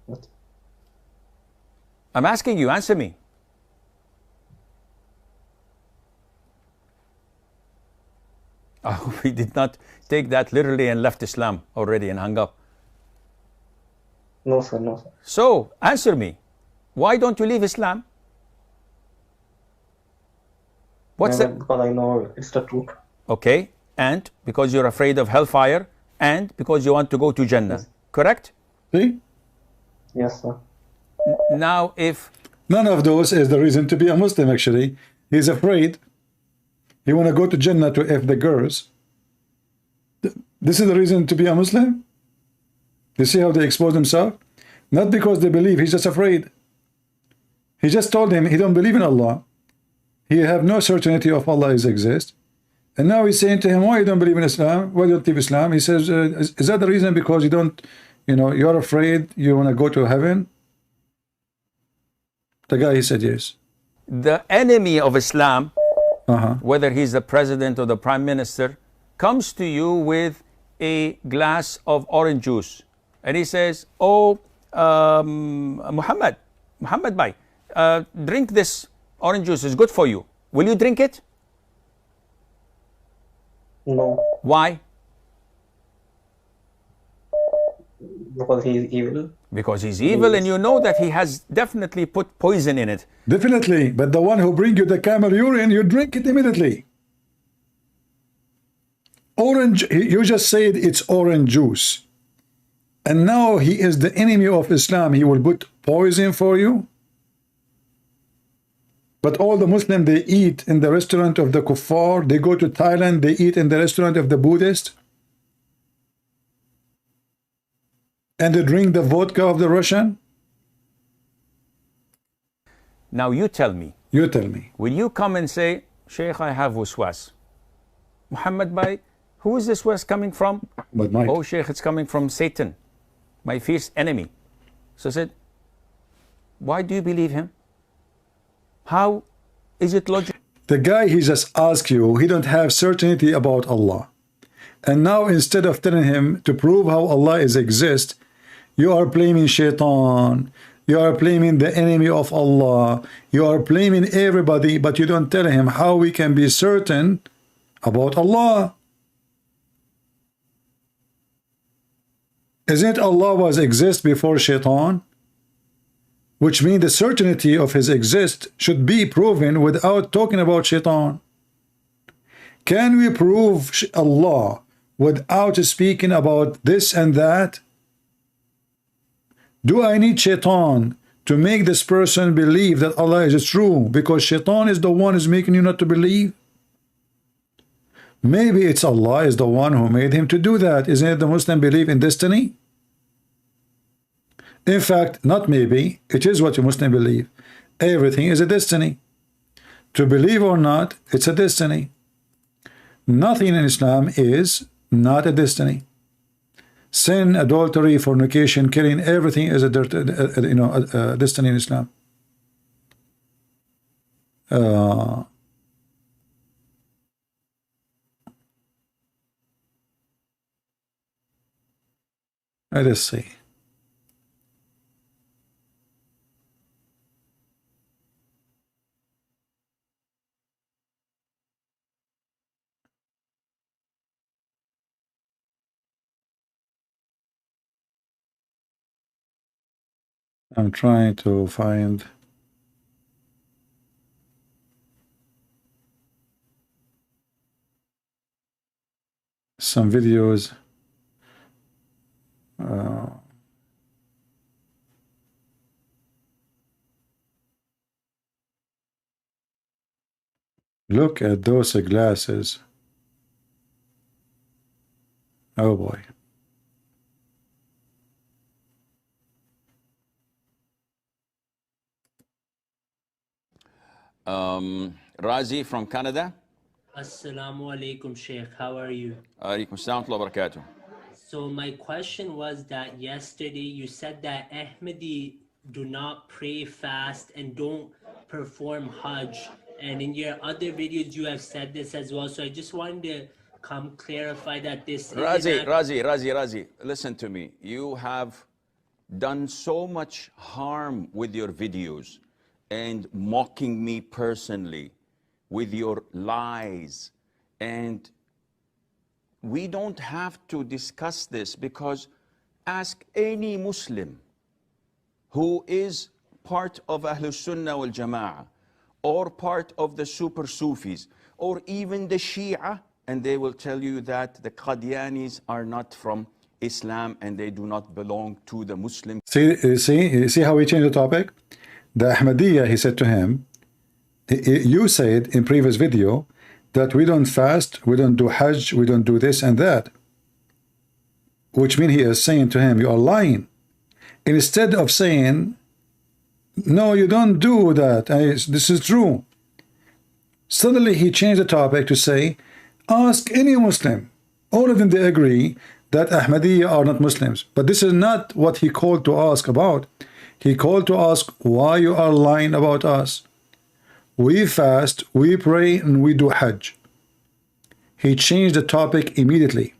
What? I'm asking you, answer me. I hope he did not take that literally and left Islam already and hung up. No, sir, no, sir. So, answer me. Why don't you leave Islam? What's that? Because I know it's the truth. Okay, and because you're afraid of hellfire, and because you want to go to Jannah, yes. Correct? See? Yes, sir. Now, if... None of those is the reason to be a Muslim, actually. He's afraid. He want to go to Jannah to F the girls. This is the reason to be a Muslim? You see how they expose themselves? Not because they believe, he's just afraid. He just told him he don't believe in Allah. He have no certainty of Allah exists. And now he's saying to him, why you don't believe in Islam? Why don't you leave Islam? He says, is that the reason because you don't, you're afraid you want to go to heaven? The guy, he said yes. The enemy of Islam, whether he's the president or the prime minister, comes to you with a glass of orange juice. And he says, oh, Muhammad bhai, drink this orange juice, it's good for you. Will you drink it? No. Why? Because he's evil. Because he's evil, and you know that he has definitely put poison in it. Definitely, but the one who bring you the camel urine, you drink it immediately. Orange, you just said it's orange juice. And now he is the enemy of Islam. He will put poison for you. But all the Muslims, they eat in the restaurant of the kuffar. They go to Thailand, they eat in the restaurant of the Buddhist. And they drink the vodka of the Russian. Now you tell me. You tell me. Will you come and say, Sheikh, I have waswas. Muhammad bhai, who is this waswas coming from? Oh, Sheikh, it's coming from Satan, my fierce enemy. So I said, why do you believe him? How is it logical? The guy, he just asked you, he don't have certainty about Allah. And now instead of telling him to prove how Allah exists, you are blaming Shaitan. You are blaming the enemy of Allah. You are blaming everybody, but you don't tell him how we can be certain about Allah. Isn't Allah was exist before Shaitan? Which means the certainty of his exist should be proven without talking about Shaitan. Can we prove Allah without speaking about this and that? Do I need Shaitan to make this person believe that Allah is true, because shaitan is the one who's making you not to believe? Maybe it's Allah is the one who made him to do that. Isn't it the Muslim belief in destiny? In fact, not maybe, it is what you Muslim believe. Everything is a destiny. To believe or not, it's a destiny. Nothing in Islam is not a destiny. Sin, adultery, fornication, killing, everything is a destiny in Islam. Let us see. I'm trying to find some videos. Look at those glasses. Oh boy. Razi from Canada. Assalamu alaikum, Sheikh. How are you? Alaikum assalam wa barakatuh. So my question was that yesterday you said that Ahmadi do not pray, fast, and don't perform Hajj. And in your other videos you have said this as well. So I just wanted to come clarify that this Razi, listen to me. You have done so much harm with your videos and mocking me personally with your lies, and we don't have to discuss this, because ask any Muslim who is part of Ahlus Sunnah wal Jama'ah or part of the Super Sufis or even the Shia, and they will tell you that the Qadianis are not from Islam and they do not belong to the Muslim. See how we changed the topic? The Ahmadiyya, he said to him, you said in previous video that we don't fast, we don't do Hajj, we don't do this and that. Which means he is saying to him, you are lying. Instead of saying, no, you don't do that, this is true. Suddenly he changed the topic to say, ask any Muslim. All of them, they agree that Ahmadiyya are not Muslims. But this is not what he called to ask about. He called to ask why you are lying about us. We fast, we pray, and we do Hajj. He changed the topic immediately.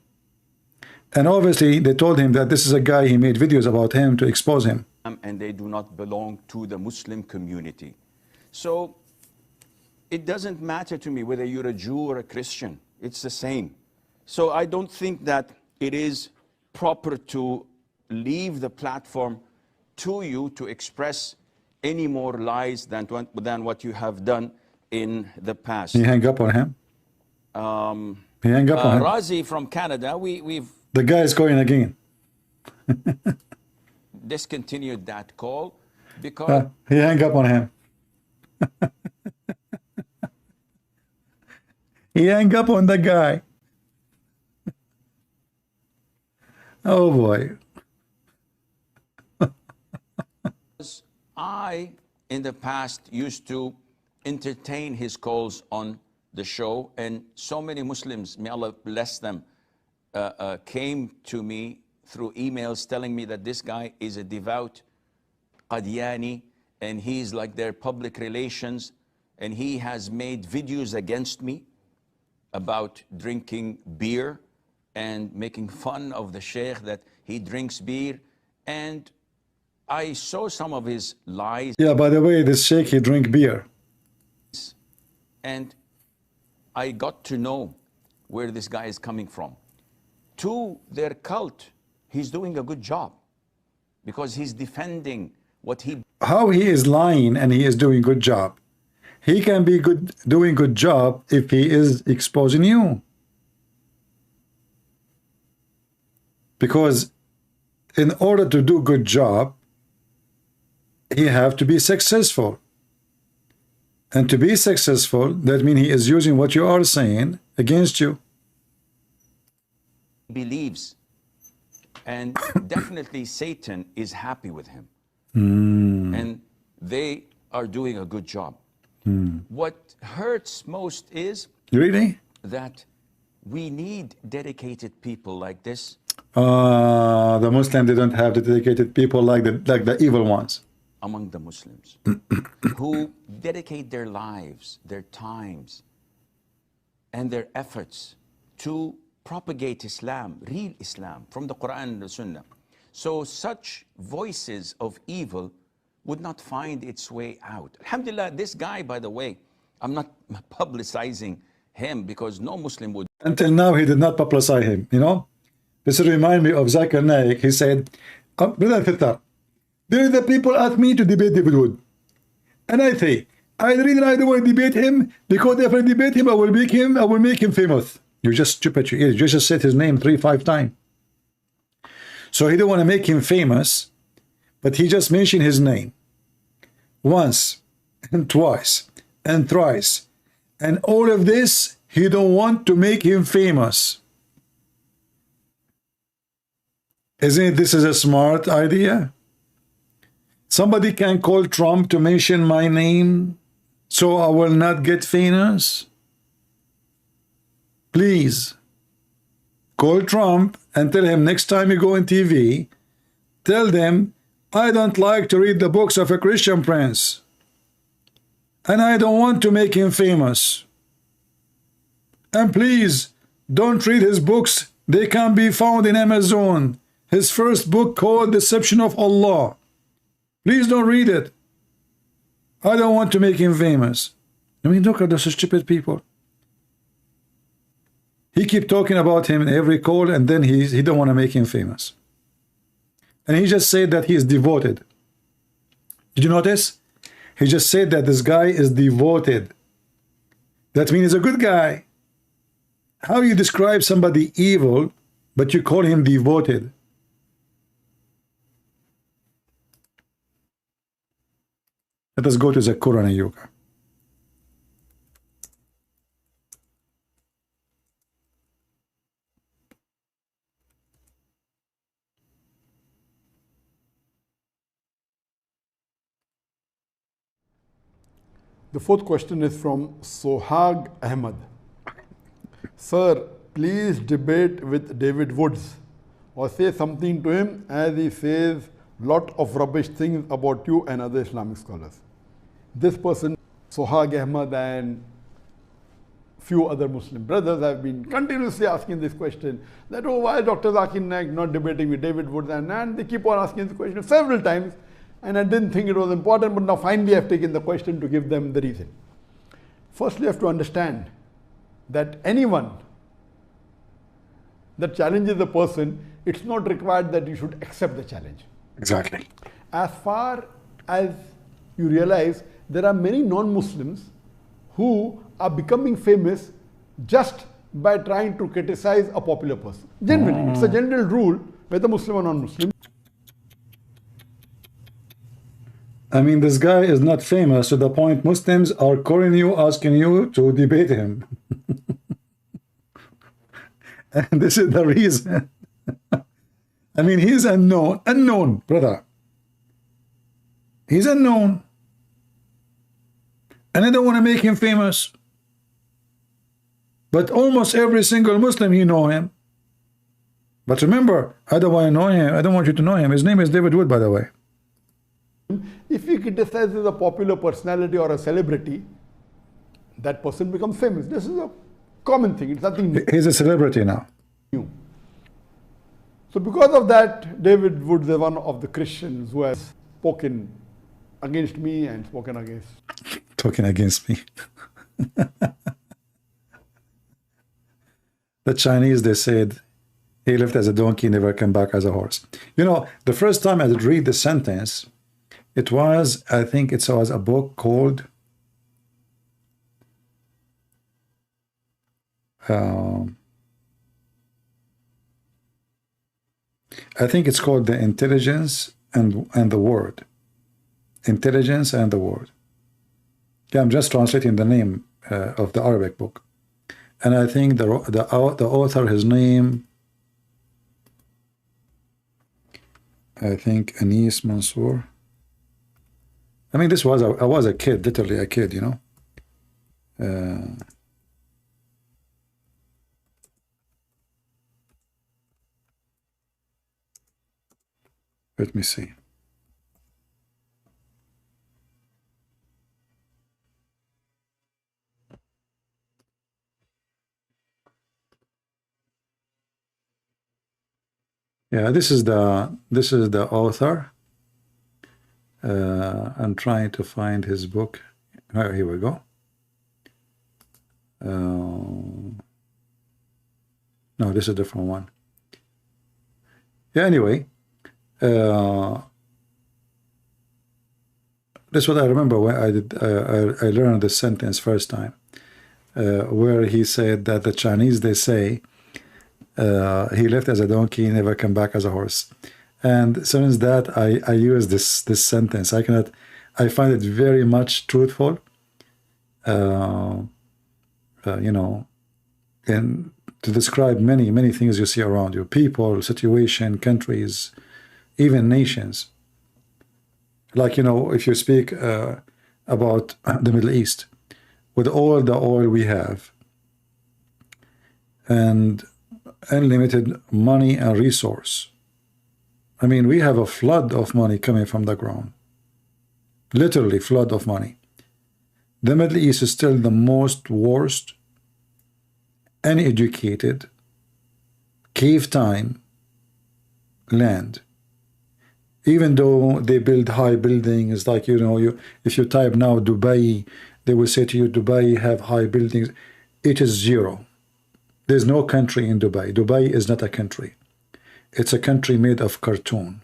And obviously they told him that this is a guy, he made videos about him to expose him. And they do not belong to the Muslim community. So it doesn't matter to me whether you're a Jew or a Christian. It's the same. So I don't think that it is proper to leave the platform to you to express any more lies than what you have done in the past. He hang up on him? He hang up on him? Razi from Canada, we've... The guy is going again. discontinued that call because... he hang up on him. He hang up on the guy. Oh boy. I, in the past, used to entertain his calls on the show, and so many Muslims, may Allah bless them, came to me through emails telling me that this guy is a devout Qadiani, and he's like their public relations, and he has made videos against me about drinking beer and making fun of the sheikh that he drinks beer. And I saw some of his lies. Yeah, by the way, this sheikh, he drink beer. And I got to know where this guy is coming from. To their cult, he's doing a good job because he's defending what he... How he is lying and he is doing good job? He can be doing good job if he is exposing you. Because in order to do good job, he have to be successful. And to be successful, that means he is using what you are saying against you. Believes, and definitely Satan is happy with him. And they are doing a good job. What hurts most is really that we need dedicated people like this. The Muslims, they don't have the dedicated people like the evil ones Among the Muslims who dedicate their lives, their times, and their efforts to propagate Islam, real Islam, from the Qur'an and the Sunnah. So such voices of evil would not find its way out. Alhamdulillah, this guy, by the way, I'm not publicizing him because no Muslim would. Until now, he did not publicize him, you know. This reminds me of Zakir Naik. He said, Brother Fittar, there are the people ask me to debate David Wood. And I say, I don't want to debate him because if I debate him, I will make him famous. You're just stupid. You just said his name 3-5 times. So he don't want to make him famous, but he just mentioned his name once and twice and thrice. And all of this, he don't want to make him famous. Isn't this is a smart idea? Somebody can call Trump to mention my name so I will not get famous. Please call Trump and tell him next time you go on TV, tell them I don't like to read the books of a Christian prince and I don't want to make him famous. And please don't read his books. They can be found in Amazon. His first book called Deception of Allah. Please don't read it. I don't want to make him famous. I mean, look at those stupid people. He keep talking about him in every call, and then he don't want to make him famous. And he just said that he is devoted. Did you notice? He just said that this guy is devoted. That means he's a good guy. How you describe somebody evil, but you call him devoted? Let us go to the Qur'an and Yoga. The fourth question is from Sohag Ahmad. Sir, please debate with David Woods or say something to him as he says lot of rubbish things about you and other Islamic scholars. This person, Sohag Ahmad, and few other Muslim brothers have been continuously asking this question that, oh, why is Dr. Zakir Naik not debating with David Woods? And they keep on asking this question several times, and I didn't think it was important, but now finally I've taken the question to give them the reason. Firstly, you have to understand that anyone that challenges a person, it's not required that you should accept the challenge. Exactly. As far as you realize, there are many non-Muslims who are becoming famous just by trying to criticize a popular person. Generally, it's a general rule, whether Muslim or non-Muslim. I mean, this guy is not famous to the point Muslims are calling you, asking you to debate him. And this is the reason. I mean, he's unknown, brother. He's unknown. And I don't want to make him famous. But almost every single Muslim, you know him. But remember, I don't want to know him. I don't want you to know him. His name is David Wood, by the way. If he criticizes a popular personality or a celebrity, that person becomes famous. This is a common thing. It's nothing new. He's a celebrity now. So because of that, David Woods is one of the Christians who has spoken against me and spoken against. Talking against me. The Chinese, they said, he left as a donkey, never came back as a horse. You know, the first time I did read the sentence, it was, I think it was a book called I think it's called The Intelligence and the Word. intelligence and the word. Yeah, I'm just translating the name of the Arabic book. And I think the author, his name, I think Anis Mansour. I mean, this was, I was a kid, literally a kid, you know. Let me see. Yeah, this is the author. I'm trying to find his book. Oh, here we go. No, this is a different one. Yeah, anyway, that's what I remember when I learned this sentence first time, where he said that the Chinese, they say, he left as a donkey, never come back as a horse. And since that, I use this sentence. I find it very much truthful, you know, and to describe many things you see around you, people, situation, countries, even nations. Like, you know, if you speak about the Middle East, with all the oil we have and unlimited money and resource, I mean, we have a flood of money coming from the ground, literally flood of money. The Middle East is still the most worst, uneducated, cave time land. Even though they build high buildings, like, you know, if you type now Dubai, they will say to you, Dubai have high buildings. It is zero. There's no country in Dubai. Dubai is not a country. It's a country made of cartoon.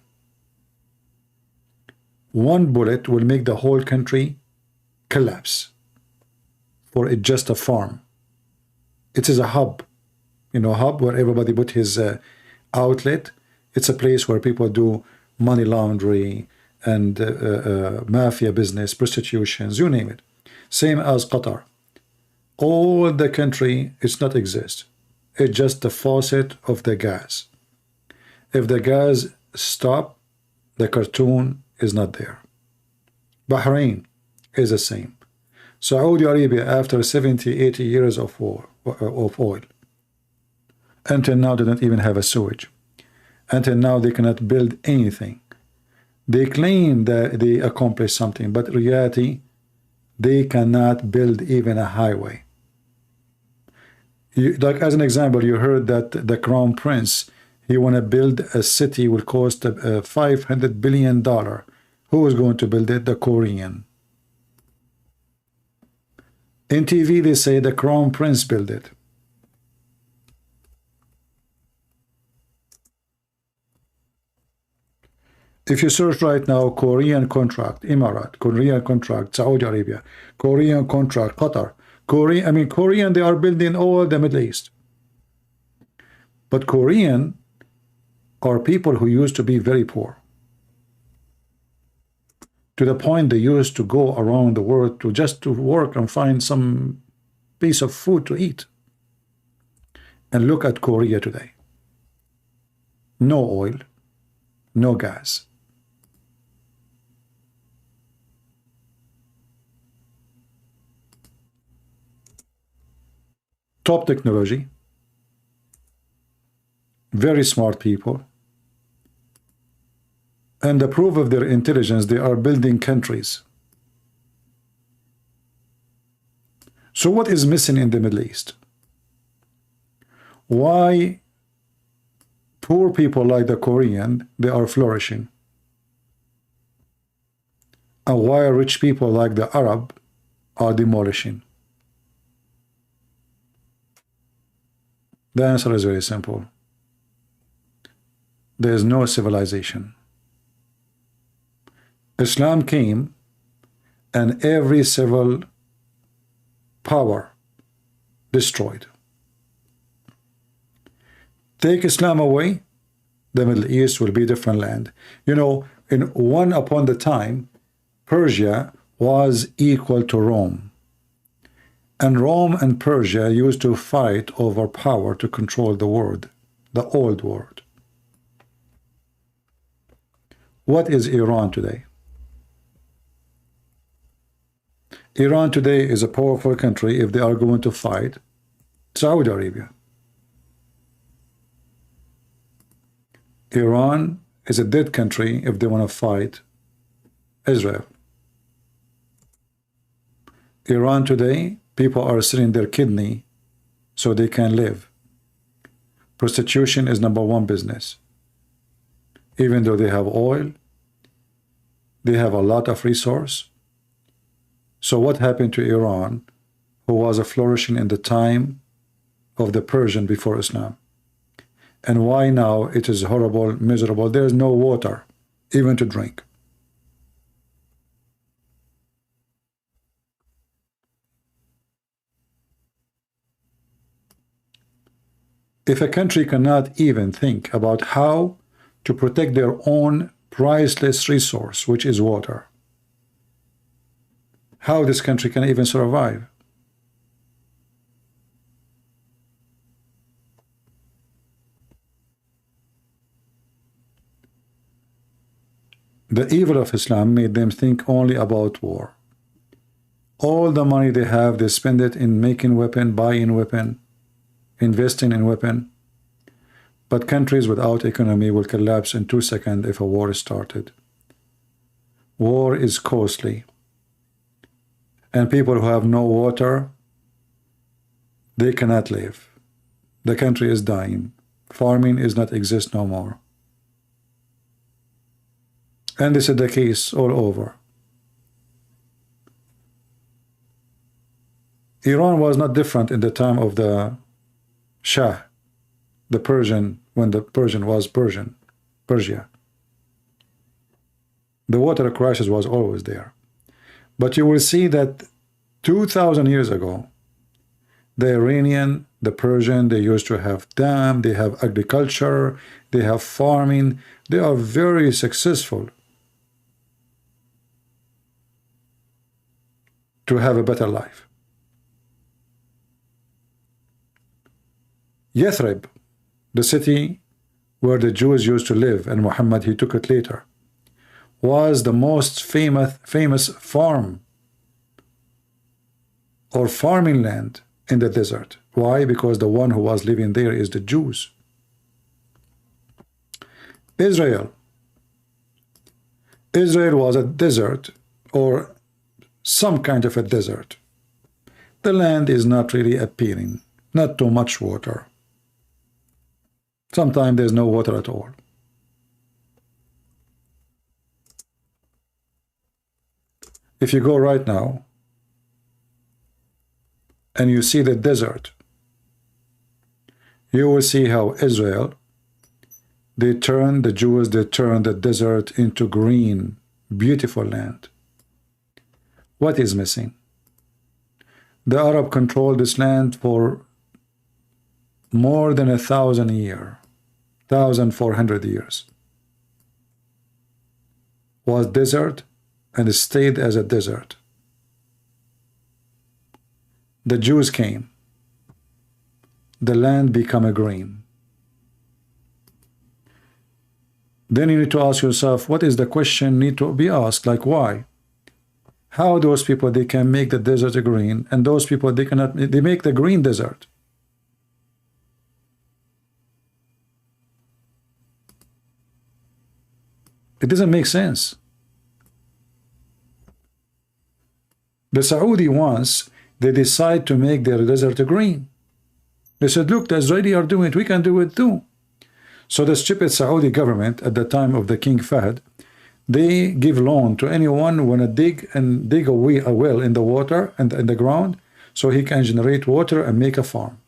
One bullet will make the whole country collapse, for it's just a farm. It is a hub, you know, hub where everybody put his outlet. It's a place where people do money laundering and mafia business, prostitutions, you name it. Same as Qatar. All the country, it's not exist. It's just the faucet of the gas. If the gas stop, the cartoon is not there. Bahrain is the same. Saudi Arabia, after 70, 80 years of war, of oil, until now they don't even have a sewage. Until now they cannot build anything. They claim that they accomplished something, but in reality, they cannot build even a highway. Like, as an example, you heard that the Crown Prince, he want to build a city will cost $500 billion. Who is going to build it? The Korean. In TV, they say the Crown Prince built it. If you search right now, Korean contract, Emirat, Korean contract, Saudi Arabia, Korean contract, Qatar, Korean, they are building all the Middle East. But Korean are people who used to be very poor, to the point they used to go around the world to work and find some piece of food to eat. And look at Korea today. No oil, no gas. Top technology, very smart people, and the proof of their intelligence, they are building countries. So what is missing in the Middle East? Why poor people like the Korean, they are flourishing? And why rich people like the Arab are demolishing? The answer is very simple. There is no civilization. Islam came and every civil power destroyed. Take Islam away, the Middle East will be a different land. You know, in one upon the time, Persia was equal to Rome. And Rome and Persia used to fight over power to control the world, the old world. What is Iran today? Iran today is a powerful country if they are going to fight Saudi Arabia. Iran is a dead country if they want to fight Israel. Iran today, people are selling their kidney so they can live. Prostitution is #1 business. Even though they have oil, they have a lot of resource. So what happened to Iran, who was a flourishing in the time of the Persian before Islam? And why now it is horrible, miserable? There is no water, even to drink. If a country cannot even think about how to protect their own priceless resource, which is water, how this country can even survive? The evil of Islam made them think only about war. All the money they have, they spend it in making weapon, buying weapon, investing in weapon. But countries without economy will collapse in 2 seconds if a war is started. War is costly. And people who have no water, they cannot live. The country is dying. Farming is not exist no more. And this is the case all over. Iran was not different in the time of the Shah, the Persian, when the Persian was Persia. The water crisis was always there. But you will see that 2,000 years ago, the Iranian, the Persian, they used to have dam, they have agriculture, they have farming, they are very successful to have a better life. Yathrib, the city where the Jews used to live, and Muhammad, he took it later, was the most famous farm or farming land in the desert. Why? Because the one who was living there is the Jews. Israel was a desert, or some kind of a desert. The land is not really appealing, not too much water. Sometimes there's no water at all. If you go right now and you see the desert, you will see how Israel, the Jews, they turn the desert into green, beautiful land. What is missing? The Arab controlled this land for more than 1,000 years, 1,400 years. Was desert, and it stayed as a desert. The Jews came. The land became a green. Then you need to ask yourself, what is the question need to be asked? Like, why? How those people, they can make the desert a green, and those people, they cannot, they make the green desert. It doesn't make sense. The Saudi ones, they decide to make their desert green. They said, look, the Israeli are doing it, we can do it too. So the stupid Saudi government at the time of the King Fahd, they give loan to anyone who want to dig a well in the water and in the ground, so he can generate water and make a farm.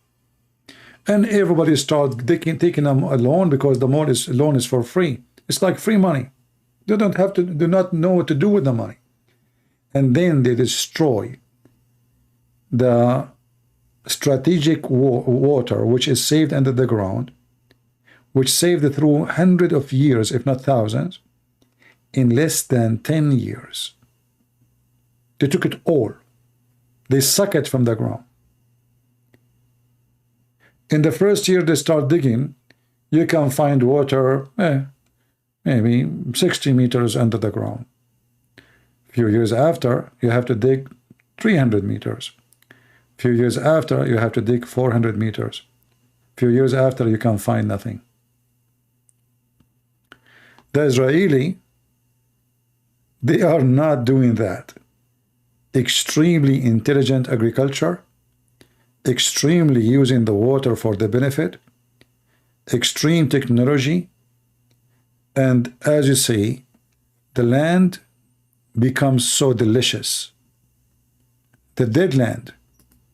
And everybody starts taking them a loan, because the loan is for free. It's like free money. They do not know what to do with the money. And then they destroy the strategic water which is saved under the ground, which saved it through hundreds of years, if not thousands, in less than 10 years. They took it all. They suck it from the ground. In the first year they start digging, you can find water maybe 60 meters under the ground. A few years after, you have to dig 300 meters. A few years after, you have to dig 400 meters. A few years after, you can find nothing. The Israeli, they are not doing that. Extremely intelligent agriculture, extremely using the water for the benefit, extreme technology, and as you see, the land becomes so delicious. The dead land.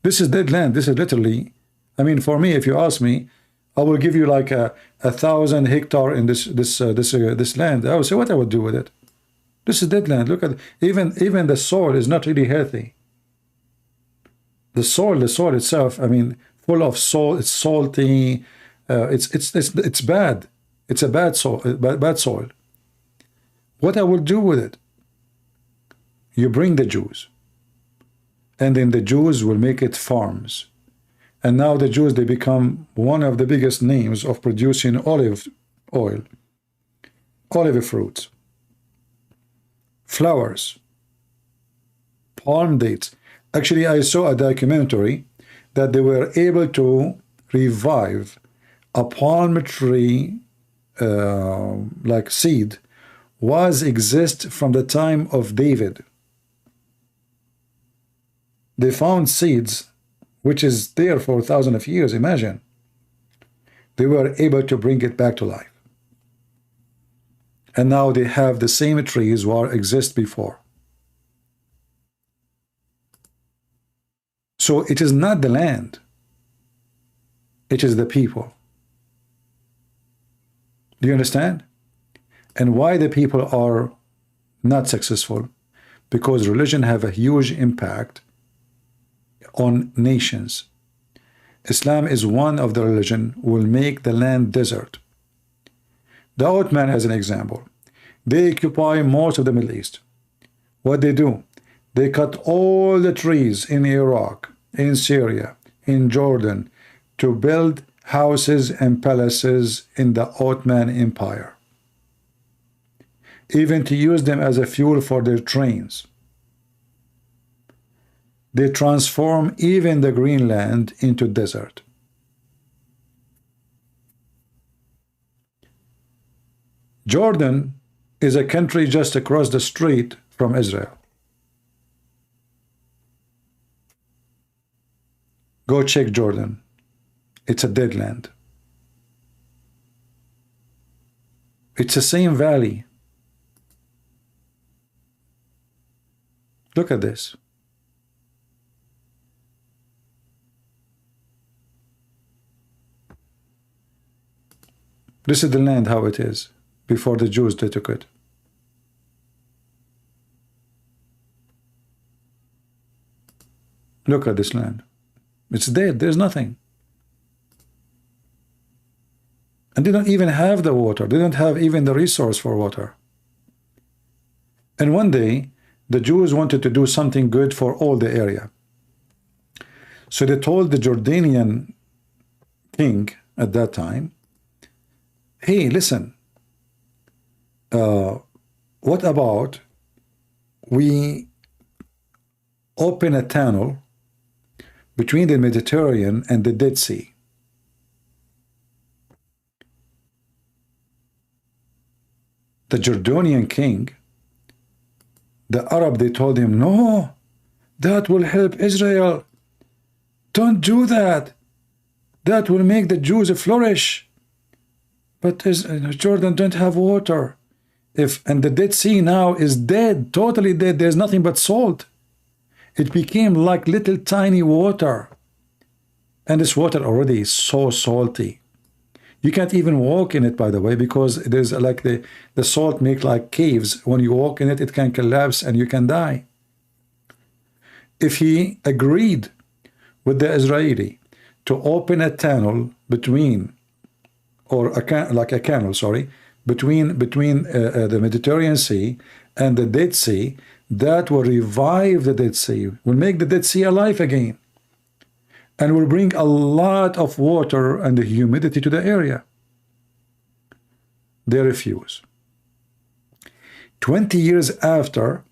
This is dead land. This is literally, I mean, for me, if you ask me, I will give you like 1,000 hectares in this land. I will say what I would do with it. This is dead land. Look at even the soil is not really healthy. The soil itself, I mean, full of salt. It's salty. It's bad. It's a bad soil. What I will do with it? You bring the Jews, and then the Jews will make it farms. And now the Jews, they become one of the biggest names of producing olive oil, olive fruits, flowers, palm dates. Actually, I saw a documentary that they were able to revive a palm tree like seed exist from the time of David. They found seeds which is there for thousands of years. Imagine. They were able to bring it back to life. And now they have the same trees what exist before. So it is not the land. It is the people. Do you understand? And why the people are not successful? Because religion have a huge impact on nations. Islam is one of the religion will make the land desert. The Ottoman as an example. They occupy most of the Middle East. What they do? They cut all the trees in Iraq, in Syria, in Jordan to build houses and palaces in the Ottoman Empire. Even to use them as a fuel for their trains. They transform even the Greenland into desert. Jordan is a country just across the street from Israel. Go check Jordan. It's a dead land. It's the same valley. Look at this. This is the land how it is before the Jews they took it. Look at this land. It's dead. There's nothing. And they don't even have the water. They don't have even the resource for water. And one day, the Jews wanted to do something good for all the area. So they told the Jordanian king at that time, hey, listen, what about we open a tunnel between the Mediterranean and the Dead Sea? The Jordanian king, the Arab, they told him, no, that will help Israel. Don't do that. That will make the Jews flourish. But Jordan don't have water. And the Dead Sea now is dead, totally dead. There's nothing but salt. It became like little tiny water. And this water already is so salty. You can't even walk in it, by the way, because it is like the salt make like caves. When you walk in it, it can collapse and you can die. If he agreed with the Israeli to open a tunnel between, or a canal, sorry, between the Mediterranean Sea and the Dead Sea, that will revive the Dead Sea, will make the Dead Sea alive again, and will bring a lot of water and humidity to the area. They refuse. 20 years after,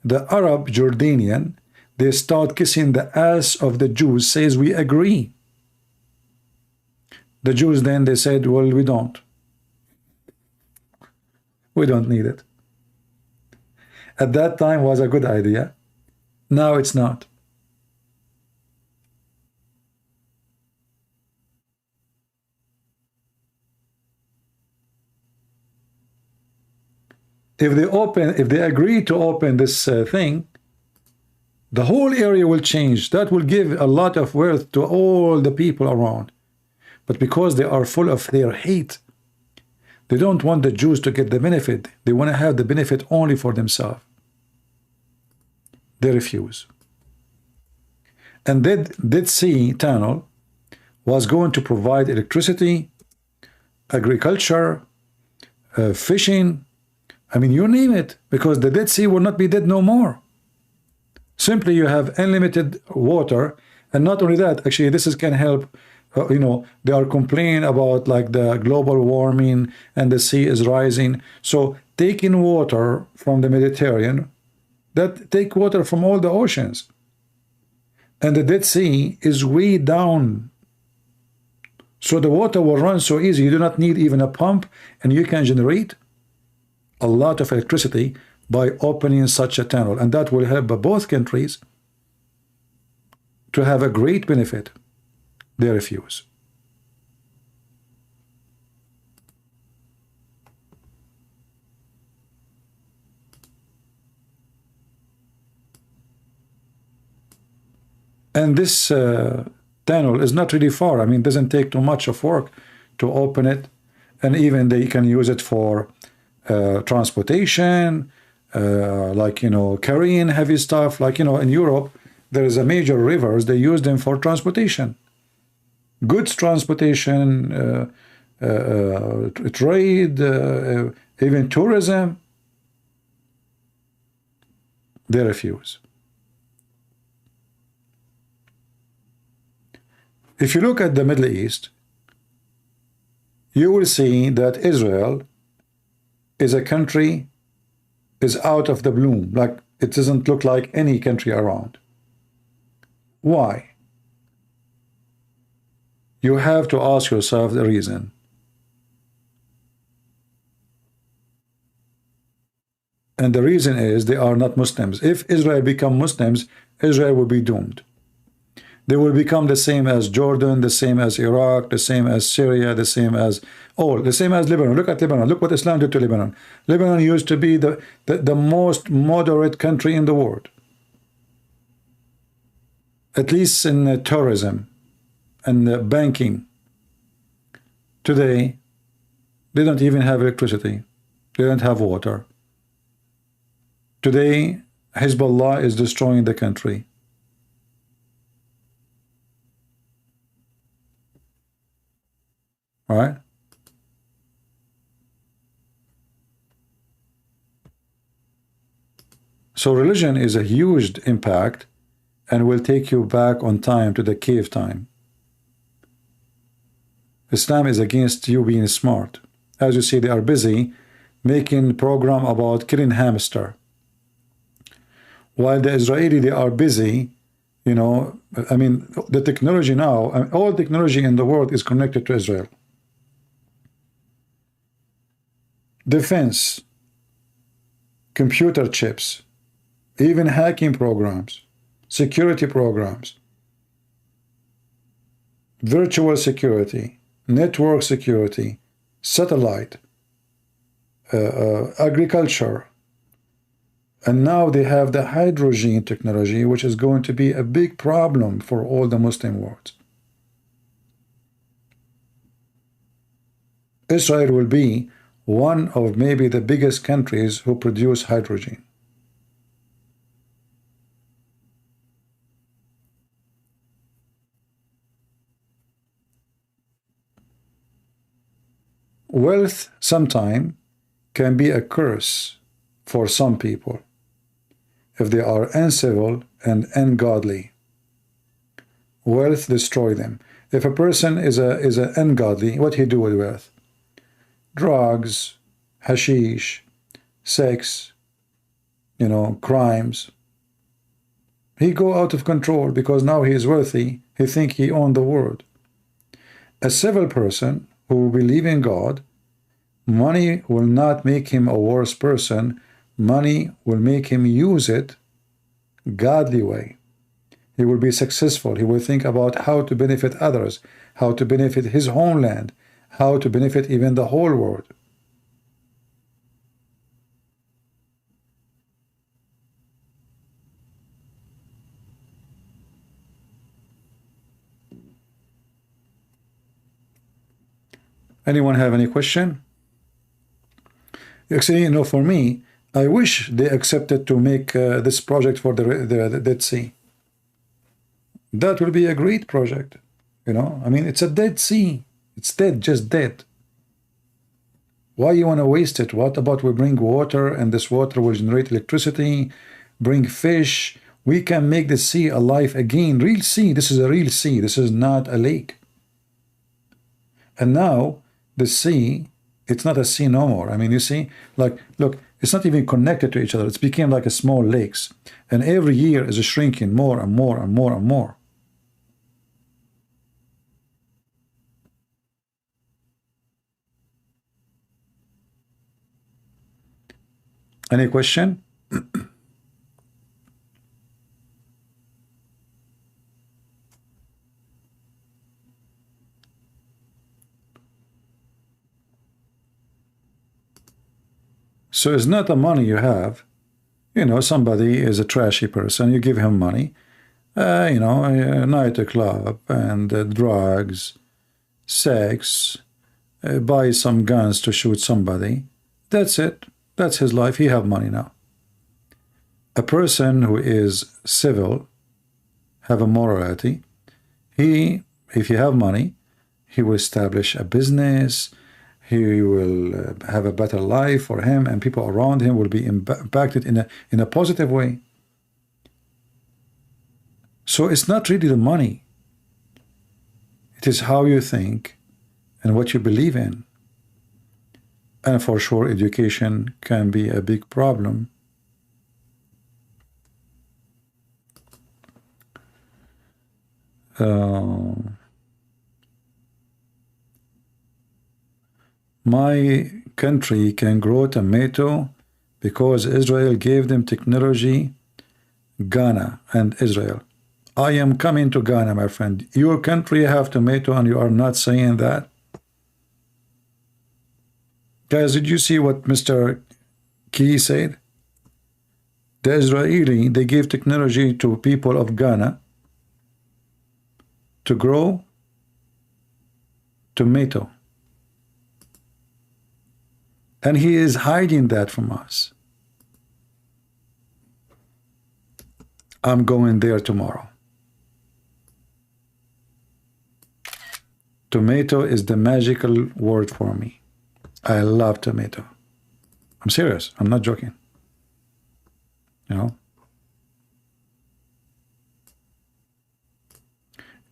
the Arab Jordanian, they start kissing the ass of the Jews, says we agree. The Jews then they said, well, we don't need it. At that time was a good idea. Now it's not. If they agree to open this thing, the whole area will change. That will give a lot of wealth to all the people around. But because they are full of their hate, they don't want the Jews to get the benefit. They want to have the benefit only for themselves. They refuse. And Dead Sea Tunnel was going to provide electricity, agriculture, fishing, I mean, you name it, because the Dead Sea will not be dead no more. Simply you have unlimited water, and not only that, actually this can help, they are complaining about like the global warming and the sea is rising. So taking water from the Mediterranean, that take water from all the oceans. And the Dead Sea is way down. So the water will run so easy, you do not need even a pump, and you can generate a lot of electricity by opening such a tunnel, and that will help both countries to have a great benefit. They refuse. And this tunnel is not really far. I mean, it doesn't take too much of work to open it, and even they can use it for transportation, carrying heavy stuff. Like, in Europe, there is a major rivers, they use them for transportation. Goods transportation, trade, even tourism. They refuse. If you look at the Middle East, you will see that Israel is a country is out of the bloom. Like, it doesn't look like any country around. Why? You have to ask yourself the reason. And the reason is they are not Muslims. If Israel become Muslims, Israel will be doomed. They will become the same as Jordan, the same as Iraq, the same as Syria, the same as Lebanon. Look at Lebanon. Look what Islam did to Lebanon. Lebanon used to be the most moderate country in the world, at least in tourism and banking. Today, they don't even have electricity. They don't have water. Today, Hezbollah is destroying the country. All right? So religion is a huge impact and will take you back on time to the cave time. Islam is against you being smart. As you see, they are busy making program about killing hamster. While the Israeli, they are busy, I mean, the technology now, all technology in the world is connected to Israel. Defense, computer chips, even hacking programs, security programs, virtual security, network security, satellite, agriculture, and now they have the hydrogen technology, which is going to be a big problem for all the Muslim world. Israel will be one of maybe the biggest countries who produce hydrogen. Wealth sometimes can be a curse for some people. if they are uncivil and ungodly. Wealth destroy them. If a person is a ungodly, what he do with wealth? Drugs, hashish, sex, crimes. He go out of control because now he is wealthy. He think he own the world. A civil person who believe in God, money will not make him a worse person. Money will make him use it godly way. He will be successful. He will think about how to benefit others, how to benefit his homeland, how to benefit even the whole world. Anyone have any question? Actually, for me, I wish they accepted to make this project for the Dead Sea. That will be a great project. I mean, it's a Dead Sea. It's dead, just dead. Why you want to waste it? What about we bring water, and this water will generate electricity, bring fish. We can make the sea alive again. Real sea. This is a real sea. This is not a lake. And now the sea, it's not a sea no more. I mean, you see, look, it's not even connected to each other. It's became like a small lakes, and every year is shrinking more and more and more and more. Any question? So it's not the money you have. Somebody is a trashy person. You give him money, a nightclub and drugs, sex, buy some guns to shoot somebody. That's it. That's his life. He have money now. A person who is civil, have a morality, if he have money, he will establish a business. He will have a better life for him, and people around him will be impacted in a positive way. So it's not really the money. It is how you think and what you believe in. And for sure, education can be a big problem. My country can grow tomato because Israel gave them technology. Ghana and Israel. I am coming to Ghana, my friend. Your country have tomato and you are not saying that? Guys, did you see what Mr. Key said? The Israeli, they gave technology to people of Ghana to grow tomato. And he is hiding that from us. I'm going there tomorrow. Tomato is the magical word for me. I love tomato. I'm serious. I'm not joking.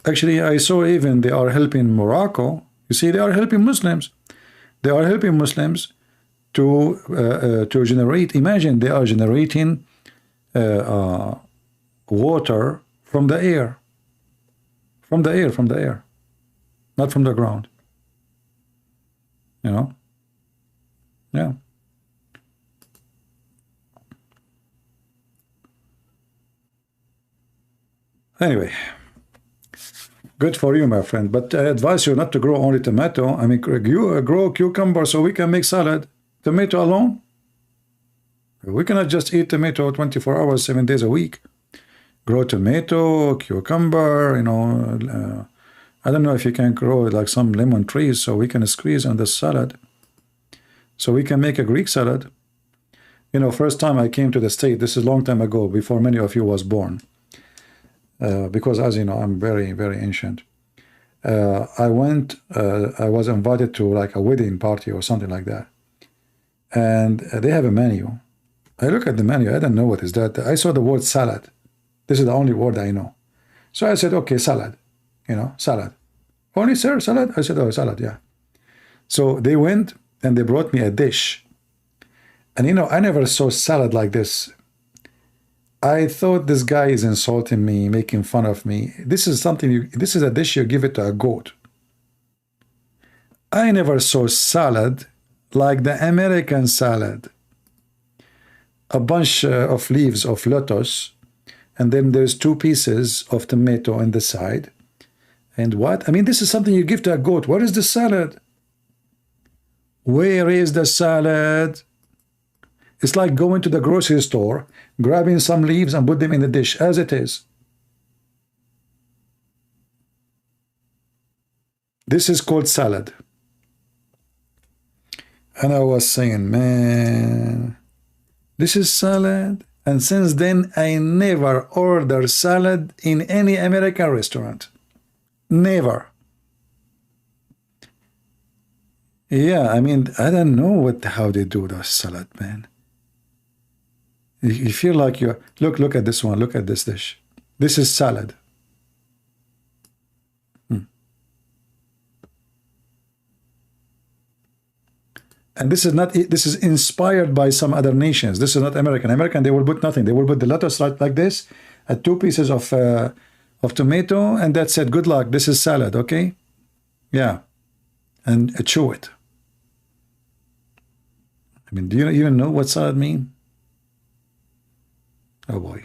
Actually, I saw even they are helping Morocco. You see, they are helping Muslims. They are helping Muslims to generate. Imagine they are generating water from the air. From the air. Not from the ground. Yeah. Anyway, good for you, my friend. But I advise you not to grow only tomato. I mean, you grow cucumber so we can make salad. Tomato alone? We cannot just eat tomato 24 hours, 7 days a week. Grow tomato, cucumber, I don't know if you can grow like some lemon trees so we can squeeze on the salad. So we can make a Greek salad. First time I came to the state, this is a long time ago, before many of you was born. Because as you know, I'm very, very ancient. I was invited to like a wedding party or something like that. And they have a menu. I look at the menu. I don't know what is that. I saw the word salad. This is the only word I know. So I said, okay, salad. You know, salad. Only, sir, salad? I said, oh, salad, yeah. So they went and they brought me a dish. And you know, I never saw salad like this. I thought this guy is insulting me, making fun of me. This is something, this is a dish you give it to a goat. I never saw salad like the American salad. A bunch of leaves of lettuce, and then there's 2 pieces of tomato on the side. And what? I mean, this is something you give to a goat. Where is the salad? Where is the salad? It's like going to the grocery store, grabbing some leaves and put them in the dish as it is. This is called salad. And I was saying, man, this is salad. And since then, I never order salad in any American restaurant. Never. Yeah, I mean, I don't know how they do the salad, man. You feel like you're... Look at this one. Look at this dish. This is salad. And this is not... This is inspired by some other nations. This is not American. American, they will put nothing. They will put the lettuce right like this, 2 pieces of tomato, and that's it. Good luck. This is salad, okay? Yeah. And chew it. I mean, do you even know what salad means? Oh boy.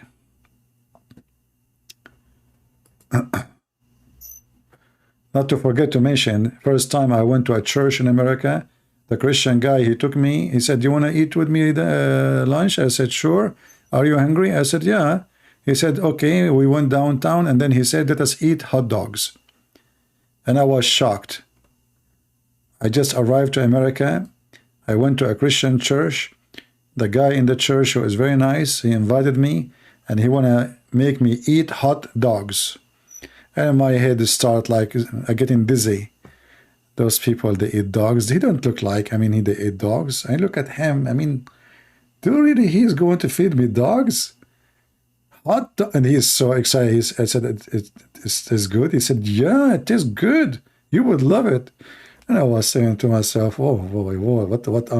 Not to forget to mention, first time I went to a church in America, the Christian guy, he took me, he said, do you want to eat with me the lunch? I said, sure. Are you hungry? I said, yeah. He said, okay. We went downtown, and then he said, let us eat hot dogs. And I was shocked. I just arrived to America. I went to a Christian church. The guy in the church was very nice. He invited me, and he want to make me eat hot dogs. And my head start like getting dizzy. Those people, they eat dogs. They don't look like, I mean, they eat dogs. I look at him, I mean, do really he's going to feed me dogs? Hot dog? And he's so excited. I said, it's good? He said, yeah, it is good. You would love it. And I was saying to myself, oh, what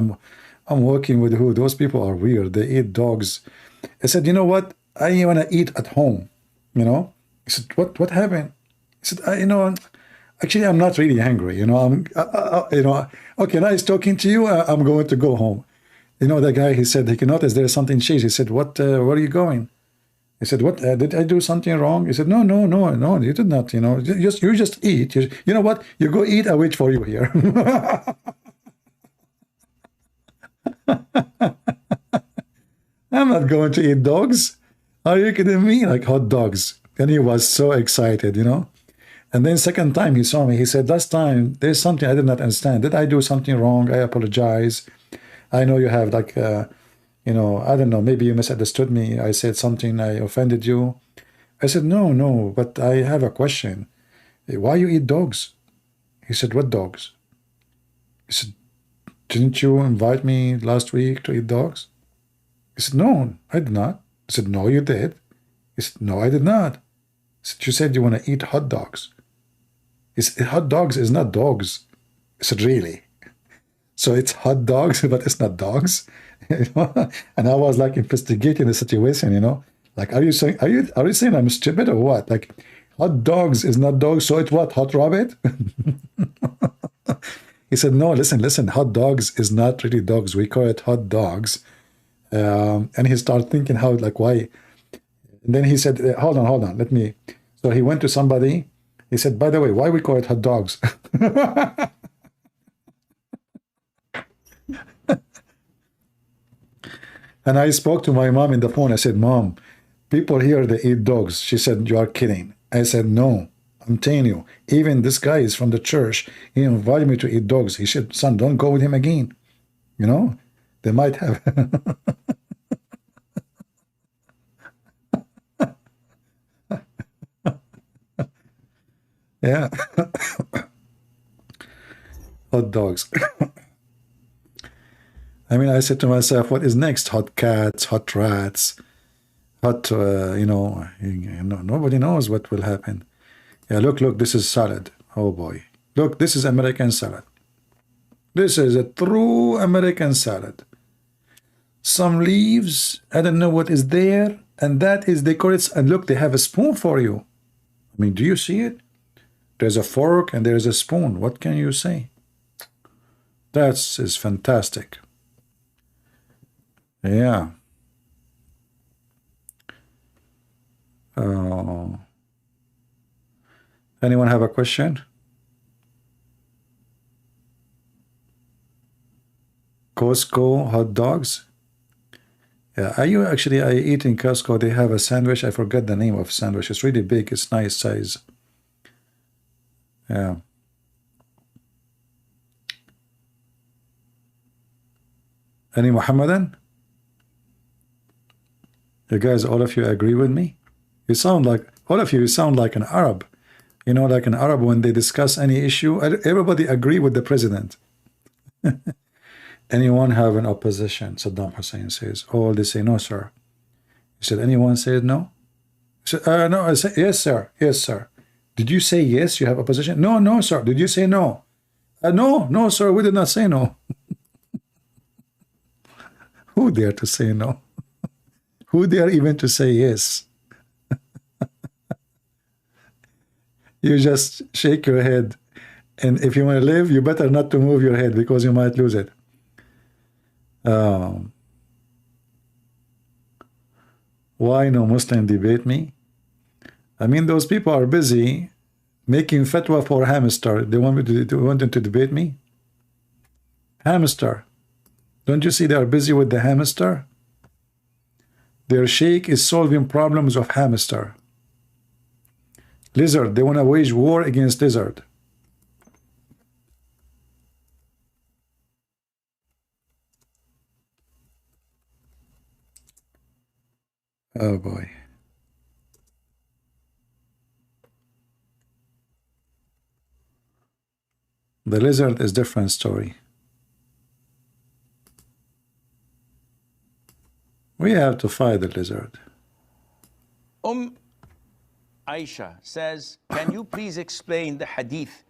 I'm working with who? Those people are weird. They eat dogs. I said, you know what? I want to eat at home, you know? He said, what happened? He said, you know, actually, I'm not really hungry. You know, okay, now he's talking to you. I'm going to go home. You know, the guy, he said, he can notice there's something changed. He said, where are you going? He said, what, did I do something wrong? He said, no, you did not, you know, you just eat. You know what? You go eat, I'll wait for you here. I'm not going to eat dogs. Are you kidding me? Like hot dogs. And he was so excited, you know. And then second time he saw me, he said, last time, there's something I did not understand. Did I do something wrong? I apologize. I know you have like, you know, I don't know, maybe you misunderstood me. I said something, I offended you. I said, no, but I have a question. Why you eat dogs? He said, what dogs? He said, didn't you invite me last week to eat dogs? He said, no, I did not. I said, no, you did. He said, no, I did not. I said, you said you want to eat hot dogs. He said, hot dogs is not dogs. I said, really? So it's hot dogs, but it's not dogs? You know? And I was like investigating the situation, you know? Like, are you saying I'm stupid or what? Like, hot dogs is not dogs, so it's what? Hot rabbit? He said, no, listen, hot dogs is not really dogs. We call it hot dogs. And he started thinking how, like, why? And then he said, hold on, let me. So he went to somebody. He said, by the way, why we call it hot dogs? And I spoke to my mom in the phone. I said, Mom, people here, they eat dogs. She said, you are kidding. I said, no, I'm telling you. Even this guy is from the church. He invited me to eat dogs. He said, son, don't go with him again. You know, they might have. Yeah. Hot dogs. I mean, I said to myself, what is next? Hot cats, hot rats, hot, nobody knows what will happen. Yeah, look, this is salad. Oh boy. Look, this is American salad. This is a true American salad. Some leaves, I don't know what is there, and that is decorates. And look, they have a spoon for you. I mean, do you see it? There's a fork and there's a spoon. What can you say? That is fantastic. Yeah. Anyone have a question? Costco hot dogs. Yeah, I eat in Costco. They have a sandwich. I forget the name of sandwich. It's really big. It's nice size. Yeah. Any Muhammadan? You guys, all of you agree with me? You sound like, all of you sound like an Arab. You know, like an Arab when they discuss any issue, everybody agree with the president. Anyone have an opposition? Saddam Hussein says. Oh, they say no, sir. He said, anyone said no? He said, no, I said, yes, sir. Yes, sir. Did you say yes, you have opposition? No, no, sir. Did you say no? No, sir, we did not say no. Who dare to say no? Who dare even to say yes? You just shake your head. And if you want to live, you better not to move your head because you might lose it. Why no Muslim debate me? I mean, those people are busy making fatwa for hamster. They want me to want them to debate me? Hamster. Don't you see they are busy with the hamster? Their sheikh is solving problems of hamster. Lizard. They want to wage war against lizard. Oh boy. The lizard is different story. We have to fight the lizard. Aisha says, can you please explain the hadith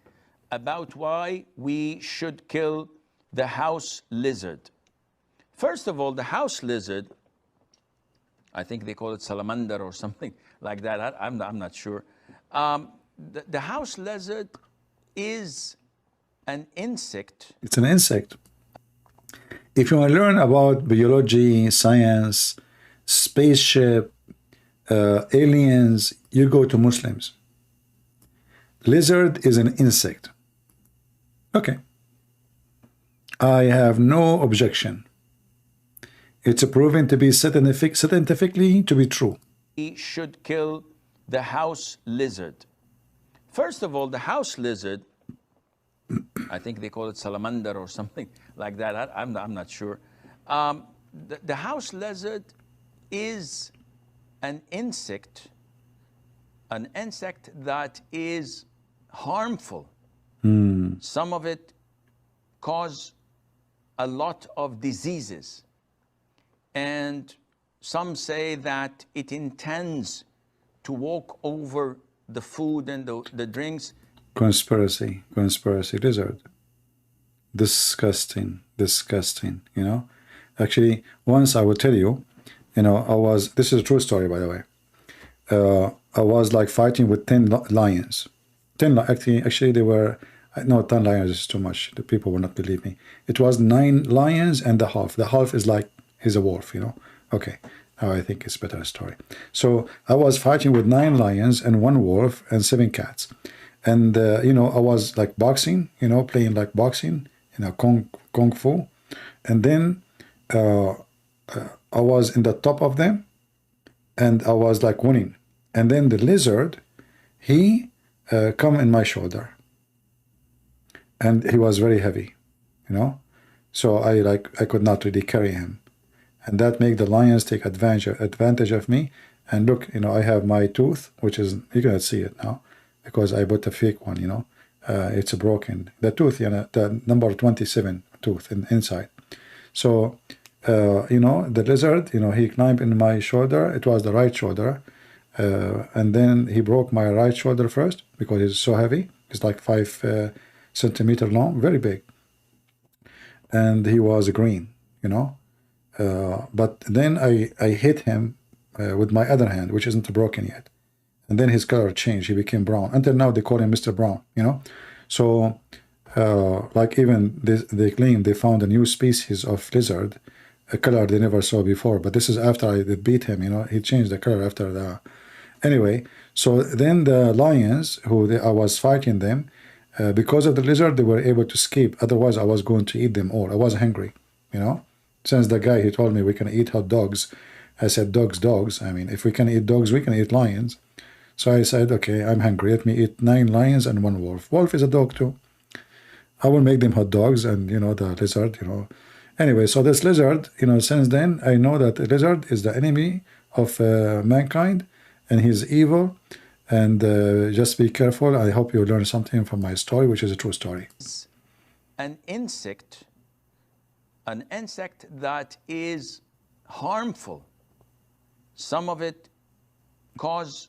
about why we should kill the house lizard? First of all, the house lizard, I think they call it salamander or something like that. I'm not sure. The house lizard is an insect. It's an insect. If you want to learn about biology, science, spaceship, aliens, you go to Muslims. Lizard is an insect. Okay. I have no objection. It's proven to be scientifically to be true. We should kill the house lizard. First of all, the house lizard, I think they call it salamander or something like that. I'm not sure. The house lizard is an insect that is harmful. Some of it cause a lot of diseases. And some say that it intends to walk over the food and the drinks. Conspiracy lizard. Disgusting, you know. Actually, once I will tell you, you know, this is a true story, by the way. I was like fighting with 10 lions. Actually, they were, no, 10 lions is too much. The people will not believe me. It was 9 lions and the half. The half is like, he's a wolf, you know. Okay, now I think it's better story. So I was fighting with 9 lions and 1 wolf and 7 cats. And, you know, I was like boxing, you know, playing like boxing, you know, kung fu. And then I was in the top of them and I was like winning. And then the lizard, he come in my shoulder. And he was very heavy, you know. So I could not really carry him. And that made the lions take advantage of me. And look, you know, I have my tooth, which is, you cannot see it now, because I bought a fake one, you know. It's broken. The tooth, you know, the number 27 tooth inside. So, you know, the lizard, you know, he climbed in my shoulder. It was the right shoulder. And then he broke my right shoulder first because it's so heavy. It's like 5 centimeters long, very big. And he was green, you know. But then I hit him with my other hand, which isn't broken yet. And then his color changed. He became brown. Until now, they call him Mr. Brown, you know. So, like even they claim they found a new species of lizard, a color they never saw before. But this is after I beat him, you know. He changed the color after the... Anyway, so then the lions, I was fighting them, because of the lizard, they were able to escape. Otherwise, I was going to eat them all. I was hungry, you know. Since the guy, he told me we can eat hot dogs. I said, dogs. I mean, if we can eat dogs, we can eat lions. So I said, okay, I'm hungry. Let me eat 9 lions and 1 wolf. Wolf is a dog too. I will make them hot dogs and, you know, the lizard, you know. Anyway, so this lizard, you know, since then, I know that the lizard is the enemy of mankind, and he's evil. And just be careful. I hope you learn something from my story, which is a true story. An insect that is harmful. Some of it cause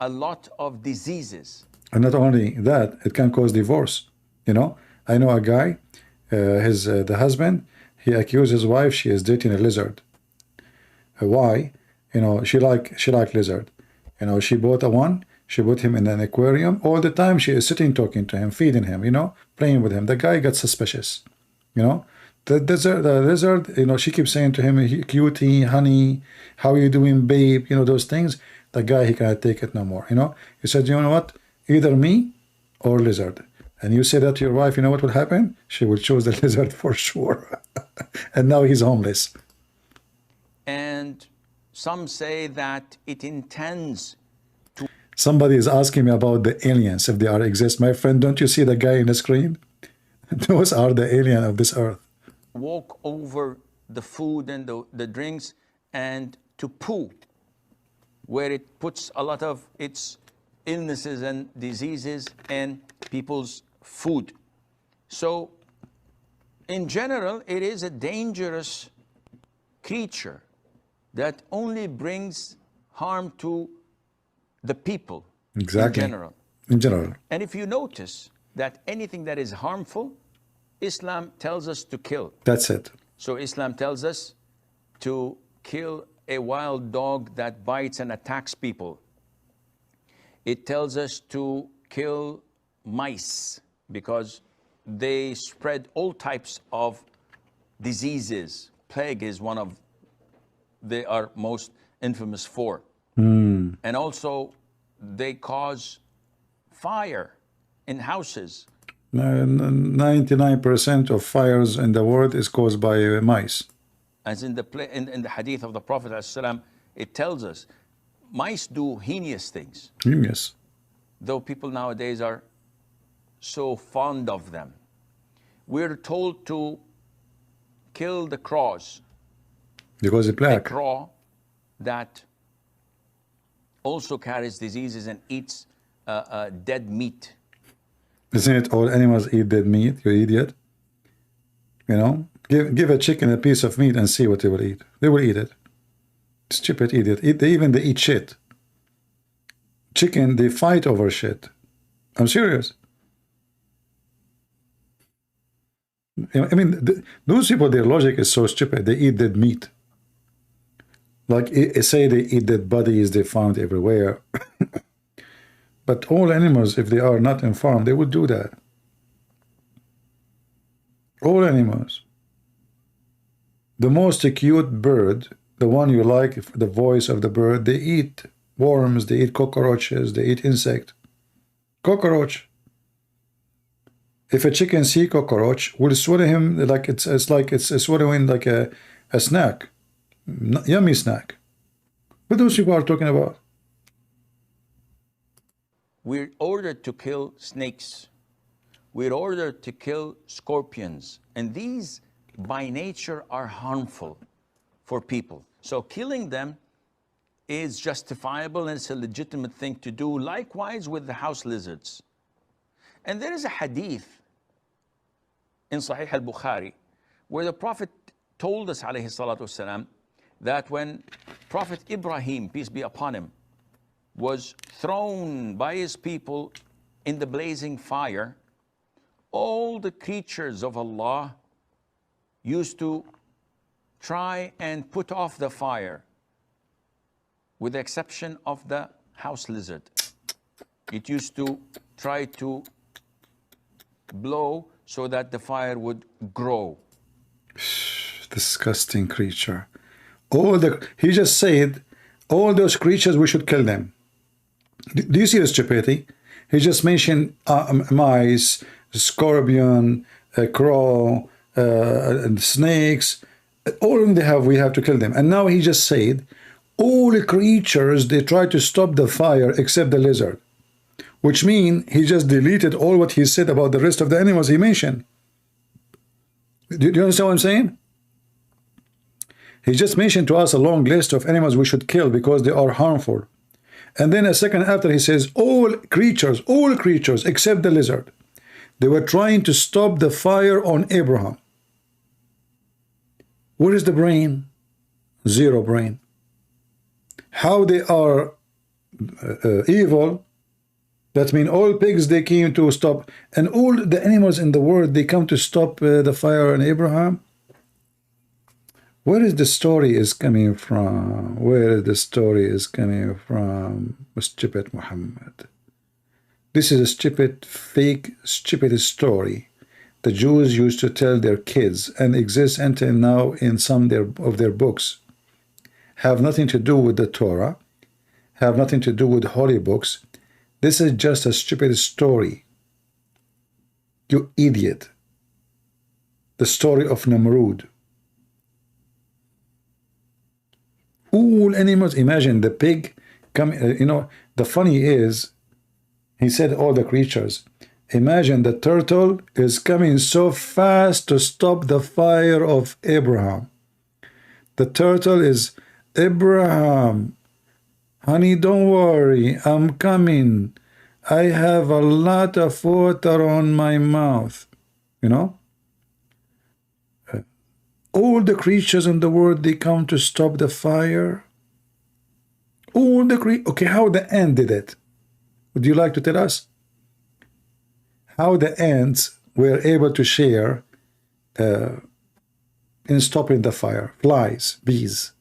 a lot of diseases. And not only that, it can cause divorce. You know, I know a guy, the husband, he accused his wife she is dating a lizard. Why? You know, she like lizard. You know, she bought one, she put him in an aquarium. All the time she is sitting, talking to him, feeding him, you know, playing with him. The guy got suspicious, you know. The lizard, you know, she keeps saying to him, cutie, honey, how are you doing, babe? You know, those things. The guy, he cannot take it no more, you know. He said, you know what? Either me or lizard. And you say that to your wife, you know what will happen? She will choose the lizard for sure. And now he's homeless. And some say that it intends to... Somebody is asking me about the aliens, if they are exist. My friend, don't you see the guy in the screen? Those are the aliens of this earth. Walk over the food and the drinks and to poo, where it puts a lot of its illnesses and diseases in people's food. So, in general, it is a dangerous creature that only brings harm to the people. Exactly. In general. And if you notice that anything that is harmful, Islam tells us to kill. That's it. So Islam tells us to kill a wild dog that bites and attacks people. It tells us to kill mice because they spread all types of diseases. Plague is one of they are most infamous for. And also they cause fire in houses. 99% of fires in the world is caused by mice. As in the hadith of the Prophet ﷺ, it tells us mice do heinous things. Yes. Though people nowadays are so fond of them. We're told to kill the crows. Because it's black. A crow that also carries diseases and eats dead meat. Isn't it all animals eat dead meat, you idiot? You know? Give a chicken a piece of meat and see what they will eat. They will eat it. Stupid idiot. They eat shit. Chicken, they fight over shit. I'm serious. I mean, those people, their logic is so stupid. They eat dead meat. Like, say they eat dead bodies they found everywhere. But all animals, if they are not informed, they would do that. All animals. The most cute bird, the one you like, the voice of the bird, they eat worms, they eat cockroaches, they eat insect. Cockroach. If a chicken see cockroach, will swallow him like it's swallowing like a snack, yummy snack. What those people are talking about? We're ordered to kill snakes. We're ordered to kill scorpions, and these by nature are harmful for people. So killing them is justifiable and it's a legitimate thing to do. Likewise with the house lizards. And there is a hadith in Sahih al-Bukhari where the Prophet told us, alayhi salatu wasalam, that when Prophet Ibrahim, peace be upon him, was thrown by his people in the blazing fire, all the creatures of Allah used to try and put off the fire, with the exception of the house lizard. It used to try to blow so that the fire would grow. Disgusting creature. He just said, all those creatures, we should kill them. Do you see the stupidity? He just mentioned mice, scorpion, a crow, and snakes. All of them we have to kill them. And now he just said, all the creatures, they try to stop the fire except the lizard. Which means he just deleted all what he said about the rest of the animals he mentioned. Do you understand what I'm saying? He just mentioned to us a long list of animals we should kill because they are harmful. And then a second after he says, all creatures except the lizard. They were trying to stop the fire on Abraham. Where is the brain? Zero brain. How they are evil, that means all pigs, they came to stop, and all the animals in the world, they come to stop the fire on Abraham. Where is the story is coming from? Where is the story is coming from? Stupid Muhammad. This is a stupid, fake, stupid story the Jews used to tell their kids and exists until now in some of their books. Have nothing to do with the Torah, have nothing to do with holy books. This is just a stupid story. You idiot. The story of Namrud. All animals, imagine the pig coming, the funny is, he said all the creatures. Imagine the turtle is coming so fast to stop the fire of Abraham. The turtle is, Abraham, honey, don't worry, I'm coming. I have a lot of water on my mouth. All the creatures in the world, they come to stop the fire. All the okay, how the ant did it? Would you like to tell us? How the ants were able to share in stopping the fire? Flies, bees,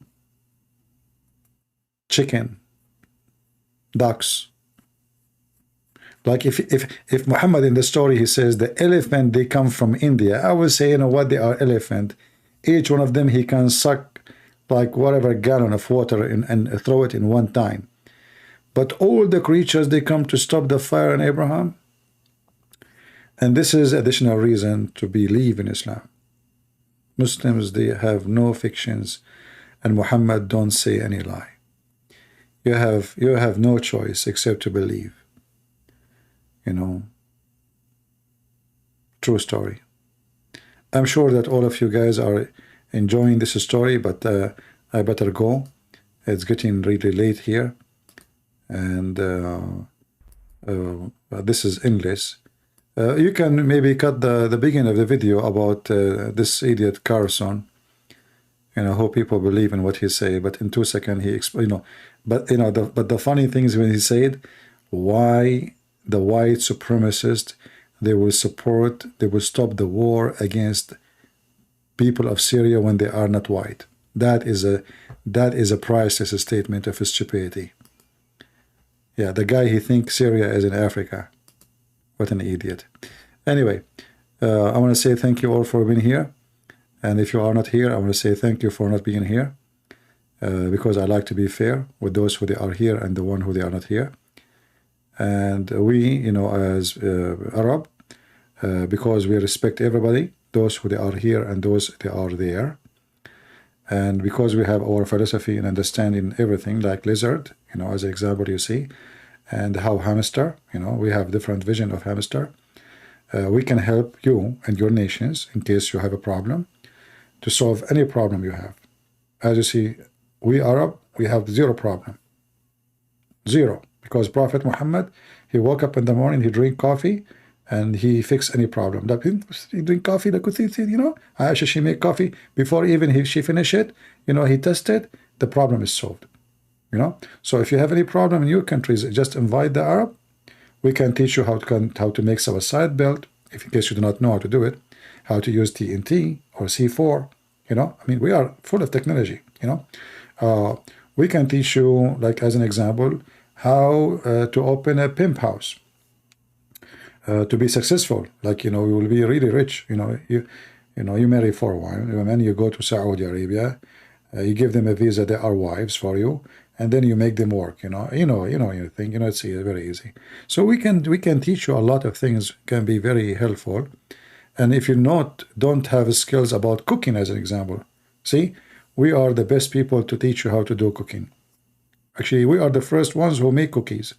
chicken, ducks. Like if Muhammad in the story, he says the elephant, they come from India, I would say, what, they are elephant. Each one of them, he can suck like whatever gallon of water and throw it in one time. But all the creatures, they come to stop the fire on Abraham. And this is additional reason to believe in Islam. Muslims, they have no fictions, and Muhammad don't say any lie. You have no choice except to believe. True story. I'm sure that all of you guys are enjoying this story, but I better go. It's getting really late here, and this is English. You can maybe cut the beginning of the video about this idiot Carlson. How people believe in what he say, but in 2 seconds he explain. But the funny thing is when he said why the white supremacists, they will stop the war against people of Syria when they are not white. That is a priceless statement of stupidity. Yeah, the guy, he thinks Syria is in Africa. What an idiot. Anyway, I want to say thank you all for being here. And if you are not here, I want to say thank you for not being here. Because I like to be fair with those who they are here and the one who they are not here. And we, as Arab, because we respect everybody, those who they are here and those they are there. And because we have our philosophy and understanding everything, like lizard, as an example you see, and how hamster, we have different vision of hamster. We can help you and your nations in case you have a problem to solve any problem you have. As you see, we Arab, we have zero problem. Zero. Because Prophet Muhammad, he woke up in the morning, he drink coffee, and he fix any problem. He drink coffee, you know, Aisha, she make coffee before even she finish it, you know, he tested, the problem is solved, you know. So if you have any problem in your countries, just invite the Arab. We can teach you how to make suicide belt, if in case you do not know how to do it, how to use TNT or C4, you know. I mean, we are full of technology, you know. We can teach you, like as an example, how to open a pimp house. To be successful, like, you know, you will be really rich, you know. You marry 4 women, you go to Saudi Arabia, you give them a visa, they are wives for you, and then you make them work, you think, you know, it's very easy. So we can teach you a lot of things, can be very helpful. And if you don't have skills about cooking, as an example, see, we are the best people to teach you how to do cooking. Actually, we are the first ones who make cookies.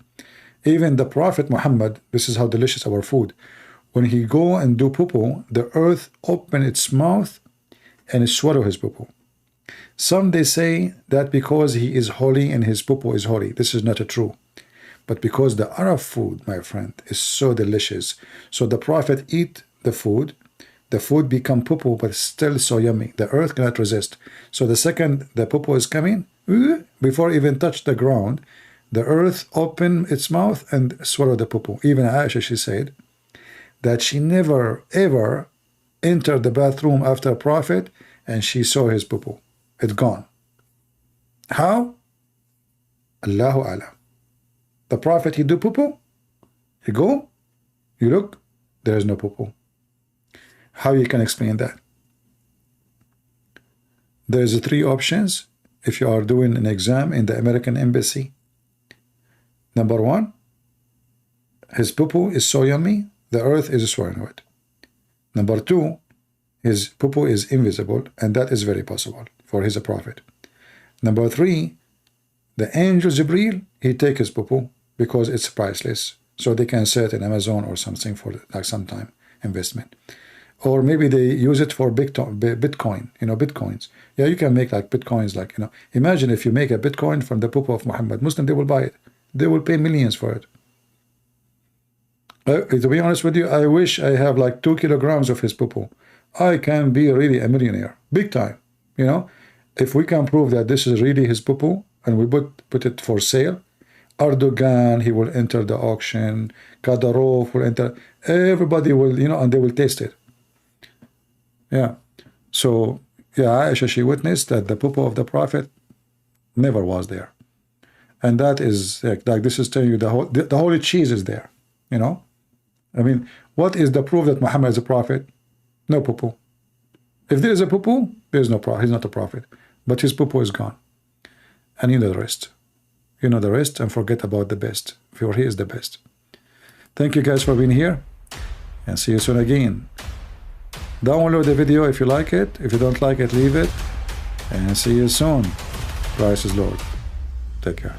Even the Prophet Muhammad, this is how delicious our food. When he go and do poo-poo, the earth open its mouth and swallow his poo-poo. Some they say that because he is holy and his poo-poo is holy. This is not true. But because the Arab food, my friend, is so delicious. So the Prophet eat the food become poo-poo, but still so yummy. The earth cannot resist. So the second the poo-poo is coming, before even touch the ground, the earth open its mouth and swallow the poo-poo. Even Aisha, she said that she never ever entered the bathroom after a Prophet and she saw his poo-poo. It's gone. How? Allahu Alam. The Prophet, he do poo-poo, you go, you look, there is no poo-poo. How you can explain that? There's 3 options if you are doing an exam in the American Embassy. Number 1, his poo-poo is so yummy, the earth is swallowing it. Number 2, his poo-poo is invisible, and that is very possible, for he's a prophet. Number 3, the angel Jibreel, he take his poo-poo because it's priceless, so they can sell it in Amazon or something for like some time investment. Or maybe they use it for Bitcoin, you know, Bitcoins. Yeah, you can make like Bitcoins, like, you know, imagine if you make a Bitcoin from the poo-poo of Muhammad, Muslim, they will buy it. They will pay millions for it. To be honest with you, I wish I have like 2 kilograms of his poo-poo. I can be really a millionaire, big time, you know. If we can prove that this is really his poo-poo and we put it for sale, Erdogan, he will enter the auction, Kadyrov will enter, everybody will, you know, and they will taste it. Yeah. So, yeah, Aisha, she witnessed that the poo-poo of the Prophet never was there. And that is, like this is telling you the holy cheese is there, you know. I mean, what is the proof that Muhammad is a prophet? No poo-poo. If there is a poo-poo, there is no prophet. He's not a prophet. But his poo-poo is gone. And you know the rest. You know the rest, and forget about the best. For he is the best. Thank you guys for being here, and see you soon again. Download the video if you like it. If you don't like it, leave it. And see you soon. Christ is Lord. Take care.